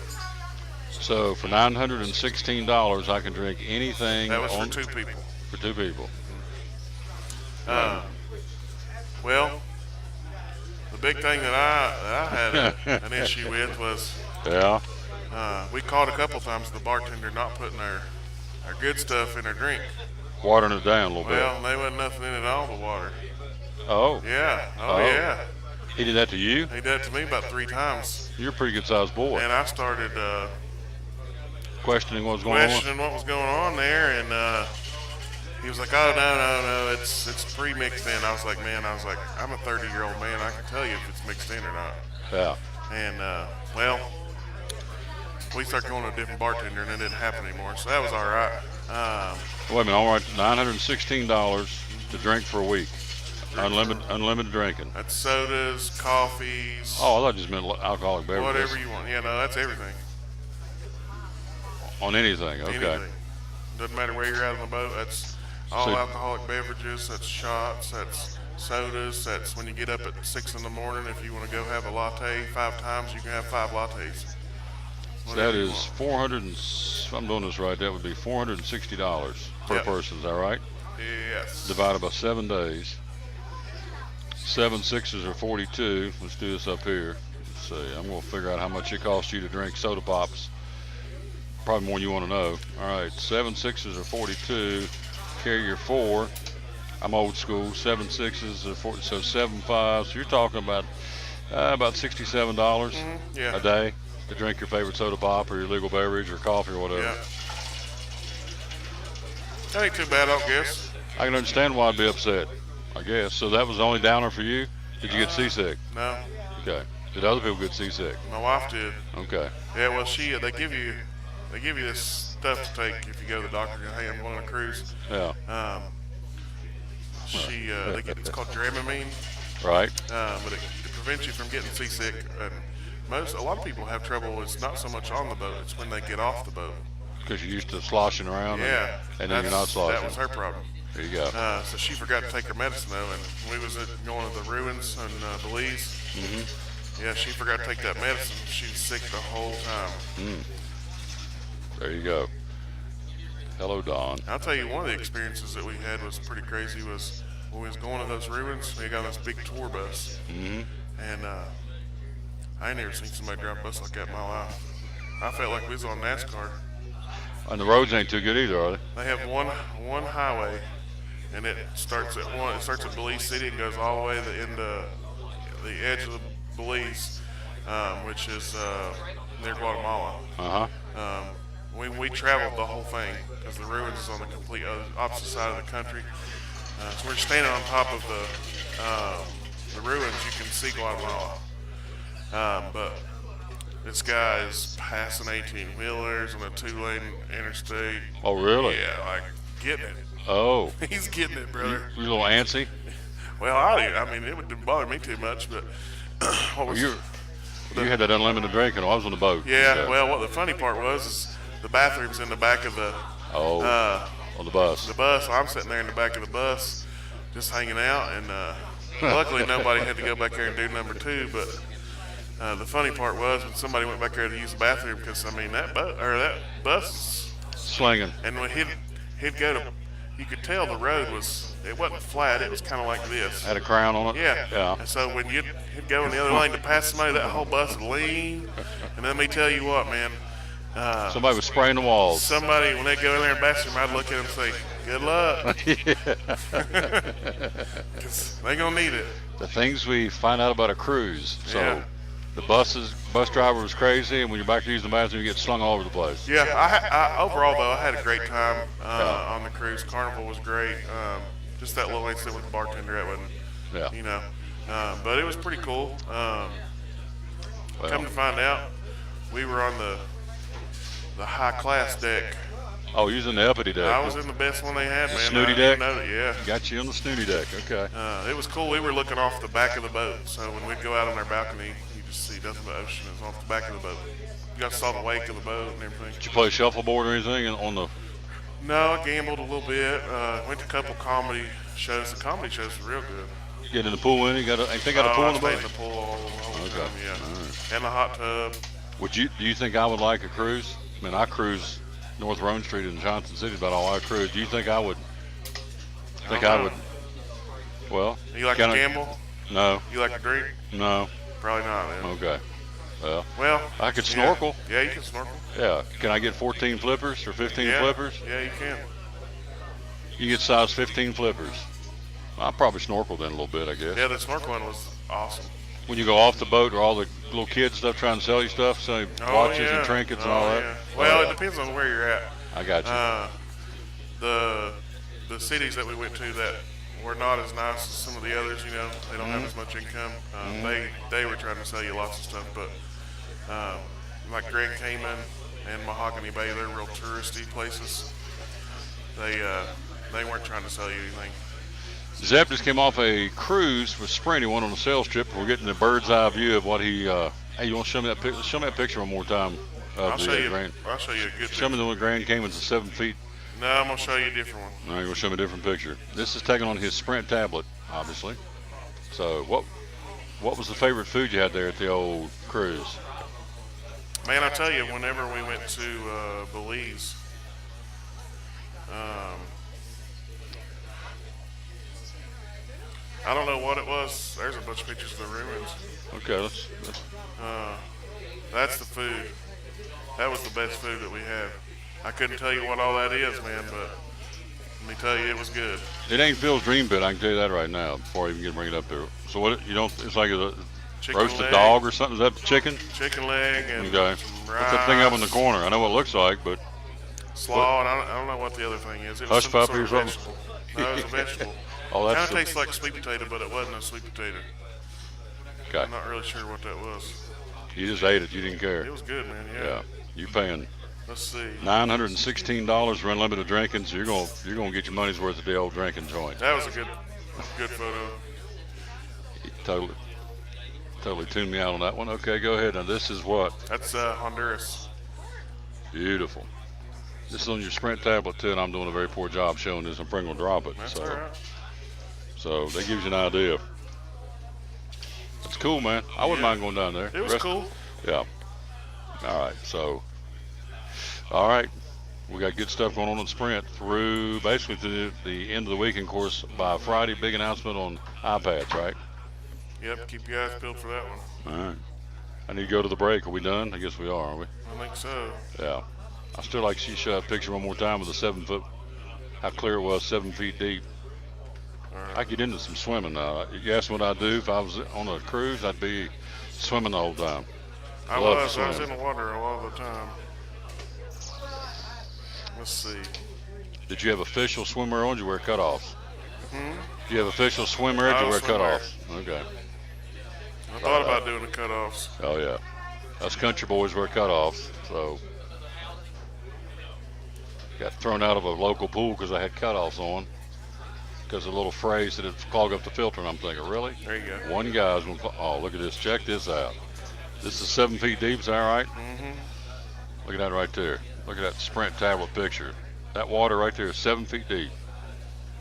So for $916, I can drink anything. That was on, for 2 people. For 2 people. Well, the big thing that I had an issue with was we caught a couple times the bartender not putting our good stuff in our drink. Watering it down a little bit. Well, there wasn't nothing in it at all but water. Oh. Yeah. Oh. Yeah. He did that to you? He did that to me about 3 times. You're a pretty good sized boy. And I started questioning what was going on? Questioning what was going on there, and he was like, "Oh no, it's pre-mixed in." I was like, I'm a 30-year-old man. I can tell you if it's mixed in or not. Yeah. And well, we started going to a different bartender, and it didn't happen anymore. So that was all right. Wait a minute. All right, $916 to drink for a week. Unlimited drinking. That's sodas, coffees. Oh, I thought you just meant alcoholic beverages. Whatever you want. Yeah, no, that's everything. On anything, okay. Anything. Doesn't matter where you're at on the boat. That's all alcoholic beverages. That's shots. That's sodas. That's when you get up at 6 in the morning. If you want to go have a latte 5 times, you can have 5 lattes. So that is if I'm doing this right, that would be $460 per person. Is that right? Yes. Divided by 7 days. 7 6s are 42. Let's do this up here. Let's see. I'm going to figure out how much it costs you to drink soda pops. Probably more than you want to know. All right, 7 6s are 42. Carry your 4. I'm old school. 7 6s are 40. So 7 5s. So you're talking about $67 a day to drink your favorite soda pop or your legal beverage or coffee or whatever. Yeah. That ain't too bad, I guess. I can understand why I'd be upset, I guess. So that was the only downer for you? Did you get seasick? No. Okay. Did other people get seasick? My wife did. Okay. Yeah, well, they give you this stuff to take if you go to the doctor. Hey, I'm going on a cruise. Yeah. It's called Dramamine. Right. But it prevents you from getting seasick. And a lot of people have trouble. It's not so much on the boat; it's when they get off the boat. Because you're used to sloshing around. Yeah. And then you're not sloshing. That was her problem. There you go. So she forgot to take her medicine though, and we was going to the ruins in Belize. Mm-hmm. Yeah, she forgot to take that medicine. She was sick the whole time. There you go. Hello, Don. I'll tell you, one of the experiences that we had was pretty crazy. Was when we was going to those ruins, we got on this big tour bus, and I ain't never seen somebody drive a bus like that in my life. I felt like we was on NASCAR. And the roads ain't too good either, are they? They have one highway, and it starts at Belize City and goes all the way to the end of the edge of the Belize, which is near Guatemala. We traveled the whole thing because the ruins is on the complete opposite side of the country. So we're standing on top of the ruins. You can see Guatemala, but this guy is passing 18-wheelers on a 2-lane interstate. Oh, really? Yeah, like getting it. Oh. He's getting it, brother. You a little antsy? Well, I mean, it wouldn't bother me too much, but you had that unlimited drinking. I was on the boat. Yeah. So. Well, what the funny part was is the bathroom's in the back of the. On the bus. The bus. I'm sitting there in the back of the bus, just hanging out, and luckily nobody had to go back there and do number 2, but. The funny part was when somebody went back there to use the bathroom, because I mean that bus slinging, and when he'd go to, you could tell the road it wasn't flat, it was kind of like this. Had a crown on it. Yeah. And so when he'd go in the other lane to pass somebody, that whole bus would lean. And let me tell you what, man. Somebody was spraying the walls. Somebody, when they go in there in the bathroom, I'd look at them and say, "Good luck," because they gonna need it. The things we find out about a cruise. So. Yeah. The bus driver was crazy, and when you're back to using the bathroom, you get slung all over the place. Yeah, I overall though, I had a great time on the cruise. Carnival was great. Just that little incident with the bartender, that wasn't, you know, but it was pretty cool. Come to find out, we were on the high class deck. Oh, you was in the uppity deck. I was in the best one they had, man. Snooty deck? Yeah. Got you on the snooty deck, okay. It was cool. We were looking off the back of the boat, so when we'd go out on our balcony, you just see nothing but ocean. It's off the back of the boat. You got to saw the wake of the boat and everything. Did you play shuffleboard or anything on the? No, I gambled a little bit. Went to a couple comedy shows. The comedy shows were real good. Get in the pool in? Ain't they got a pool in the boat? I stayed in the pool all the time, yeah. Right. And the hot tub. Do you think I would like a cruise? I mean, I cruise North Rome Street in Johnson City, about all I cruise. Do you think I would? I would. Well, you like to gamble? No. You like to drink? No. Probably not, man. Okay. Well, I could snorkel. Yeah, you can snorkel. Yeah. Can I get 14 flippers or 15 flippers? Yeah, you can. You get size 15 flippers. I'll probably snorkel then a little bit, I guess. Yeah, the snorkeling was awesome. When you go off the boat, are all the little kids stuff trying to sell you stuff, so watches and trinkets and all that? Yeah. Well, it depends on where you're at. I got you. The cities that we went to that were not as nice as some of the others, you know, they don't have as much income. They were trying to sell you lots of stuff, but like Grand Cayman and Mahogany Bay, they're real touristy places. They weren't trying to sell you anything. Zeb just came off a cruise with Sprint. He went on a sales trip. We're getting the bird's eye view of what he. Hey, you want to show me that picture? Show me that picture one more time. I'll show you. Grand. I'll show you a good. Show me the one Grand Cayman's 7 feet. No, I'm gonna show you a different one. No, you're gonna show me a different picture. This is taken on his Sprint tablet, obviously. So what was the favorite food you had there at the old cruise? Man, I tell you, whenever we went to Belize, I don't know what it was. There's a bunch of pictures of the ruins. Okay, that's the food. That was the best food that we had. I couldn't tell you what all that is, man, but let me tell you, it was good. It ain't Phil's Dream Pit. I can tell you that right now before I even bring it up there. So what? You don't? It's like a roasted leg. dog or something. Is that chicken? Chicken leg and okay. Some rice. What's that thing up in the corner? I know what it looks like, but slaw, and I don't know what the other thing is. It was hush some puppy or sort of something. vegetable. No, it was a vegetable. Oh, that's kind of tastes like sweet potato, but it wasn't a sweet potato. Okay. I'm not really sure what that was. You just ate it. You didn't care. It was good, man. Yeah. You paying? Let's see. $916 for unlimited drinking, so you're gonna get your money's worth at the old drinking joint. That was a good photo. He totally tuned me out on that one. Okay, go ahead. Now this is what? That's Honduras. Beautiful. This is on your Sprint tablet too, and I'm doing a very poor job showing this. I'm probably gonna drop it. That's all right. So that gives you an idea. It's cool, man. I wouldn't mind going down there. It was cool. Yeah. All right. So. All right. We got good stuff going on in Sprint through basically to the end of the week. And of course, by Friday, big announcement on iPads, right? Yep. Keep your eyes peeled for that one. All right. I need to go to the break. Are we done? I guess we are, aren't we? I think so. Yeah. I still like to see show that picture one more time with the 7 foot, how clear it was, 7 feet deep. I get into some swimming now. You asked me what I'd do if I was on a cruise, I'd be swimming the whole time. I was in the water a lot of the time. Let's see. Did you have official swimwear on? Did you wear cutoffs? Hmm? Did you have official swimwear? Did you wear cutoffs? Okay. I thought about doing the cutoffs. Oh yeah. Us country boys wear cutoffs, so got thrown out of a local pool because I had cutoffs on. Because a little phrase that it clog up the filter, and I'm thinking, really? There you go. One guy's going to, oh, look at this. Check this out. This is 7 feet deep, is that right? Mm-hmm. Look at that right there. Look at that Sprint tablet picture. That water right there is 7 feet deep.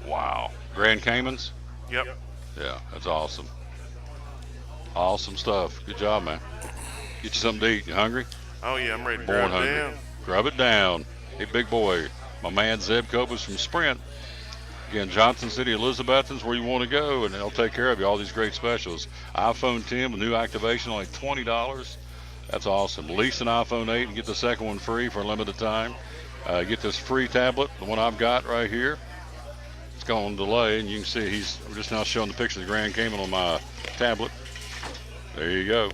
Wow. Grand Caymans? Yep. Yeah, that's awesome. Awesome stuff. Good job, man. Get you something to eat. You hungry? Oh, yeah, I'm ready to Born grab hungry. it down. Grub it down. Hey, big boy. My man Zeb Kobus from Sprint. Again, Johnson City, Elizabethton's where you want to go, and they'll take care of you. All these great specials. iPhone 10 with new activation, only $20. That's awesome. Lease an iPhone 8 and get the second one free for a limited time. Get this free tablet, the one I've got right here. It's going on delay, and you can see we're just now showing the picture of the Grand Cayman on my tablet. There you go.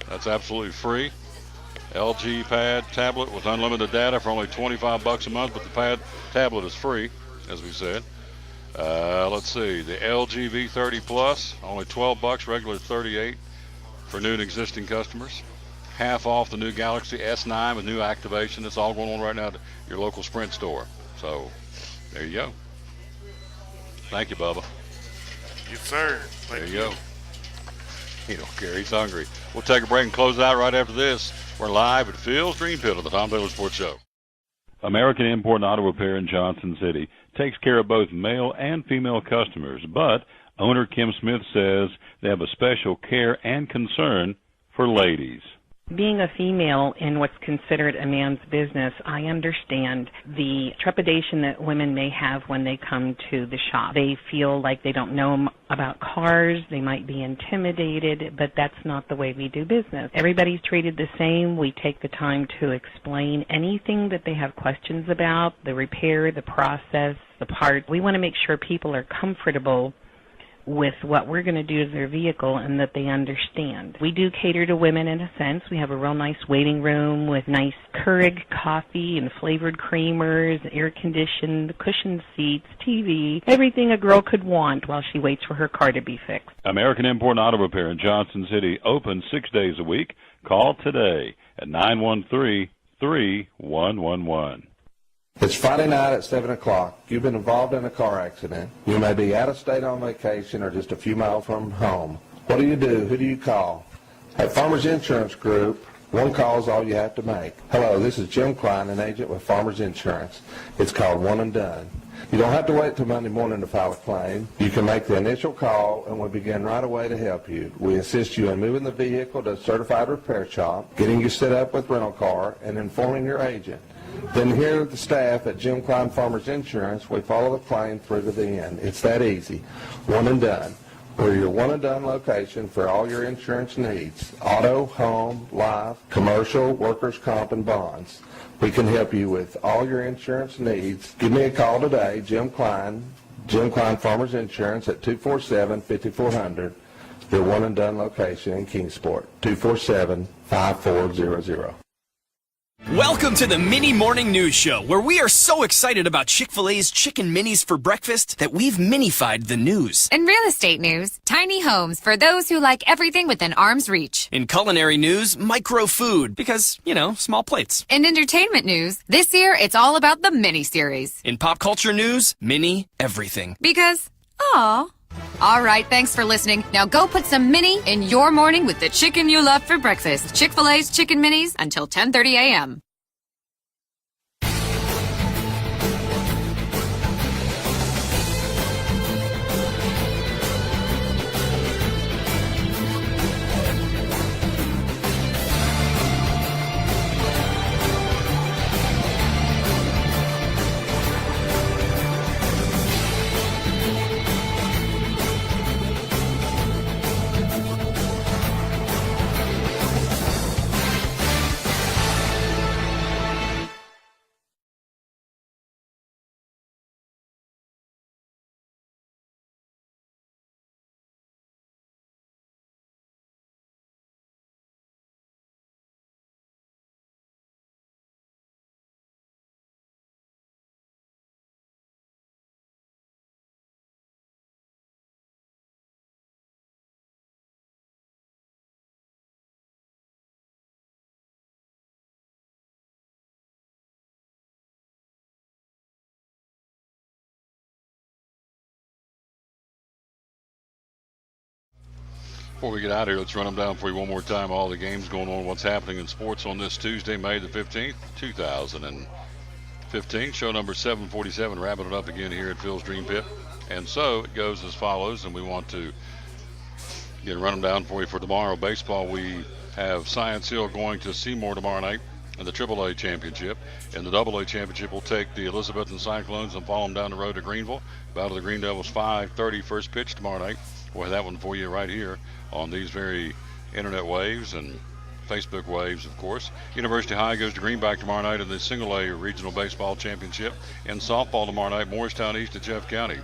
That's absolutely free. LG Pad tablet with unlimited data for only $25 a month, but the tablet is free, as we said. Let's see, the LG V30 Plus, only $12, regular $38 for new and existing customers. Half off the new Galaxy S9 with new activation. It's all going on right now at your local Sprint store. So, there you go. Thank you, Bubba. Yes, sir. There you go. He don't care. He's hungry. We'll take a break and close out right after this. We're live at Phil's Dream Pit on the Tom Taylor Sports Show. American Import and Auto Repair in Johnson City takes care of both male and female customers, but owner Kim Smith says they have a special care and concern for ladies. Being a female in what's considered a man's business, I understand the trepidation that women may have when they come to the shop. They feel like they don't know about cars, they might be intimidated, but that's not the way we do business. Everybody's treated the same. We take the time to explain anything that they have questions about, the repair, the process, the part. We want to make sure people are comfortable with what we're going to do to their vehicle and that they understand. We do cater to women in a sense. We have a real nice waiting room with nice Keurig coffee and flavored creamers, air-conditioned, cushioned seats, TV, everything a girl could want while she waits for her car to be fixed. American Import Auto Repair in Johnson City, open 6 days a week. Call today at 913-3111. It's Friday night at 7 o'clock. You've been involved in a car accident. You may be out of state on vacation or just a few miles from home. What do? Who do you call? At Farmers Insurance Group, one call is all you have to make. Hello, this is Jim Klein, an agent with Farmers Insurance. It's called One and Done. You don't have to wait till Monday morning to file a claim. You can make the initial call and we'll begin right away to help you. We assist you in moving the vehicle to a certified repair shop, getting you set up with rental car, and informing your agent. Then here at the staff at Jim Klein Farmers Insurance, we follow the claim through to the end. It's that easy. One and Done. We're your one and done location for all your insurance needs. Auto, home, life, commercial, workers' comp, and bonds. We can help you with all your insurance needs. Give me a call today, Jim Klein Farmers Insurance at 247-5400. Your one and done location in Kingsport, 247-5400. Welcome to the Mini Morning News Show, where we are so excited about Chick-fil-A's Chicken Minis for breakfast that we've minified the news. In real estate news, tiny homes for those who like everything within arm's reach. In culinary news, micro food, because, small plates. In entertainment news, this year it's all about the mini-series. In pop culture news, mini everything. Because, aw. All right, thanks for listening. Now go put some mini in your morning with the chicken you love for breakfast. Chick-fil-A's Chicken Minis until 10:30 a.m. Before we get out of here, let's run them down for you one more time. All the games going on, what's happening in sports on this Tuesday, May the 15th, 2015. Show number 747, wrapping it up again here at Phil's Dream Pit. And so it goes as follows, and we want to run them down for you for tomorrow. Baseball, we have Science Hill going to Seymour tomorrow night in the AAA championship. In the AA championship, we'll take the Elizabethton Cyclones and follow them down the road to Greenville. Battle of the Green Devils, 5:30 first pitch tomorrow night. We'll have that one for you right here on these very internet waves and Facebook waves, of course. University High goes to Greenback tomorrow night in the Single A Regional Baseball Championship. In softball tomorrow night, Morristown East at Jeff County.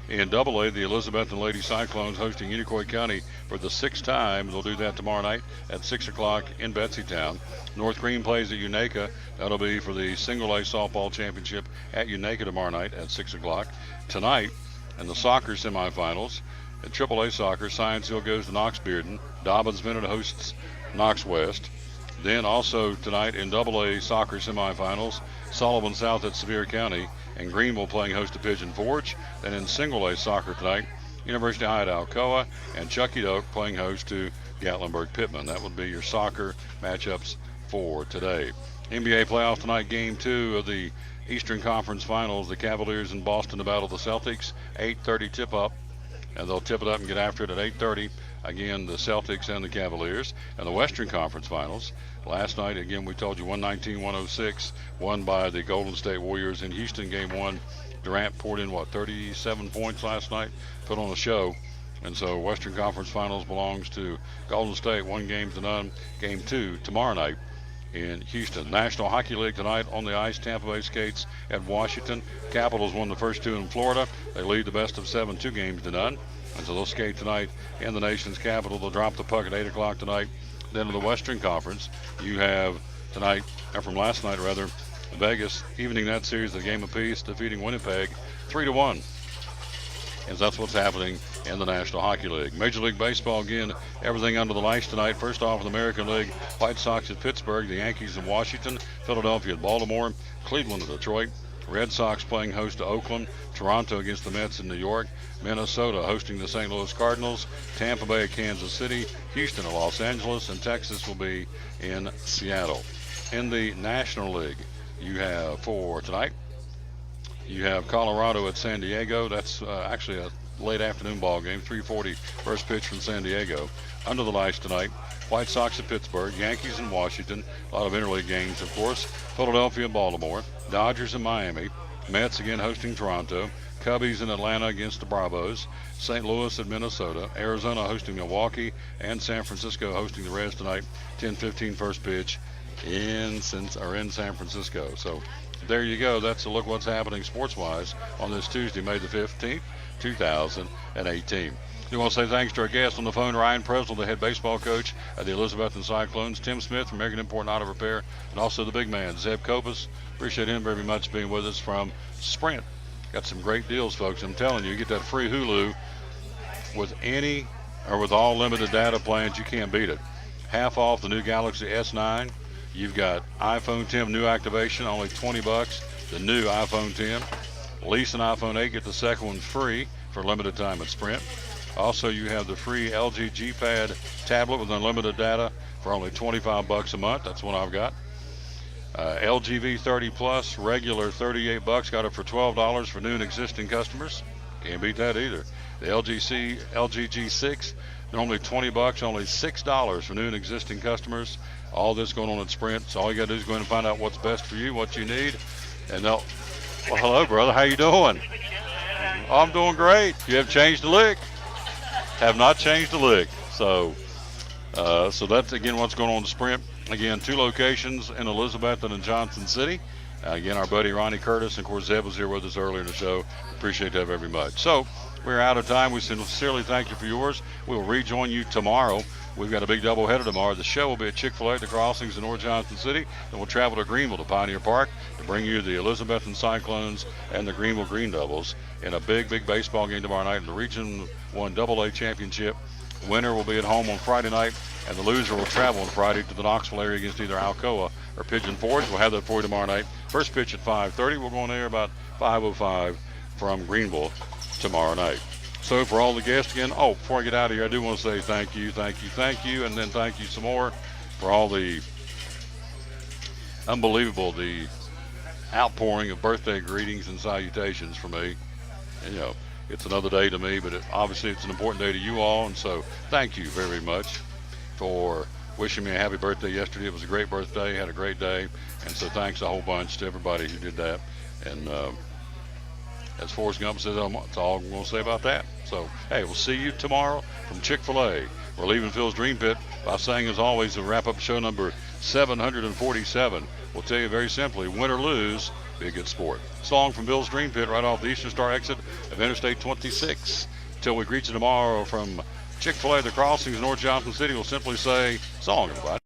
In AA, the Elizabethton Lady Cyclones hosting Unicoi County for the 6th time. They'll do that tomorrow night at 6 o'clock in Betsy-Town. North Green plays at Unaka. That'll be for the Single A Softball Championship at Unaka tomorrow night at 6 o'clock. Tonight, in the soccer semifinals, at AAA Soccer, Science Hill goes to Knox Bearden. Dobbins Bennett hosts Knox West. Then also tonight in AA Soccer semifinals, Sullivan South at Sevier County and Greenville playing host to Pigeon Forge. Then in Single A Soccer tonight, University High at Alcoa and Chucky Doak playing host to Gatlinburg Pittman. That would be your soccer matchups for today. NBA playoffs tonight, game 2 of the Eastern Conference Finals. The Cavaliers in Boston to battle the Celtics. 8:30 tip-up. And they'll tip it up and get after it at 8:30. Again, the Celtics and the Cavaliers. And the Western Conference Finals. Last night, again, we told you 119-106, won by the Golden State Warriors in Houston, game 1. Durant poured in, 37 points last night, put on a show. And so Western Conference Finals belongs to Golden State, 1-0. Game 2 tomorrow night in Houston. National Hockey League tonight on the ice. Tampa Bay skates at Washington. Capitals won the first two in Florida. They lead the best of 7, 2 games to none. And so they'll skate tonight in the nation's capital. They'll drop the puck at 8 o'clock tonight. Then in the Western Conference, you have tonight, or from last night rather, Vegas evening that series, a game apiece, defeating Winnipeg 3-1. And that's what's happening in the National Hockey League. Major League Baseball, again, everything under the lights tonight. First off in the American League, White Sox at Pittsburgh, the Yankees in Washington, Philadelphia at Baltimore, Cleveland at Detroit, Red Sox playing host to Oakland, Toronto against the Mets in New York, Minnesota hosting the St. Louis Cardinals, Tampa Bay at Kansas City, Houston at Los Angeles, and Texas will be in Seattle. In the National League, you have for tonight, you have Colorado at San Diego. That's actually a late afternoon ball game, 3:40 first pitch from San Diego. Under the lights tonight, White Sox at Pittsburgh, Yankees in Washington, a lot of interleague games, of course, Philadelphia and Baltimore, Dodgers in Miami, Mets again hosting Toronto, Cubbies in Atlanta against the Bravos, St. Louis at Minnesota, Arizona hosting Milwaukee, and San Francisco hosting the Reds tonight, 10:15 first pitch in San Francisco. So there you go. That's a look what's happening sports-wise on this Tuesday, May the 15th, 2018. We want to say thanks to our guest on the phone, Ryan Presnell, the head baseball coach of the Elizabethton Cyclones, Tim Smith from American Import and Auto Repair, and also the big man, Zeb Kopus. Appreciate him very much being with us from Sprint. Got some great deals, folks. I'm telling you, you get that free Hulu with any or with all limited data plans. You can't beat it. Half off the new Galaxy S9. You've got iPhone 10 new activation, only $20. The new iPhone 10. Lease an iPhone 8, get the second one free for limited time at Sprint. Also, you have the free LG G Pad tablet with unlimited data for only $25 a month. That's one I've got. LG V30 Plus, regular $38. Got it for $12 for new and existing customers. Can't beat that either. The LG G6, normally $20, only $6 for new and existing customers. All this going on at Sprint. So all you got to do is go in and find out what's best for you, what you need. And they'll, well, hello, brother. How you doing? Oh, I'm doing great. You have changed a lick. Have not changed a lick. So that's, again, what's going on at Sprint. Again, 2 locations in Elizabethton and Johnson City. Again, our buddy Ronnie Curtis, and of course, Zeb was here with us earlier in the show. Appreciate that very much. So we're out of time. We sincerely thank you for yours. We will rejoin you tomorrow. We've got a big doubleheader tomorrow. The show will be at Chick-fil-A at the Crossings in North Johnson City. Then we'll travel to Greenville to Pioneer Park to bring you the Elizabethton Cyclones and the Greenville Green Devils in a big, big baseball game tomorrow night in the Region 1 AA Championship. The winner will be at home on Friday night, and the loser will travel on Friday to the Knoxville area against either Alcoa or Pigeon Forge. We'll have that for you tomorrow night. First pitch at 5:30. We'll go on air about 5:05 from Greenville tomorrow night. So for all the guests again, before I get out of here, I do want to say thank you, and then thank you some more for all the unbelievable, the outpouring of birthday greetings and salutations for me. And, it's another day to me, but obviously it's an important day to you all, and so thank you very much for wishing me a happy birthday yesterday. It was a great birthday, had a great day, and so thanks a whole bunch to everybody who did that. And as Forrest Gump says, that's all I'm going to say about that. So, hey, we'll see you tomorrow from Chick-fil-A. We're leaving Phil's Dream Pit by saying, as always, to wrap up show number 747. We'll tell you very simply, win or lose, be a good sport. Song from Bill's Dream Pit right off the Eastern Star exit of Interstate 26. Until we greet you tomorrow from Chick-fil-A, the Crossings, North Johnson City, we'll simply say, so long, everybody.